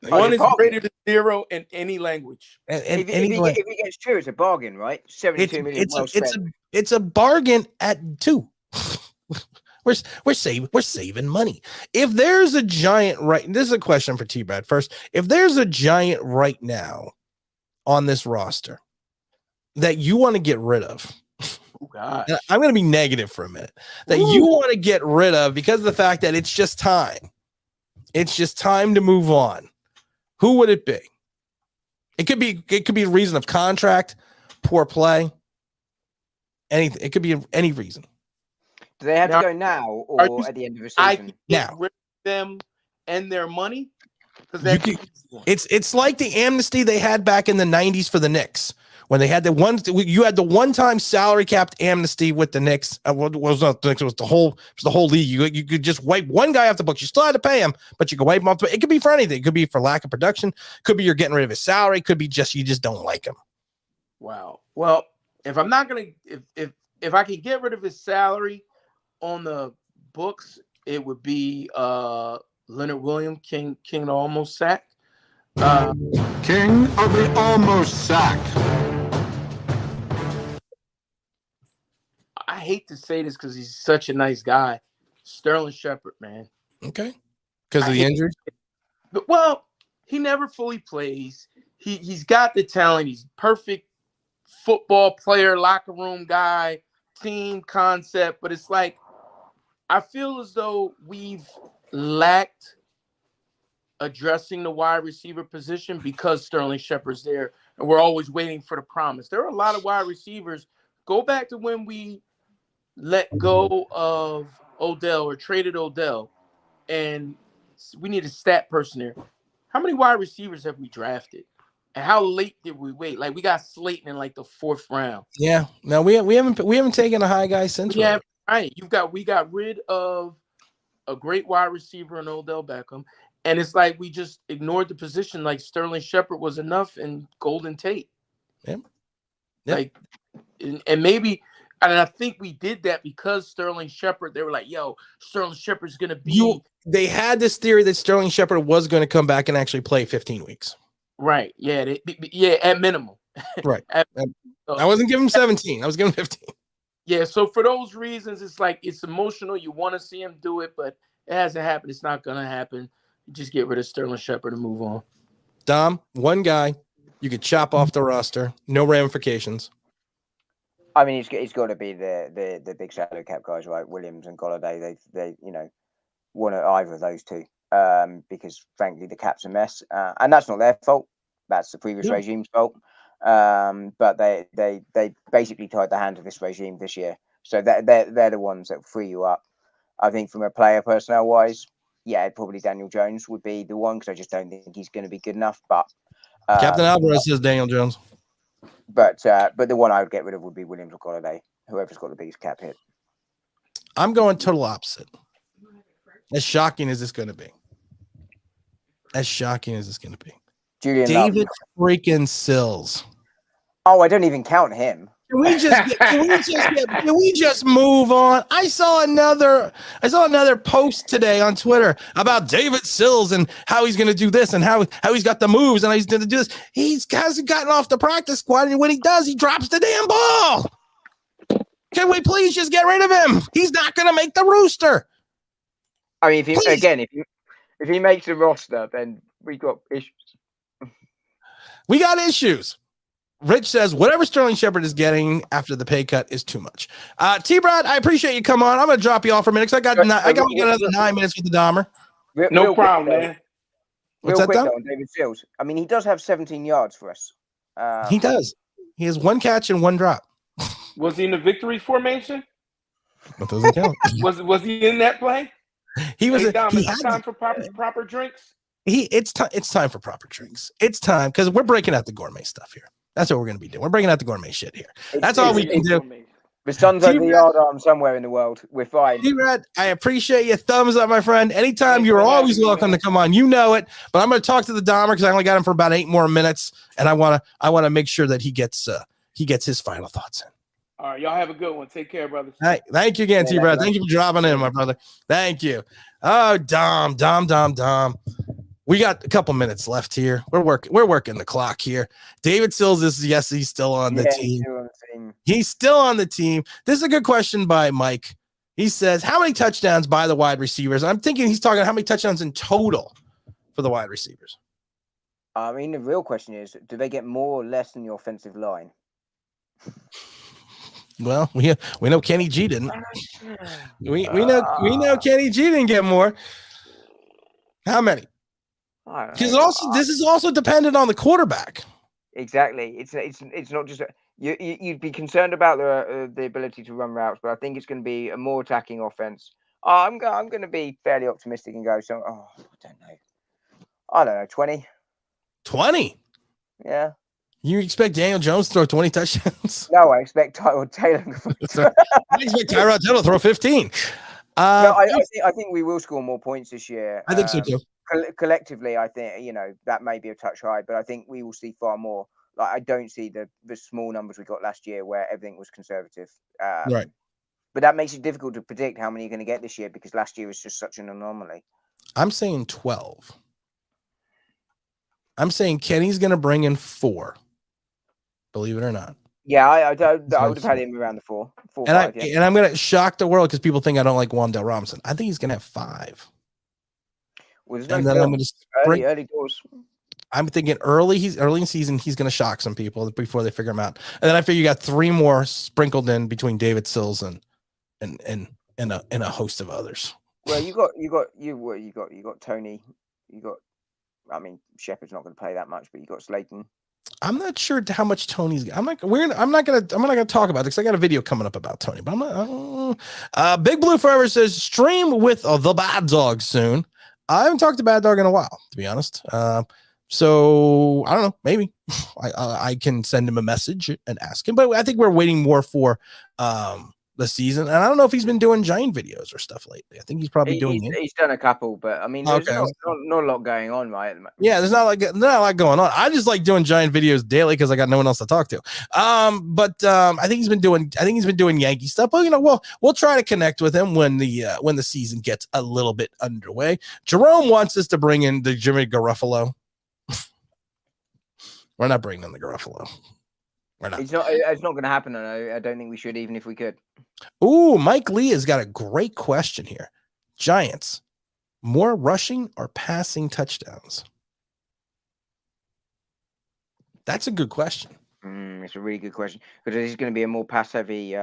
one is greater than 0 in any language. If he gets 2, it's a bargain, right? 72 million. It's a bargain at 2. We're saving money. If there's a giant this is a question for T-Brad first. If there's a giant right now on this roster that you want to get rid of, oh gosh, I'm going to be negative for a minute, that you want to get rid of because of the fact that it's just time. It's just time to move on. Who would it be? It could be a reason of contract, poor play, anything. It could be any reason. Do they have to go now or at the end of the season? I can get rid of them and their money. It's like the amnesty they had back in the 90s for the Knicks when they had you had the one-time salary capped amnesty with the Knicks. Was not the Knicks, it was the whole league. You could just wipe one guy off the books. You still had to pay him, but you could wipe him off. It could be for anything. It could be for lack of production. Could be you're getting rid of his salary. Could be you just don't like him. Wow. Well, if I'm not gonna if I can get rid of his salary on the books, it would be Leonard Williams, King of the almost sack. King of the almost sack. I hate to say this because he's such a nice guy. Sterling Shepard, man. Okay. Because of the injury? Well, he never fully plays. He's got the talent. He's perfect football player, locker room guy, team concept. But it's like, I feel as though we've lacked addressing the wide receiver position because Sterling Shepard's there, and we're always waiting for the promise. There are a lot of wide receivers. Go back to when we let go of Odell or traded Odell, and we need a stat person there. How many wide receivers have we drafted? And how late did we wait? Like we got Slayton in like the 4th round. Yeah. No, we haven't taken a high guy since. Yeah, right. We got rid of a great wide receiver in Odell Beckham, and it's like we just ignored the position. Like Sterling Shepard was enough, and Golden Tate. Yep. Like, and maybe, and I think we did that because Sterling Shepard. They were like, "Yo, Sterling Shepard's gonna be." They had this theory that Sterling Shepard was going to come back and actually play 15 weeks. Right. Yeah. At minimum. Right. I wasn't giving him 17. I was giving him 15. Yeah. So for those reasons, it's like it's emotional. You want to see him do it, but it hasn't happened. It's not going to happen. Just get rid of Sterling Shepard and move on. Dom, one guy you could chop off the roster, no ramifications. I mean, it's got to be the big salary cap guys, right? Williams and Golladay. They one of either of those two. Because frankly, the cap's a mess, and that's not their fault. That's the previous regime's fault. But they basically tied the hand of this regime this year, so they're the ones that free you up. I think from a player personnel wise, yeah, probably Daniel Jones would be the one because I just don't think he's going to be good enough. But Captain Alvarez says Daniel Jones. But the one I would get rid of would be Williams or Golladay, whoever's got the biggest cap hit. I'm going total opposite. As shocking as this going to be. As shocking as it's going to be. Julian David freaking Sills. Oh, I don't even count him. Can we just move on? I saw another post today on Twitter about David Sills and how he's going to do this and how he's got the moves and how he's going to do this. He hasn't gotten off the practice squad, and when he does, he drops the damn ball. Can we please just get rid of him? He's not going to make the rooster. I mean, if he makes the roster, then we got issues. We got issues. Rich says whatever Sterling Shepard is getting after the pay cut is too much. T-Brad, I appreciate you. Come on, I'm going to drop you off for a minute because I got another 9 minutes with the Dahmer. No problem, man. What's that, Dom? David Sills. I mean, he does have 17 yards for us. He does. He has 1 catch and 1 drop. Was he in the victory formation? That doesn't count. Was he in that play? He was. It's time for proper drinks. It's time for proper drinks. It's time because we're breaking out the gourmet stuff here. That's what we're going to be doing. We're breaking out the gourmet shit here. That's all we can do. The sun's over the yard arm somewhere in the world. We're fine. T-Rad, I appreciate you. Thumbs up, my friend. Anytime, you're always welcome to come on. You know it. But I'm going to talk to the Dahmer because I only got him for about 8 more minutes, and I want to make sure that he gets his final thoughts in. All right, y'all have a good one. Take care, brothers. Hey, thank you again, T-Brad. Thank you for dropping in, my brother. Thank you. Oh, Dom. We got a couple minutes left here. We're working the clock here. David Sills he's still on the team. He's still on the team. This is a good question by Mike. He says, how many touchdowns by the wide receivers? I'm thinking he's talking how many touchdowns in total for the wide receivers. I mean, the real question is, do they get more or less than the offensive line? Well, we know Kenny G didn't. We know Kenny G didn't get more. How many? Because this is also dependent on the quarterback. Exactly. It's not just you'd be concerned about the ability to run routes, but I think it's going to be a more attacking offense. I'm going to be fairly optimistic and go. I don't know. 20. 20. Yeah. You expect Daniel Jones to throw 20 touchdowns? No, I expect Tyrod Taylor. I expect Tyrod Taylor to throw 15. No, I think we will score more points this year. I think so too. Collectively, I think that may be a touch high, but I think we will see far more. Like I don't see the small numbers we got last year where everything was conservative. Right. But that makes it difficult to predict how many you're going to get this year because last year was just such an anomaly. I'm saying 12. I'm saying Kenny's going to bring in 4. Believe it or not. Yeah, I would have had him around the 4. And I'm going to shock the world because people think I don't like Wan'Dale Robinson. I think he's going to have 5. Well, and then I'm going to early doors. I'm thinking early in season he's going to shock some people before they figure him out. And then I figure you got 3 more sprinkled in between David Sills and a host of others. Well, you got Tony. I mean, Shepard's not going to play that much, but you got Slayton. I'm not sure how much Tony's. I'm not gonna talk about it because I got a video coming up about Tony. But I'm not. Big Blue Forever says stream with the Bad Dog soon. I haven't talked to Bad Dog in a while, to be honest. So I don't know. Maybe I can send him a message and ask him. But I think we're waiting more for the season. And I don't know if he's been doing Giant videos or stuff lately. I think he's probably doing it. He's done a couple, but I mean, there's not a lot going on, right? At the moment. Yeah, there's not a lot going on. I just like doing Giant videos daily because I got no one else to talk to. But I think he's been doing Yankee stuff. But we'll try to connect with him when the season gets a little bit underway. Jerome wants us to bring in the Jimmy Garoppolo. We're not bringing in the Garoppolo. We're not. It's not going to happen. I don't think we should, even if we could. Ooh, Mike Lee has got a great question here. Giants, more rushing or passing touchdowns? That's a good question. It's a really good question because it's going to be a more pass-heavy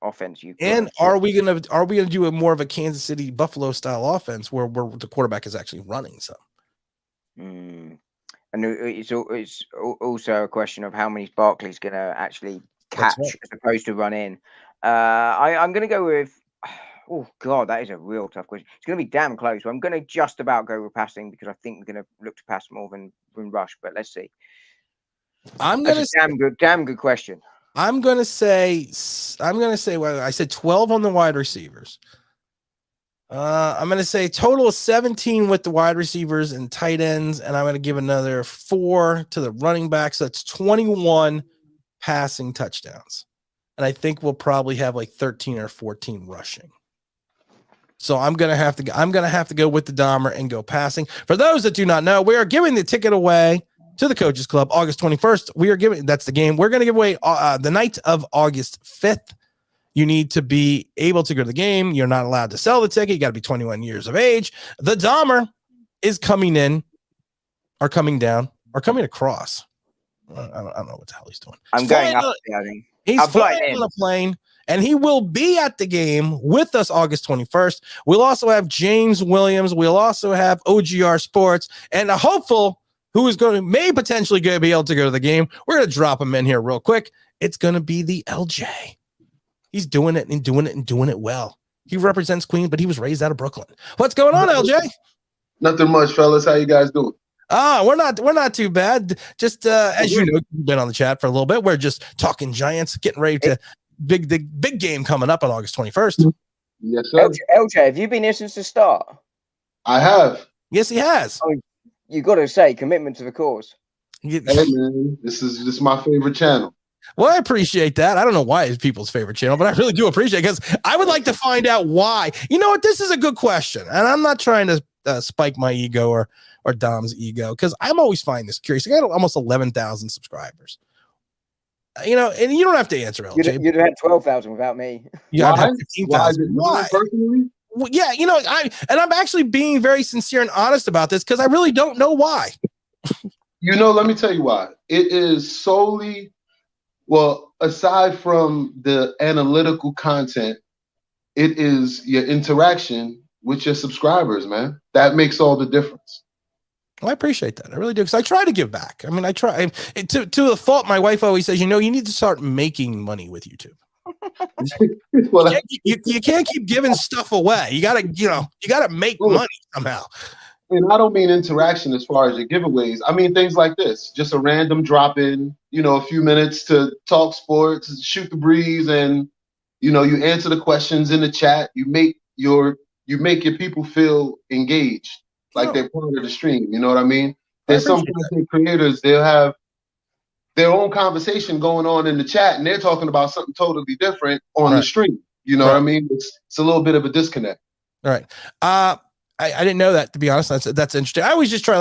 offense. Are we gonna do a more of a Kansas City Buffalo style offense where the quarterback is actually running some? And it's also a question of how many Barkley's going to actually catch as opposed to run in. I'm going to go with. Oh God, that is a real tough question. It's going to be damn close. I'm going to just about go with passing because I think we're going to look to pass more than rush. But let's see. Damn good question. I'm going to say. Well, I said 12 on the wide receivers. I'm going to say total of 17 with the wide receivers and tight ends, and I'm going to give another 4 to the running backs. So that's 21 passing touchdowns, and I think we'll probably have like 13 or 14 rushing. So I'm going to have to go with the Dahmer and go passing. For those that do not know, we are giving the ticket away to the Coaches Club August 21st. That's the game. We're going to give away the night of August 5th. You need to be able to go to the game. You're not allowed to sell the ticket. You got to be 21 years of age. The Dahmer is coming in, or coming down, or coming across. I don't know what the hell he's doing. I'm going up. I think he's flying on a plane, and he will be at the game with us August 21st. We'll also have James Williams. We'll also have OGR Sports, and a hopeful who is may potentially be able to go to the game. We're going to drop him in here real quick. It's going to be the LJ. He's doing it and doing it well. He represents Queens, but he was raised out of Brooklyn. What's going on, LJ? Nothing much, fellas. How you guys doing? We're not too bad. Just as you know, you've been on the chat for a little bit. We're just talking Giants, getting ready to the big game coming up on August 21st. Yes, sir. LJ, have you been here since the start? I have. Yes, he has. Oh, you got to say commitment to the cause. Hey, man, this is my favorite channel. Well, I appreciate that. I don't know why it's people's favorite channel, but I really do appreciate it because I would like to find out why. You know what? This is a good question, and I'm not trying to spike my ego or Dom's ego because I'm always find this curious. I got almost 11,000 subscribers. And you don't have to answer, LJ. You'd have had 12,000 without me. Yeah, I'd have 15,000. Why? Personally? Well, yeah, I'm actually being very sincere and honest about this because I really don't know why. Let me tell you why. It is solely. Well, aside from the analytical content, it is your interaction with your subscribers, man. That makes all the difference. Well, I appreciate that. I really do because I try to give back. I mean, I try to the fault. My wife always says, you need to start making money with YouTube. Well, you can't keep giving stuff away. You gotta make money somehow. And I don't mean interaction as far as your giveaways. I mean things like this, just a random drop in, a few minutes to talk sports, shoot the breeze, and you answer the questions in the chat. You make your people feel engaged, like they're part of the stream. You know what I mean? There's some content creators, they'll have their own conversation going on in the chat, and they're talking about something totally different on the stream. You know what I mean? It's a little bit of a disconnect. All right. I didn't know that, to be honest. That's interesting. I always just try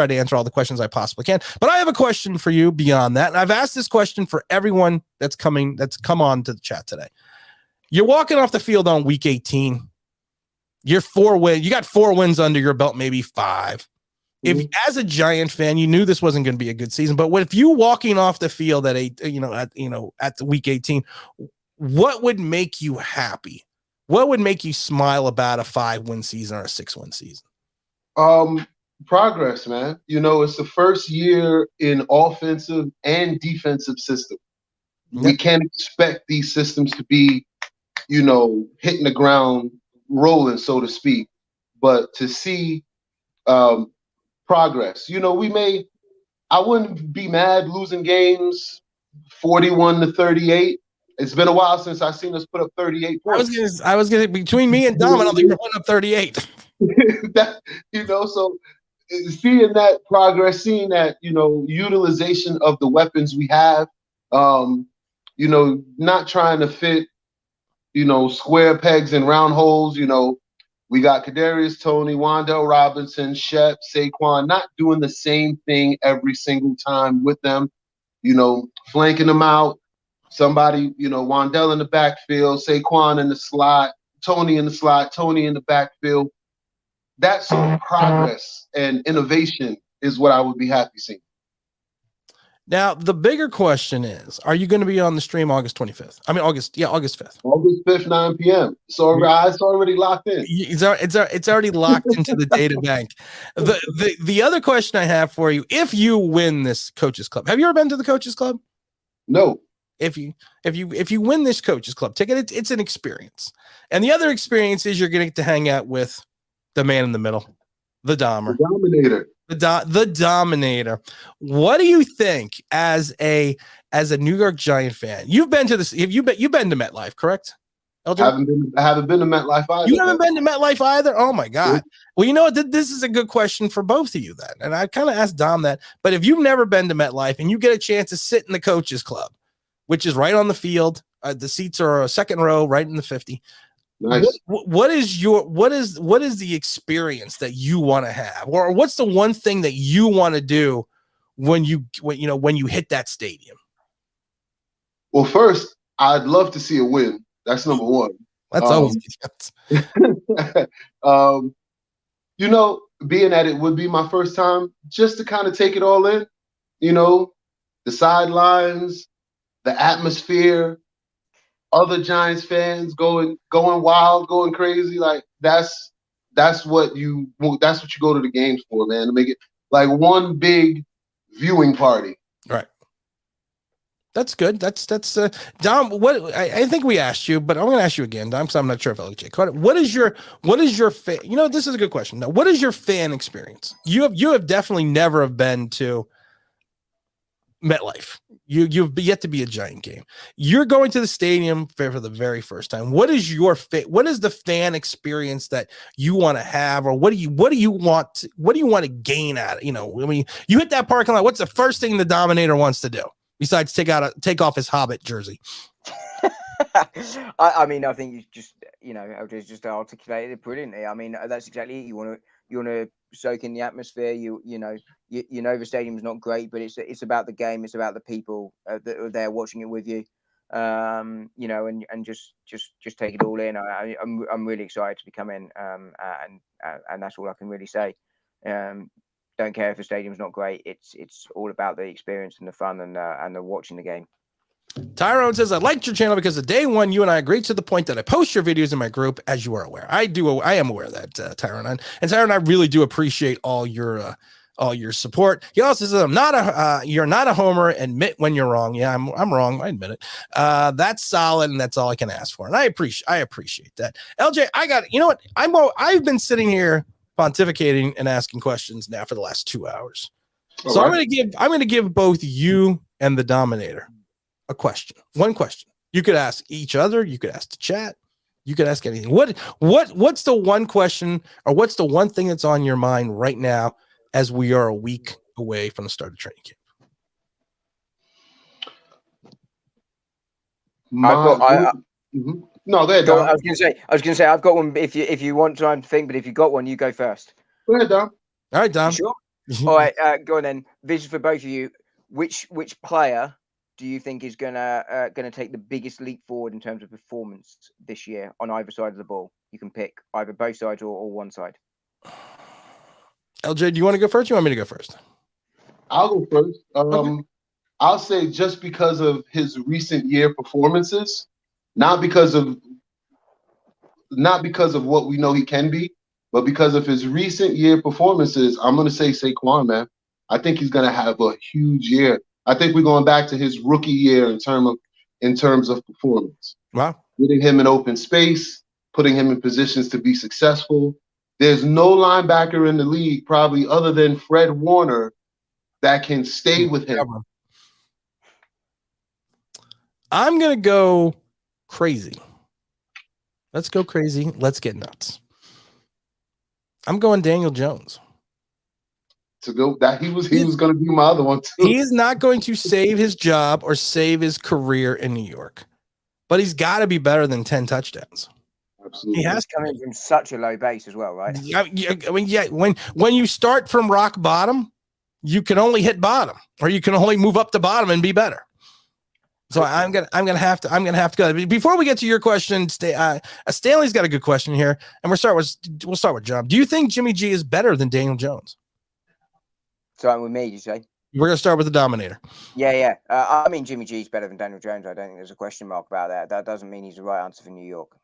to answer all the questions I possibly can. But I have a question for you beyond that. And I've asked this question for everyone that's come on to the chat today. You're walking off the field on week 18. You're 4 wins. You got 4 wins under your belt, maybe 5. If as a Giant fan, you knew this wasn't going to be a good season, but if you walking off the field at the week 18, what would make you happy? What would make you smile about a 5-win season or a 6-win season? Progress, man. It's the first year in offensive and defensive system. Yep. We can't expect these systems to be, hitting the ground rolling, so to speak. But to see progress. You know, I wouldn't be mad losing games 41-38. It's been a while since I've seen us put up 38 points. I was gonna between me and Dom, I don't think we're putting up 38. That, you know, so seeing that progress, seeing that, you know, utilization of the weapons we have, you know, not trying to fit, you know, square pegs in round holes. You know, we got Kadarius Toney, Wan'Dale Robinson, Shep, Saquon, not doing the same thing every single time with them, you know, flanking them out. Somebody, you know, Wan'Dale in the backfield, Saquon in the slot, Toney in the slot, Toney in the backfield. That sort of progress and innovation is what I would be happy seeing. Now, the bigger question is, are you going to be on the stream August 25th? I mean, August 5th. August 5th, 9 p.m. So it's already locked in. It's already locked into the data bank. The other question I have for you, if you win this Coaches Club, have you ever been to the Coaches Club? No. If you win this Coaches Club ticket, it's an experience. And the other experience is you're going to hang out with the man in the middle, the Dahmer. The Dominator. The Dominator. What do you think as a New York Giant fan? You've been to this. You've been to MetLife, correct? LJ? I haven't been to MetLife either. You haven't been to MetLife either? Oh my God. Well, you know what? This is a good question for both of you then. And I kind of asked Dom that. But if you've never been to MetLife and you get a chance to sit in the Coaches Club, which is right on the field, the seats are a second row, right in the 50. Nice. What is the experience that you want to have, or what's the one thing that you want to do when you hit that stadium? Well, first, I'd love to see a win. That's number one. That's always you know, being that it would be my first time, just to kind of take it all in. You know, the sidelines, the atmosphere, other Giants fans going wild, going crazy. Like that's what you go to the games for, man, to make it like one big viewing party. Right. That's good. That's Dom. What I think we asked you, but I'm going to ask you again, Dom, because I'm not sure if LJ caught it. What is your fan? You know, this is a good question. Now, what is your fan experience? You have definitely never have been to MetLife. You've yet to be a Giant game. You're going to the stadium for the very first time. What is the fan experience that you want to have, or what do you want to gain out of, you know, I mean, you hit that parking lot, what's the first thing the Dominator wants to do besides take off his Hobbit jersey? I mean, I think you just, you know, LJ's just articulated it brilliantly. I mean, that's exactly it. You want to soak in the atmosphere. You know the stadium's not great, but it's about the game. It's about the people that are there watching it with you. You know, and just take it all in. I'm really excited to be coming. And that's all I can really say. Don't care if the stadium's not great. It's all about the experience and the fun and the watching the game. Tyrone says, I liked your channel because the day one, you and I agreed to the point that I post your videos in my group, as you are aware. I am aware of that, Tyrone. And Tyrone, I really do appreciate all your support. He also says, you're not a homer. Admit when you're wrong. Yeah, I'm wrong. I admit it. That's solid, and that's all I can ask for. And I appreciate that. LJ, you know what? I've been sitting here pontificating and asking questions now for the last 2 hours. All so right. I'm going to give both you and the Dominator one question. You could ask each other, you could ask the chat, you could ask anything. What's the one question, or what's the one thing that's on your mind right now as we are a week away from the start of training camp? No, go ahead, Dom. I was gonna say I've got one. If you want time to think, but if you got one, you go first. Go ahead, Dom. All right, Dom. Sure. All right, go on then. Vision for both of you. Which player do you think is gonna take the biggest leap forward in terms of performance this year on either side of the ball? You can pick either both sides or one side. LJ, do you want to go first? Or you want me to go first? I'll go first. Okay. I'll say just because of his recent year performances, not because of what we know he can be, but because of his recent year performances, I'm going to say Saquon, man. I think he's going to have a huge year. I think we're going back to his rookie year in terms of performance. Wow. Putting him in open space, putting him in positions to be successful. There's no linebacker in the league, probably other than Fred Warner, that can stay with him. I'm going to go crazy. Let's go crazy. Let's get nuts. I'm going Daniel Jones. To go that he was going to be my other one too. He is not going to save his job or save his career in New York, but he's got to be better than 10 touchdowns. Absolutely. He has coming from such a low base as well, right? I mean, yeah. When you start from rock bottom, you can only hit bottom, or you can only move up to bottom and be better. So I'm gonna have to go. Before we get to your question, Stanley's got a good question here, and we'll start with John. Do you think Jimmy G is better than Daniel Jones? Starting with me, you say? We're gonna start with the Dominator. Yeah. I mean, Jimmy G's better than Daniel Jones. I don't think there's a question mark about that. That doesn't mean he's the right answer for New York.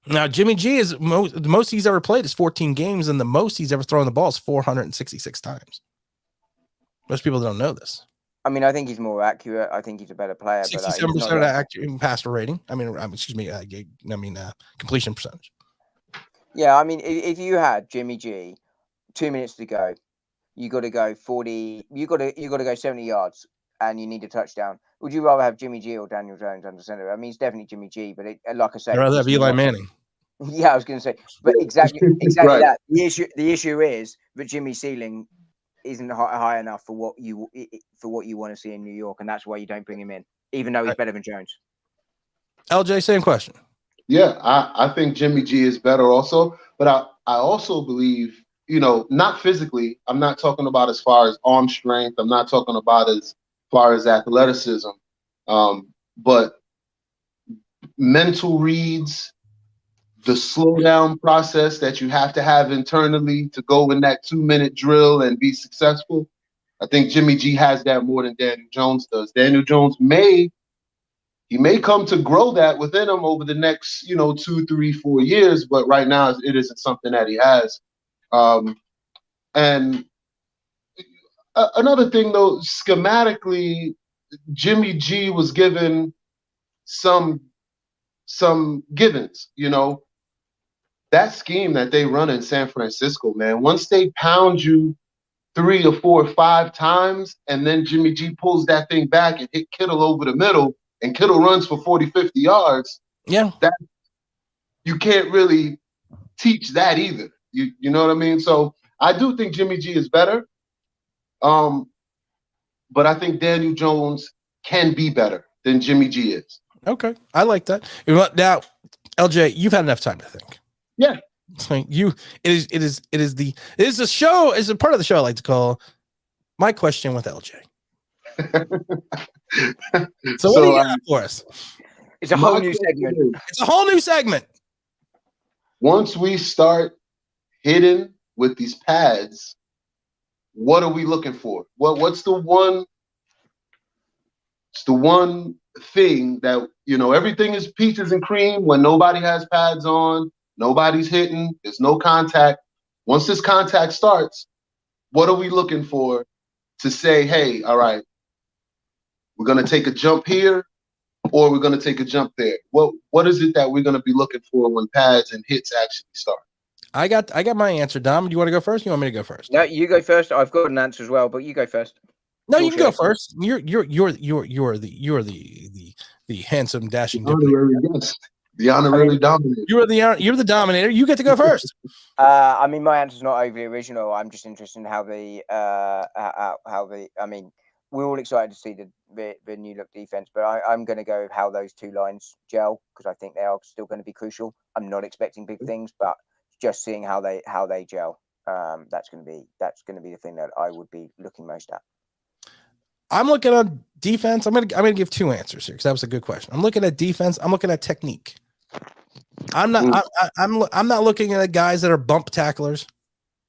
Now, Jimmy G is the most he's ever played is 14 games, and the most he's ever thrown the ball is 466 times. Most people don't know this. I mean, I think he's more accurate. I think he's a better player. 67% of accurate passer rating. Completion percentage. Yeah, I mean, if you had Jimmy G, 2 minutes to go, you got to go 40. You got to go 70 yards, and you need a touchdown. Would you rather have Jimmy G or Daniel Jones under center? I mean, it's definitely Jimmy G, but like I said, I'd rather have Eli Manning. Yeah, I was going to say, but exactly right. That. The issue is that Jimmy's ceiling isn't high enough for what you want to see in New York, and that's why you don't bring him in, even though he's better than Jones. LJ, same question. Yeah, I think Jimmy G is better also, but I also believe, not physically. I'm not talking about as far as arm strength. I'm not talking about as far as athleticism, but mental reads, the slowdown process that you have to have internally to go in that 2-minute drill and be successful. I think Jimmy G has that more than Daniel Jones does. Daniel Jones may come to grow that within him over the next, 2, 3, 4 years, but right now it isn't something that he has. And another thing, though, schematically, Jimmy G was given some givens, That scheme that they run in San Francisco, man, once they pound you 3 or 4 or 5 times, and then Jimmy G pulls that thing back and hit Kittle over the middle, and Kittle runs for 40, 50 yards, that you can't really teach that either. You know what I mean? So I do think Jimmy G is better. But I think Daniel Jones can be better than Jimmy G is. Okay. I like that. Now, LJ, you've had enough time to think. Yeah. So it is a show, is a part of the show I like to call My Question with LJ. So what do you got for us? It's a whole new segment. It's a whole new segment. Once we start hitting with these pads, what are we looking for? What's the one? It's the one thing that, everything is peaches and cream when nobody has pads on, nobody's hitting, there's no contact. Once this contact starts, what are we looking for to say, hey, all right, we're going to take a jump here or we're going to take a jump there? What is it that we're going to be looking for when pads and hits actually start? I got my answer. Dom, do you want to go first? You want me to go first? No, you go first. I've got an answer as well, but you go first. No, you can go first. You're the handsome dashing the honorary dominator. You're the dominator. You get to go first. I mean, my answer's not overly original. I'm just interested in how I mean, we're all excited to see the new look defense, but I'm going to go with how those two lines gel, because I think they are still going to be crucial. I'm not expecting big things, but just seeing how they gel, that's going to be the thing that I would be looking most at. I'm looking at defense. I'm gonna give 2 answers here because that was a good question. I'm looking at defense. I'm looking at technique. I'm not looking at guys that are bump tacklers.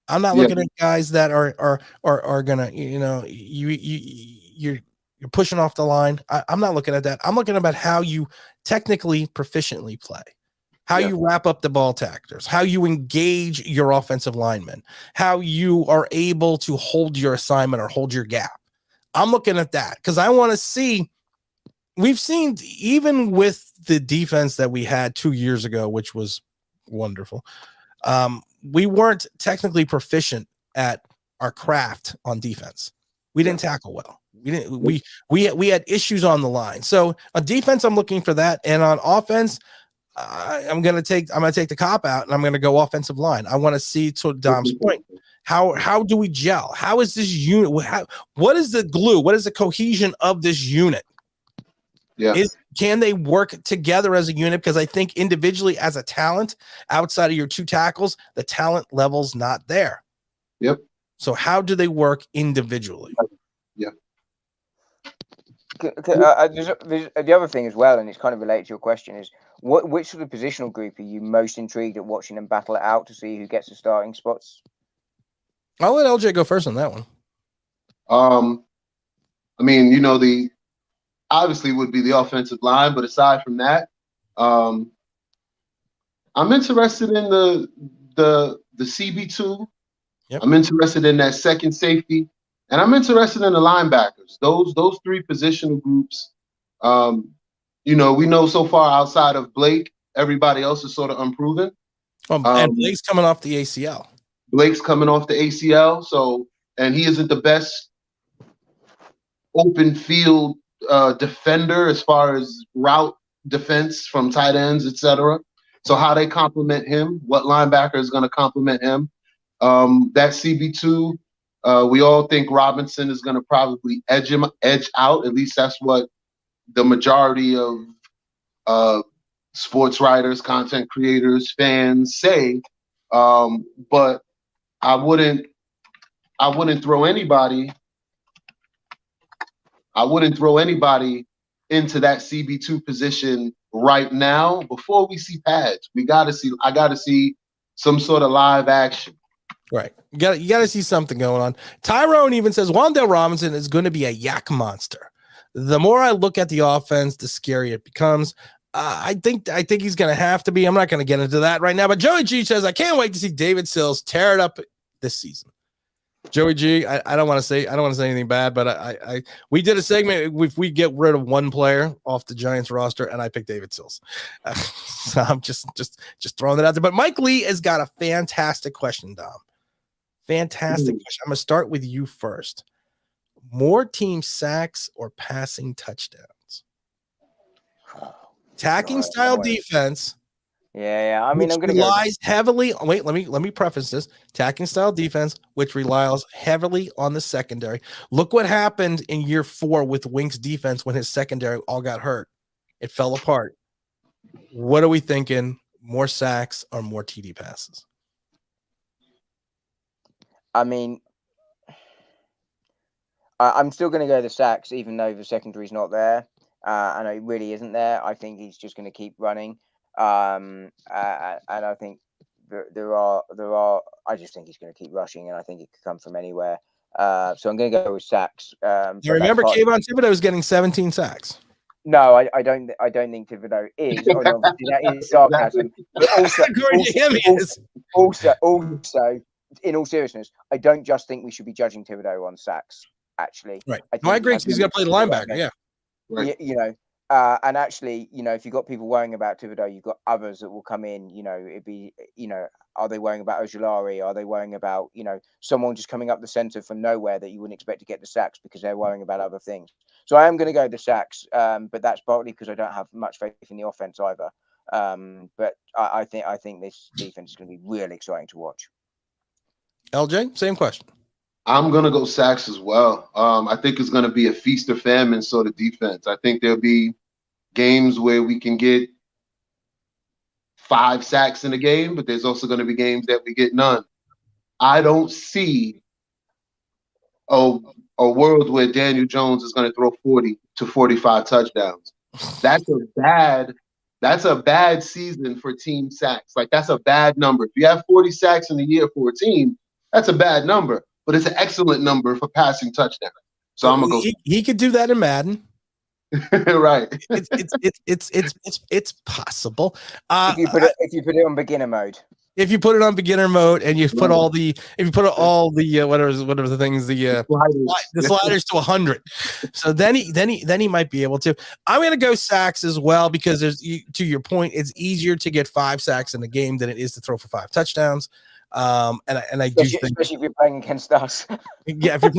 I'm not looking at guys that are gonna you're pushing off the line. I'm not looking at that. I'm looking about how you technically proficiently play, how you wrap up the ball tacklers, how you engage your offensive linemen, how you are able to hold your assignment or hold your gap. I'm looking at that because I want to see. We've seen, even with the defense that we had 2 years ago, which was wonderful. we weren't technically proficient at our craft on defense. We didn't tackle well. We had issues on the line. So on defense, I'm looking for that, and on offense, I'm gonna take the cop out, and I'm gonna go offensive line. I want to see, to Dom's point, how do we gel? How is this unit? What is the glue? What is the cohesion of this unit? Yeah. Can they work together as a unit? Because I think individually as a talent, outside of your two tackles, the talent level's not there. Yep. So how do they work individually? Yeah. The other thing as well, and it's kind of related to your question, is which sort of positional group are you most intrigued at watching them battle it out to see who gets the starting spots? I'll let LJ go first on that one. I mean, the obviously would be the offensive line, but aside from that, I'm interested in the CB2. Yep. I'm interested in that second safety, and I'm interested in the linebackers. Those three positional groups. We know so far outside of Blake, everybody else is sort of unproven. And Blake's coming off the ACL. Blake's coming off the ACL, and he isn't the best open field defender as far as route defense from tight ends, etc. So how they complement him, what linebacker is going to complement him? That CB2, we all think Robinson is going to probably edge out. At least that's what the majority of sports writers, content creators, fans say. But I wouldn't throw anybody. I wouldn't throw anybody into that CB2 position right now before we see pads. I got to see some sort of live action. Right. You got to see something going on. Tyrone even says Wan'Dale Robinson is going to be a yak monster. The more I look at the offense, the scarier it becomes. I think he's going to have to be. I'm not going to get into that right now. But Joey G says, I can't wait to see David Sills tear it up this season. Joey G, I don't want to say anything bad, but we did a segment if we get rid of one player off the Giants roster, and I picked David Sills. So I'm just throwing that out there. But Mike Lee has got a fantastic question, Dom. Fantastic question. I'm gonna start with you first. More team sacks or passing touchdowns? Attacking style defense. Yeah. I mean, I'm going to relies heavily. Wait, let me preface this. Attacking style defense, which relies heavily on the secondary. Look what happened in year 4 with Wink's defense when his secondary all got hurt. It fell apart. What are we thinking? More sacks or more TD passes? I mean, I'm still going to go the sacks, even though the secondary's not there, and it really isn't there. I think he's just going to keep running. And I think there are. I just think he's going to keep rushing, and I think it could come from anywhere. So I'm going to go with sacks. You remember Kayvon Thibodeau was getting 17 sacks. No, I don't think Thibodeau is. That is sarcasm. But also, in all seriousness, I don't just think we should be judging Thibodeau on sacks. Actually, right? I agree. He's going to play the linebacker. Yeah. Right. And actually, if you've got people worrying about Thibodeau, you've got others that will come in. It'd be, are they worrying about Ojulari? Are they worrying about, someone just coming up the center from nowhere that you wouldn't expect to get the sacks because they're worrying about other things? So I am going to go the sacks, but that's partly because I don't have much faith in the offense either. But I think this defense is going to be really exciting to watch. LJ, same question. I'm going to go sacks as well. I think it's going to be a feast or famine sort of defense. I think there'll be games where we can get 5 sacks in a game, but there's also going to be games that we get none. I don't see a world where Daniel Jones is going to throw 40 to 45 touchdowns. That's a bad season for team sacks. Like, that's a bad number. If you have 40 sacks in a year for a team, that's a bad number, but it's an excellent number for passing touchdowns. So I'm gonna go. He could do that in Madden. Right. It's possible. If you put it on beginner mode. If you put it on beginner mode and you put all the whatever the things the sliders to 100, so then he might be able to. I'm gonna go sacks as well because to your point, it's easier to get 5 sacks in a game than it is to throw for 5 touchdowns. And I do think, especially if you're playing against us. yeah, if you're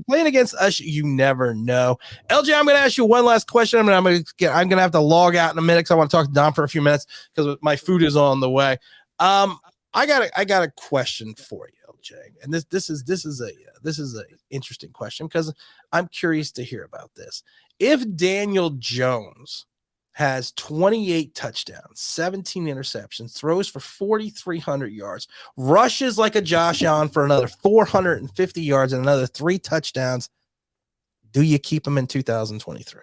playing against us, you never know. LJ, I'm going to ask you one last question. I'm going to have to log out in a minute because I want to talk to Dom for a few minutes because my food is on the way. I got a question for you, LJ, and this is a interesting question because I'm curious to hear about this. If Daniel Jones has 28 touchdowns, 17 interceptions, throws for 4,300 yards, rushes like a Josh Allen for another 450 yards and another 3 touchdowns, do you keep him in 2023?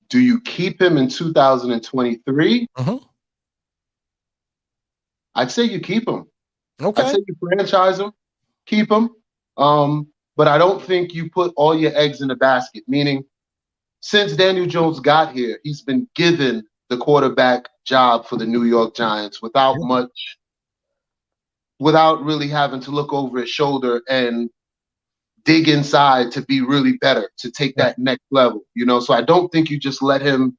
Do you keep him in 2023? Mm-hmm. I'd say you keep him. Okay. I'd say you franchise him, keep him. But I don't think you put all your eggs in the basket, meaning since Daniel Jones got here, he's been given the quarterback job for the New York Giants without really having to look over his shoulder and dig inside to be really better, to take that next level, So I don't think you just let him,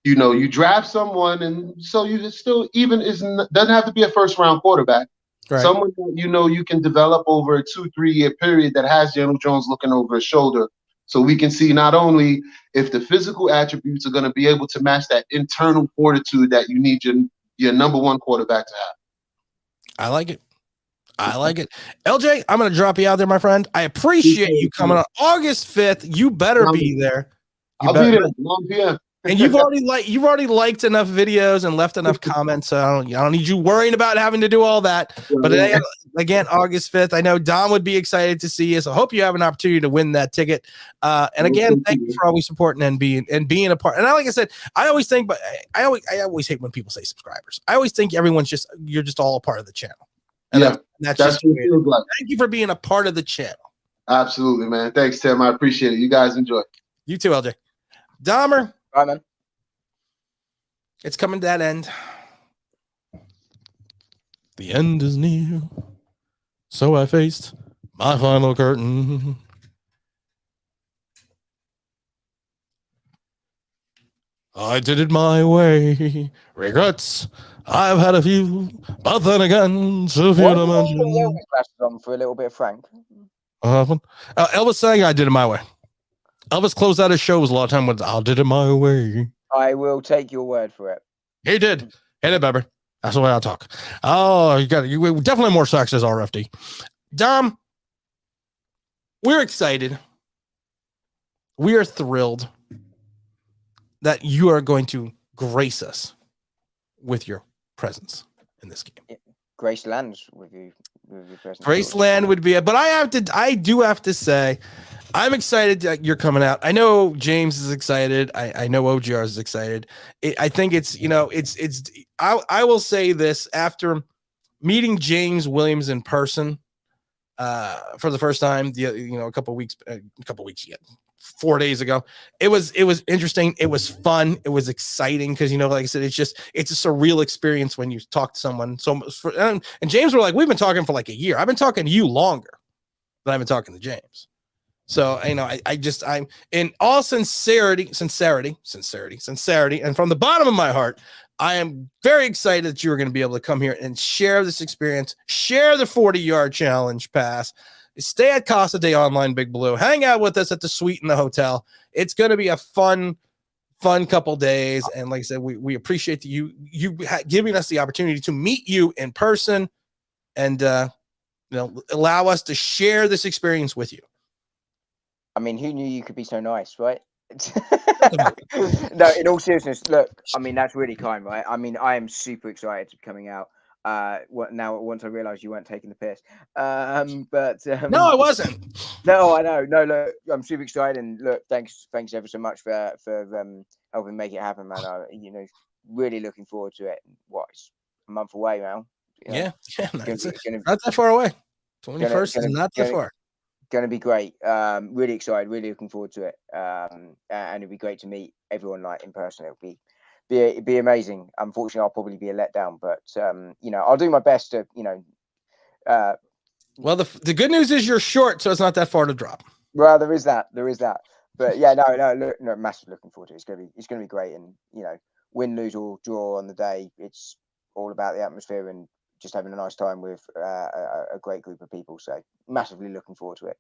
you draft someone and so you still doesn't have to be a first round quarterback. Right. Someone that you can develop over a 2-3 year period that has Daniel Jones looking over his shoulder. So we can see not only if the physical attributes are going to be able to match that internal fortitude that you need your number one quarterback to have. I like it. LJ, I'm going to drop you out there, my friend. I appreciate you coming on August 5th. You better be there. I'll be there at 9 p.m. And you've already liked enough videos and left enough comments, so I don't need you worrying about having to do all that. But again, August 5th, I know Dom would be excited to see you. So I hope you have an opportunity to win that ticket. And again, thank you for always supporting and being a part. And like I said, I always think, but I always hate when people say subscribers. I always think you're just all a part of the channel. And that's just like. Thank you for being a part of the channel. Absolutely, man. Thanks, Tim. I appreciate it. You guys enjoy. You too, LJ. Dahmer. All right, man. It's coming to that end. The end is near. So I faced my final curtain. I did it my way. Regrets, I've had a few, but then again, so few to mention. On for a little bit of Frank. Elvis saying I did it my way. Elvis closed out his shows a lot of time with I did it my way. I will take your word for it. He did. Hit it, baby. That's the way I talk. Oh, you definitely more sex as RFD. Dom, we're excited. We are thrilled that you are going to grace us with your presence in this game. Graceland with your presence. Graceland would be it, but I do have to say, I'm excited that you're coming out. I know James is excited. I know OGR is excited. I think I will say this after meeting James Williams in person for the first time, a couple weeks yet. 4 days ago. It was interesting. It was fun. It was exciting because, like I said, it's a surreal experience when you talk to someone. And James were like, we've been talking for like a year. I've been talking to you longer than I've been talking to James. So, I'm in all sincerity, and from the bottom of my heart, I am very excited that you are going to be able to come here and share this experience, share the 40-yard challenge pass, stay at Casa de Online Big Blue, hang out with us at the suite in the hotel. It's going to be a fun couple days. And like I said, we appreciate you giving us the opportunity to meet you in person and, allow us to share this experience with you. I mean, who knew you could be so nice, right? No, in all seriousness, look, I mean, that's really kind, right? I mean, I am super excited to be coming out. Now, once I realized you weren't taking the piss, no, I wasn't. No, I know. No, look, I'm super excited, and look, thanks ever so much for helping make it happen, man. Really looking forward to it. It's a month away now. Yeah, not that far away. 21st is not that far. Going to be great. Really excited. Really looking forward to it. And it'd be great to meet everyone in person. It'd be amazing. Unfortunately, I'll probably be a letdown, but I'll do my best to well, the good news is you're short, so it's not that far to drop. Well, there is that. But yeah, no, massive looking forward to it. It's gonna be great, and win, lose or draw on the day, it's all about the atmosphere and just having a nice time with a great group of people. So massively looking forward to it.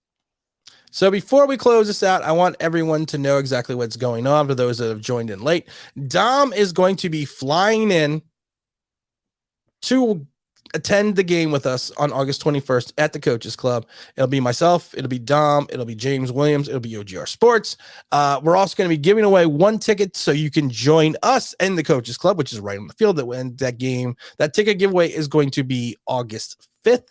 So before we close this out, I want everyone to know exactly what's going on for those that have joined in late. Dom is going to be flying in to attend the game with us on August 21st at the Coaches Club. It'll be myself, it'll be Dom, it'll be James Williams, it'll be OGR Sports. We're also going to be giving away one ticket so you can join us and the Coaches Club, which is right on the field that game. That ticket giveaway is going to be August 5th.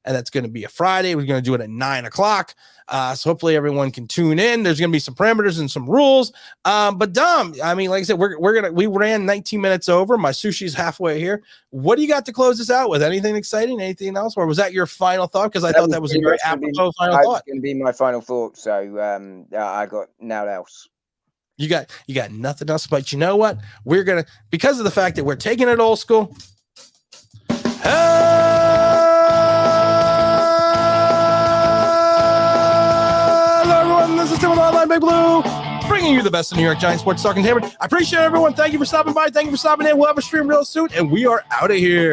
And that's going to be a Friday. We're going to do it at 9:00. So hopefully everyone can tune in. There's going to be some parameters and some rules. But Dom, I mean, like I said, we ran 19 minutes over. My sushi's halfway here. What do you got to close this out with? Anything exciting? Anything else? Or was that your final thought? Because I thought that was a very apropos final thought. It's going to be my final thought. So I got nothing else. You got nothing else. But you know what? We're gonna, because of the fact that we're taking it old school. This is Tim with Online Big Blue, bringing you the best of New York Giants sports talk and Hayward. I appreciate everyone. Thank you for stopping by. Thank you for stopping in. We'll have a stream real soon, and we are out of here.